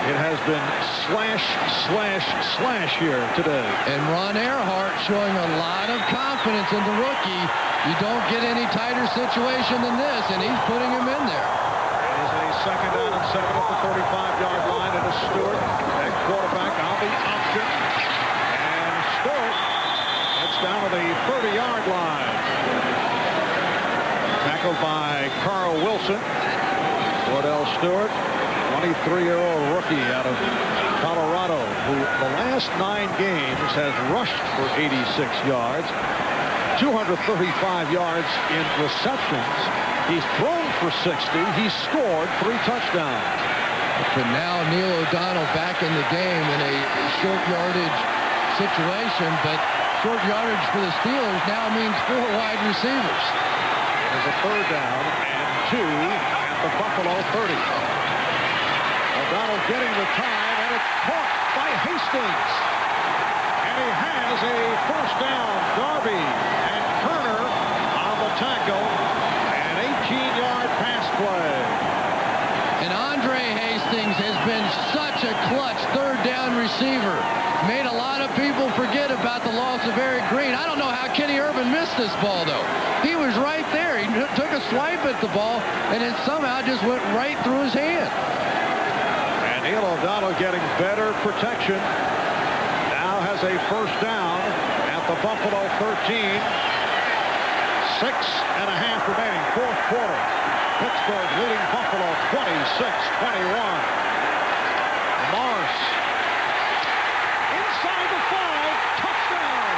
It has been slash, slash, slash here today. And Ron Earhart showing a lot of confidence in the rookie. You don't get any tighter situation than this, and he's putting him in there. It is a second down and 7 at the 35-yard line. It is Stewart, that quarterback on the option. And Stewart gets down to the 30-yard line. Tackled by Carl Wilson. Cordell Stewart, 23-year-old rookie out of Colorado, who the last 9 games has rushed for 86 yards, 235 yards in receptions. He's thrown for 60. He's scored 3 touchdowns. But now Neil O'Donnell back in the game in a short yardage situation, but short yardage for the Steelers now means 4 wide receivers. There's a third down and 2 at the Buffalo 30. O'Donnell getting the time, and it's caught by Hastings. And he has a first down. Darby and Kerner on the tackle. An 18-yard pass play. And Andre Hastings has been such a clutch third down receiver. Made a lot of people forget about the loss of Eric Green. I don't know how Kenny Urban missed this ball, though. He was right there. He took a swipe at the ball, and it somehow just went right through his hand. And Neil O'Donnell getting better protection. Now has a first down at the Buffalo 13. 6.5 remaining, fourth quarter. Pittsburgh leading Buffalo 26-21. Morris inside the 5, touchdown.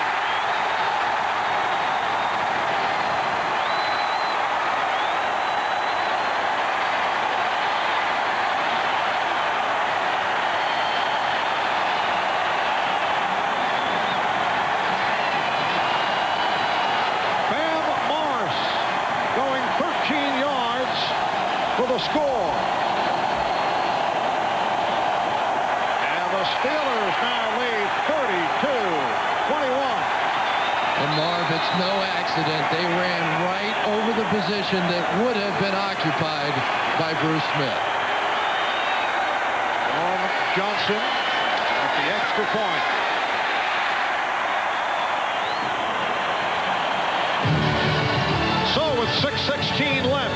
Bam Morris going 13 yards for the score. And the Steelers now lead 32-21. And Marv, it's no accident. They ran right over the position that would have been occupied by Bruce Smith. Norm Johnson at the extra point. So with 6:16 left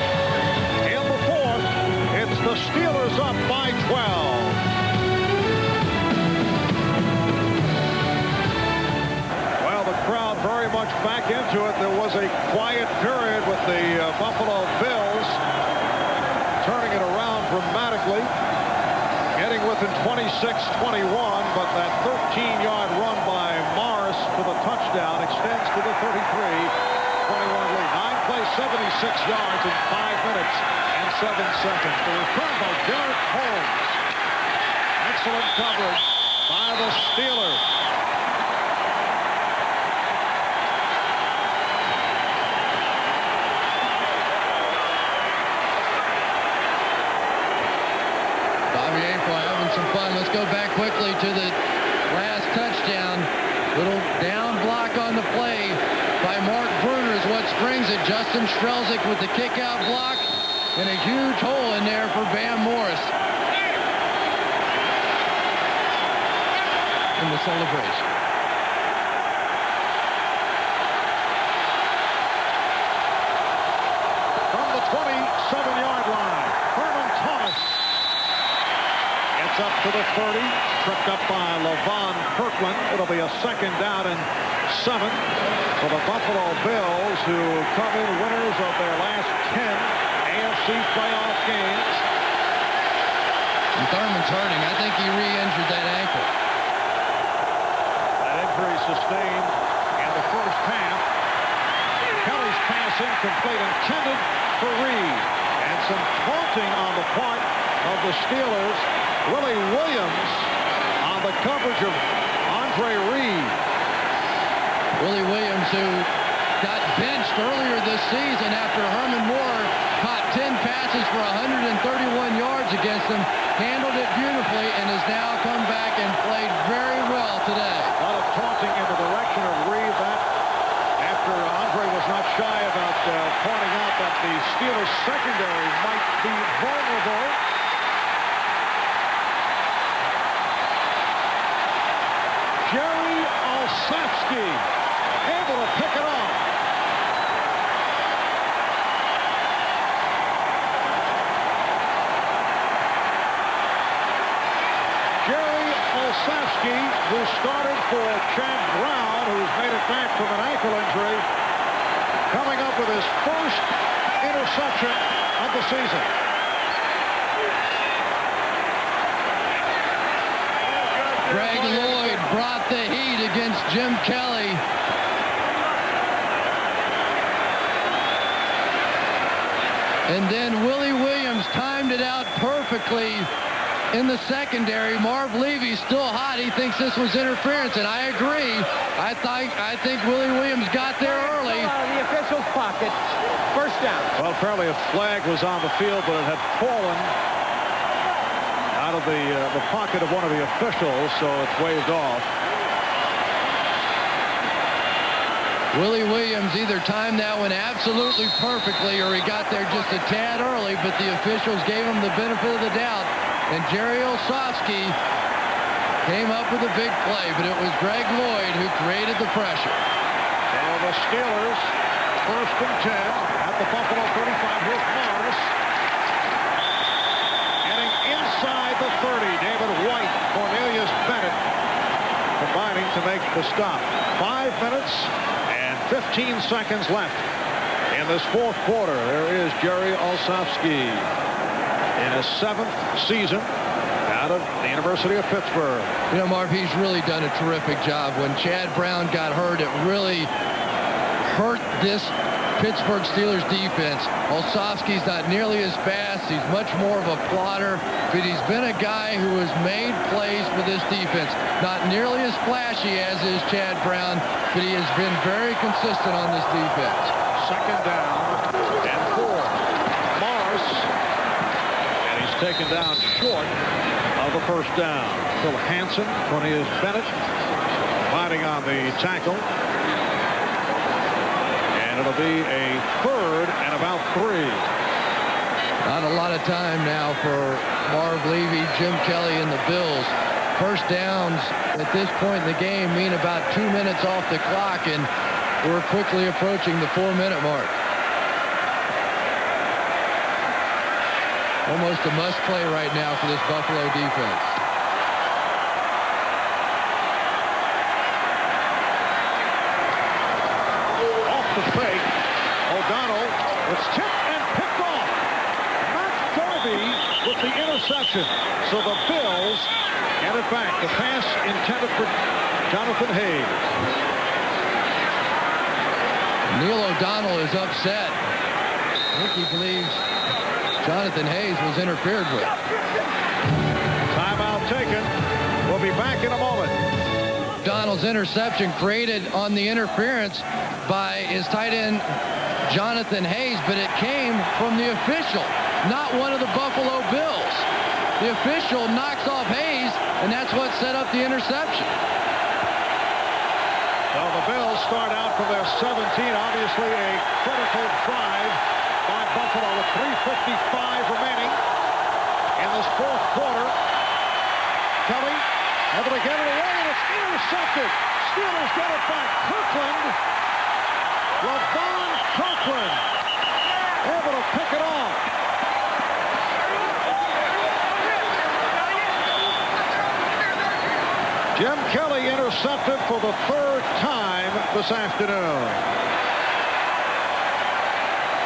in the fourth, it's the Steelers up by 12. Well, the crowd very much back into it. There was a quiet period with the Buffalo Bills turning it around dramatically, getting within 26-21, but that 13-yard run by Morris for the touchdown extends to the 33-21 lead. 9 plays, 76 yards in 5 minutes and 7 seconds. The return by Garrett Holmes. Excellent coverage by the Steelers. Bobby Aflac beautifully to the last touchdown. Little down block on the play by Mark Bruner is what springs it. Justin Strelzik with the kick-out block, and a huge hole in there for Bam Morris in the celebration. From the 27-yard line, Herman Thomas gets up to the 30, tripped up by LaVon Kirkland. It'll be a 2nd down and 7 for the Buffalo Bills, who come in winners of their last 10 AFC playoff games. And Thurman's hurting. I think he re-injured that ankle. That injury sustained in the first half. Kelly's pass incomplete, intended for Reed. And some taunting on the part of the Steelers. Willie Williams on the coverage of Andre Reed. Willie Williams, who got benched earlier this season after Herman Moore caught 10 passes for 131 yards against him, handled it beautifully, and has now come back and played very well today. A lot of taunting in the direction of Reed. That after Andre was not shy about pointing out that the Steelers secondary might be vulnerable. Jerry Olszewski able to pick it off. Jerry Olszewski, who started for Chad Brown, who's made it back from an ankle injury, coming up with his first interception of the season. Greg Lloyd brought the heat against Jim Kelly. And then Willie Williams timed it out perfectly in the secondary. Marv Levy's still hot. He thinks this was interference, and I agree. I think Willie Williams got there early. The official's pocket. First down. Well, apparently a flag was on the field, but it had fallen out of the pocket of one of the officials, so it's waved off. Willie Williams either timed that one absolutely perfectly or he got there just a tad early, but the officials gave him the benefit of the doubt. And Jerry Olszewski came up with a big play, but it was Greg Lloyd who created the pressure. So the Steelers, 1st and 10 at the Buffalo 35. Here's Morris. Getting inside the 30. David White, Cornelius Bennett combining to make the stop. 5 minutes and 15 seconds left in this 4th quarter. There is Jerry Olszewski in his 7th season out of the University of Pittsburgh. You know, Marv, he's really done a terrific job. When Chad Brown got hurt, it really hurt this Pittsburgh Steelers defense. Olszewski's not nearly as fast. He's much more of a plotter, but he's been a guy who has made plays for this defense. Not nearly as flashy as is Chad Brown, but he has been very consistent on this defense. 2nd down and 4. Morris, and he's taken down short of the 1st down. Phil Hansen, Cornelius Bennett fighting on the tackle. And it'll be a 3rd and about 3. Not a lot of time now for Marv Levy, Jim Kelly, and the Bills. First downs at this point in the game mean about 2 minutes off the clock, and we're quickly approaching the 4-minute mark. Almost a must play right now for this Buffalo defense. Off the fake, O'Donnell was tipped and picked off. Matt Darby with the interception. So the Bills get it back. The pass intended for Jonathan Hayes. Neil O'Donnell is upset. I think he believes Jonathan Hayes was interfered with. Timeout taken. We'll be back in a moment. O'Donnell's interception created on the interference by his tight end Jonathan Hayes, but it came from the official, not one of the Buffalo Bills. The official knocks off Hayes, and that's what set up the interception. Well, the Bills start out from their 17. Obviously a critical drive by Buffalo with 3:55 remaining in this fourth quarter. Kelly able to get it away, and it's intercepted. Steelers get it back. LeVon Kirkland able to pick it off. Jim Kelly intercepted for the third time this afternoon.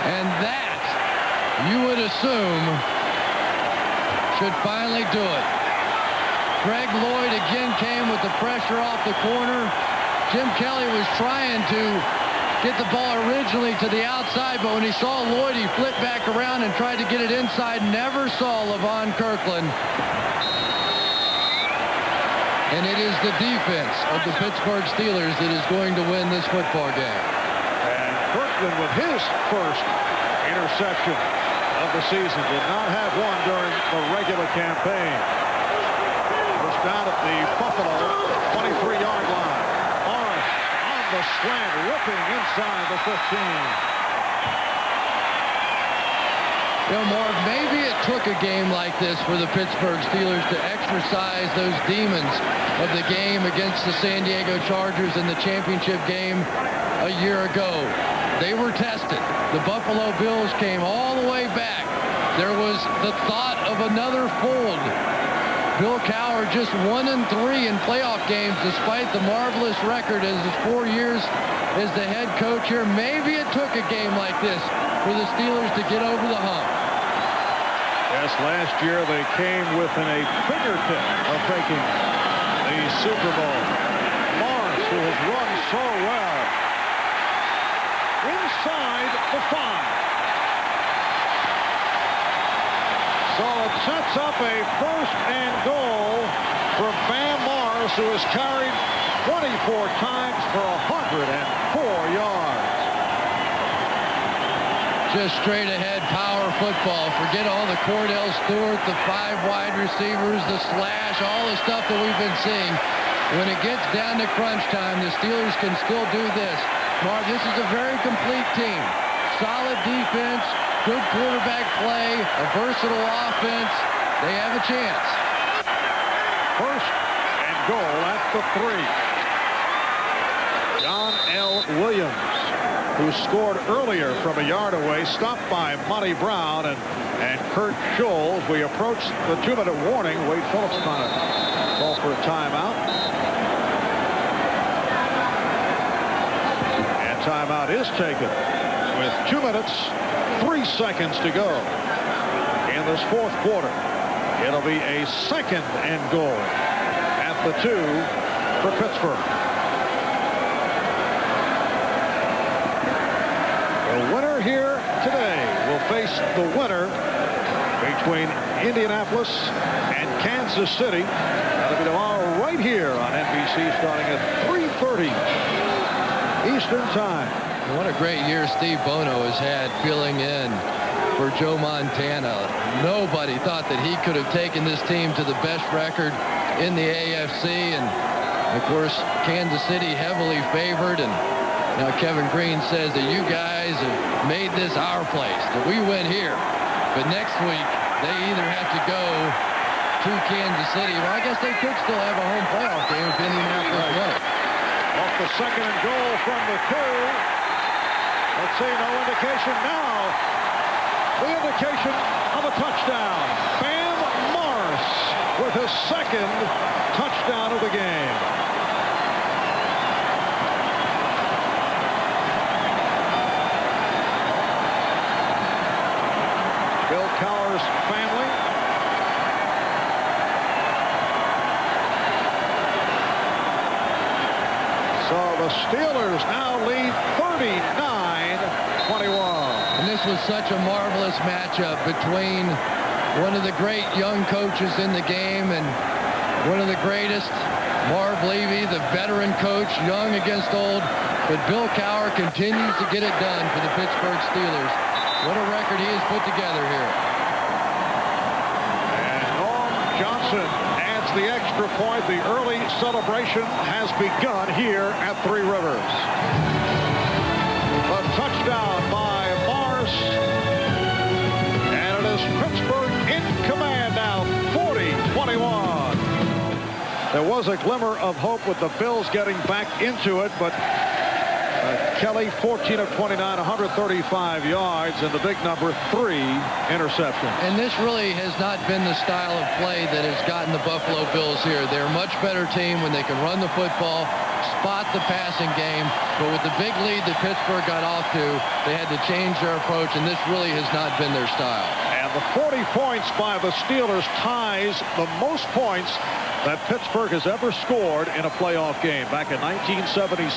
And that, you would assume, should finally do it. Greg Lloyd again came with the pressure off the corner. Jim Kelly was trying to get the ball originally to the outside, but when he saw Lloyd, he flipped back around and tried to get it inside. Never saw LeVon Kirkland. And it is the defense of the Pittsburgh Steelers that is going to win this football game. And Kirkland with his first interception of the season. Did not have one during the regular campaign. Was down at the Buffalo 23-yard line. Morris on the slant, ripping inside the 15. You know, Marv, maybe it took a game like this for the Pittsburgh Steelers to exercise those demons of the game against the San Diego Chargers in the championship game a year ago. They were tested. The Buffalo Bills came all the way back. There was the thought of another fold. Bill Cowher just 1-3 in playoff games despite the marvelous record as his 4 years as the head coach here. Maybe it took a game like this for the Steelers to get over the hump. Yes, last year they came within a fingertip of making the Super Bowl. Morris, who has run so well, inside the 5. So it sets up a first and goal for Bam Morris, who has carried 24 times for 104 yards. Just straight ahead power football. Forget all the Cordell Stewart, the 5 wide receivers, the slash, all the stuff that we've been seeing. When it gets down to crunch time, the Steelers can still do this. Marv, this is a very complete team. Solid defense, good quarterback play, a versatile offense. They have a chance. First and goal at the 3. John L. Williams, who scored earlier from a yard away, stopped by Monty Brown and Kurt Scholes. We approach the 2-minute warning. Wade Phillips trying to call for a timeout. And timeout is taken with 2 minutes, 3 seconds to go in this fourth quarter. It'll be a second and goal at the 2 for Pittsburgh. The winner here today will face the winner between Indianapolis and Kansas City. That'll be tomorrow right here on NBC starting at 3:30 Eastern Time. What a great year Steve Bono has had filling in for Joe Montana. Nobody thought that he could have taken this team to the best record in the AFC. And, of course, Kansas City heavily favored. And now Kevin Green says that you guys have made this our place, that we win here. But next week, they either have to go to Kansas City. Well, I guess they could still have a home playoff game if Indianapolis won. Off the second and goal from the 2. Let's see, no indication now. The indication of a touchdown. Bam Morris with his second touchdown of the game. Bill Cowher's family. So the Steelers now lead 39-21. And this was such a marvelous matchup between one of the great young coaches in the game and one of the greatest, Marv Levy, the veteran coach, young against old. But Bill Cowher continues to get it done for the Pittsburgh Steelers. What a record he has put together here. And Norm Johnson adds scores the extra point. The early celebration has begun here at Three Rivers. A touchdown by Morris. And it is Pittsburgh in command now, 40-21. There was a glimmer of hope with the Bills getting back into it, but Kelly, 14 of 29, 135 yards, and the big number, 3 interceptions. And this really has not been the style of play that has gotten the Buffalo Bills here. They're a much better team when they can run the football, spot the passing game, but with the big lead that Pittsburgh got off to, they had to change their approach, and this really has not been their style. And the 40 points by the Steelers ties the most points that Pittsburgh has ever scored in a playoff game. Back in 1976,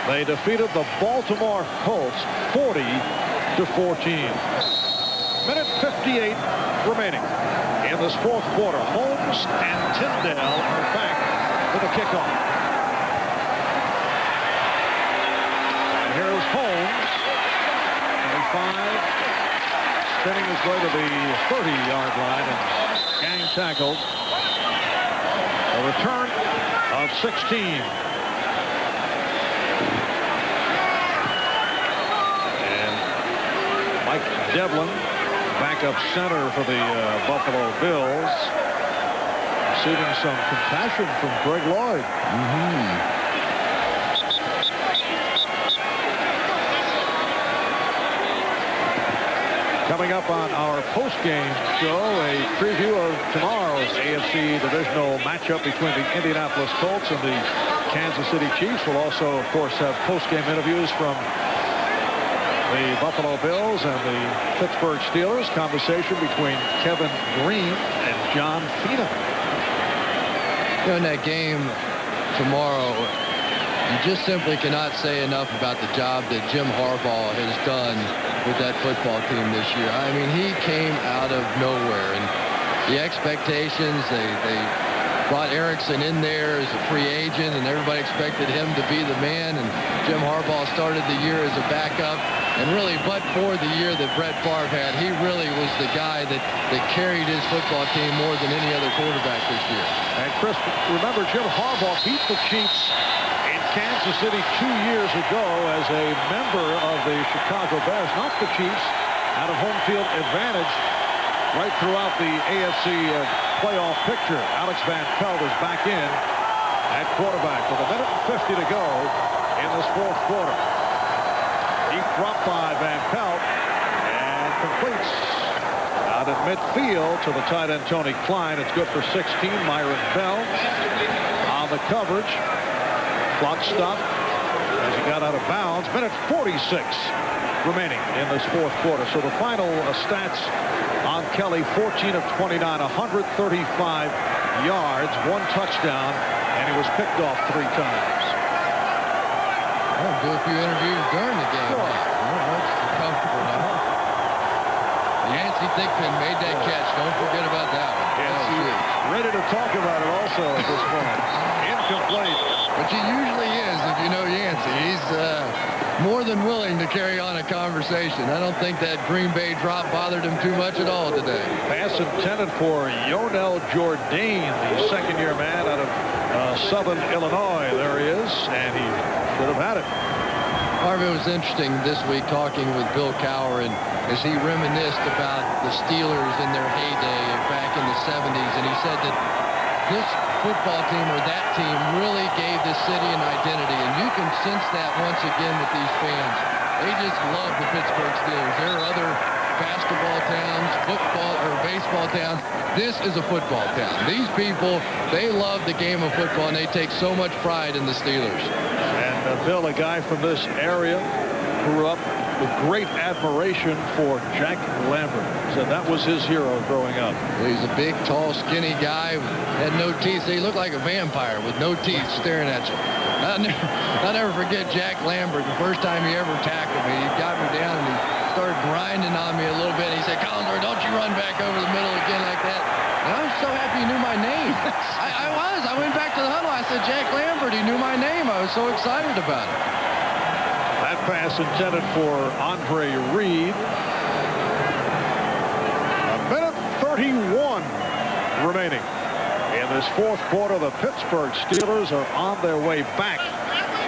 they defeated the Baltimore Colts 40-14. Minute 58 remaining in this fourth quarter. Holmes and Tyndale are back for the kickoff. And here's Holmes, 25, spinning his way to the 30-yard line and gang tackled. A return of 16. Devlin, backup center for the Buffalo Bills, receiving some compassion from Greg Lloyd. Coming up on our post-game show, a preview of tomorrow's AFC divisional matchup between the Indianapolis Colts and the Kansas City Chiefs. We'll also, of course, have post-game interviews from the Buffalo Bills and the Pittsburgh Steelers. Conversation between Kevin Green and John Fina. In that game tomorrow, you just simply cannot say enough about the job that Jim Harbaugh has done with that football team this year. I mean, he came out of nowhere, and the expectations, they brought Erickson in there as a free agent, and everybody expected him to be the man, and Jim Harbaugh started the year as a backup. And really, but for the year that Brett Favre had, he really was the guy that carried his football team more than any other quarterback this year. And Chris, remember, Jim Harbaugh beat the Chiefs in Kansas City 2 years ago as a member of the Chicago Bears. Not the Chiefs, out of home field advantage right throughout the AFC playoff picture. Alex Van Pelt is back in at quarterback with a minute and 50 to go in this fourth quarter. Deep drop by Van Pelt and completes out at midfield to the tight end Tony Klein. It's good for 16. Myron Bell on the coverage. Clock stopped as he got out of bounds. Minute 46 remaining in this fourth quarter. So the final stats on Kelly: 14 of 29, 135 yards, 1 touchdown, and he was picked off 3 times. I'll do a few interviews during the game. Sure. That's comfortable now. Yancey Thigpen made that catch. Don't forget about that one. Yancey ready to talk about it also at this point. Incomplete. But he usually is, if you know Yancey. He's more than willing to carry on a conversation. I don't think that Green Bay drop bothered him too much at all today. Pass intended for Yonel Jourdain, the second-year man out of Southern Illinois. There he is, and he should have had it. Harvey, was interesting this week talking with Bill Cowher, and as he reminisced about the Steelers in their heyday back in the 70s, and he said that this football team, or that team, really gave this city an identity, and you can sense that once again with these fans. They just love the Pittsburgh Steelers. There are other basketball towns, football or baseball towns. This is a football town. These people, they love the game of football, and they take so much pride in the Steelers. And Bill, a guy from this area, grew up with great admiration for Jack Lambert. Said that was his hero growing up. He's a big, tall, skinny guy, had no teeth. He looked like a vampire with no teeth staring at you. I'll never forget Jack Lambert. The first time he ever tackled me, he got me down and he started grinding on me a little bit. He said, "Collinsworth, don't you run back over the middle again like that." And I was so happy he knew my name. I was. I went back to the huddle. I said, "Jack Lambert." He knew my name. I was so excited about it. That pass intended for Andre Reed. A minute 31 remaining in this fourth quarter, the Pittsburgh Steelers are on their way back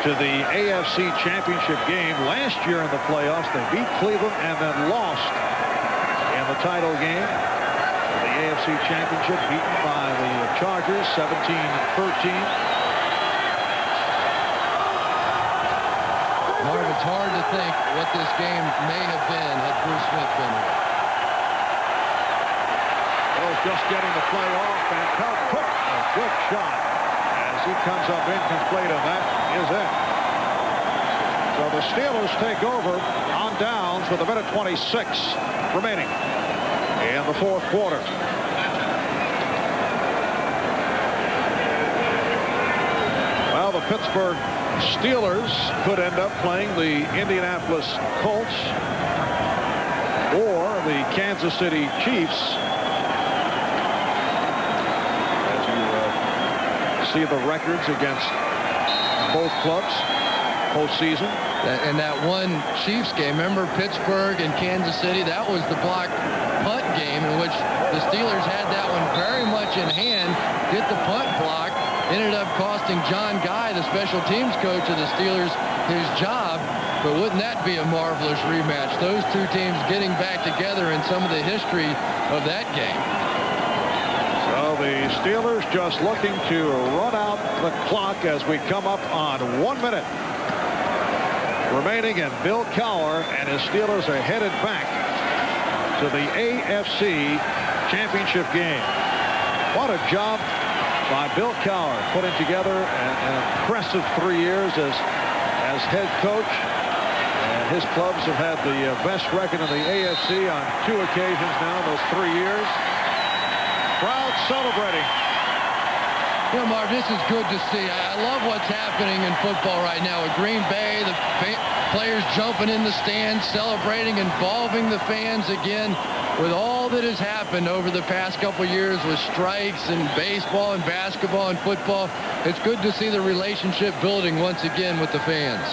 to the AFC Championship game. Last year in the playoffs, they beat Cleveland and then lost in the title game. The AFC Championship beaten by the Chargers 17-13. Marv, it's hard to think what this game may have been had Bruce Smith been here. Just getting the play off, and Cook a good shot as he comes up incomplete, and that is it. So the Steelers take over on downs with a minute 26 remaining in the fourth quarter. Well, the Pittsburgh Steelers could end up playing the Indianapolis Colts or the Kansas City Chiefs. See the records against both clubs postseason. And that one Chiefs game, remember Pittsburgh and Kansas City, that was the block punt game in which the Steelers had that one very much in hand, get the punt block, ended up costing John Guy, the special teams coach of the Steelers, his job. But wouldn't that be a marvelous rematch? Those two teams getting back together in some of the history of that game. So the Steelers just looking to run out the clock as we come up on 1 minute remaining, and Bill Cowher and his Steelers are headed back to the AFC Championship game. What a job by Bill Cowher, putting together an impressive 3 years as head coach. And his clubs have had the best record in the AFC on 2 occasions now in those 3 years. Crowd celebrating. You know, Marv, this is good to see. I love what's happening in football right now with Green Bay, the players jumping in the stands, celebrating, involving the fans again with all that has happened over the past couple years with strikes and baseball and basketball and football. It's good to see the relationship building once again with the fans.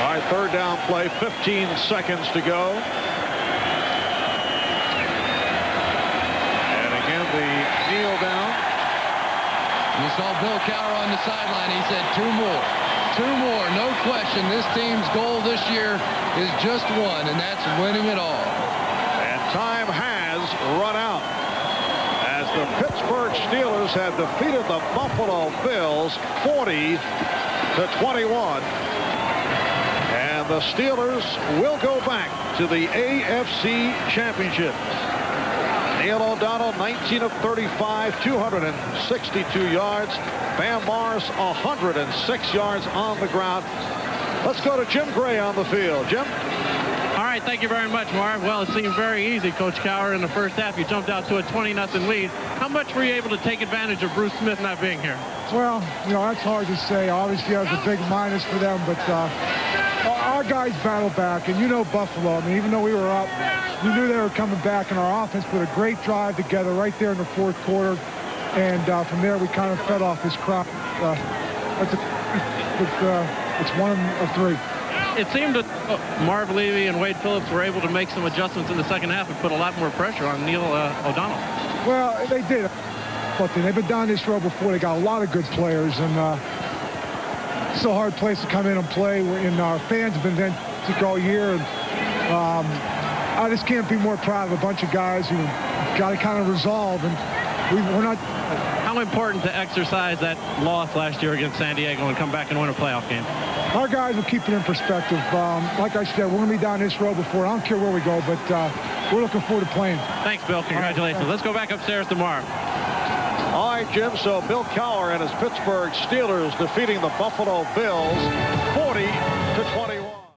All right, third down play, 15 seconds to go. Kneel down. You saw Bill Cowher on the sideline. He said 2 more. 2 more. No question. This team's goal this year is just one, and that's winning it all. And time has run out as the Pittsburgh Steelers have defeated the Buffalo Bills 40-21. And the Steelers will go back to the AFC Championship. Neil O'Donnell, 19 of 35, 262 yards. Bam Morris, 106 yards on the ground. Let's go to Jim Gray on the field. Jim? All right, thank you very much, Marv. Well, it seemed very easy, Coach Cowher, in the first half. You jumped out to a 20-0 lead. How much were you able to take advantage of Bruce Smith not being here? Well, you know, that's hard to say. Obviously, that was a big minus for them, but our guys battled back, and you know Buffalo. I mean, even though we were up, we knew they were coming back, and our offense put a great drive together right there in the fourth quarter, and from there we kind of fed off this crop. It's 1 of 3. It seemed that Marv Levy and Wade Phillips were able to make some adjustments in the second half and put a lot more pressure on Neil O'Donnell. Well, they did. But they've been down this road before. They got a lot of good players, and it's a hard place to come in and play. And our fans have been fantastic all year. And I just can't be more proud of a bunch of guys who got to kind of resolve. And we're not. How important to exercise that loss last year against San Diego and come back and win a playoff game? Our guys will keep it in perspective. Like I said, we're going to be down this road before. I don't care where we go, but we're looking forward to playing. Thanks, Bill. Congratulations. Let's go back upstairs to Marv. All right, Jim. So Bill Cowher and his Pittsburgh Steelers defeating the Buffalo Bills 40-21.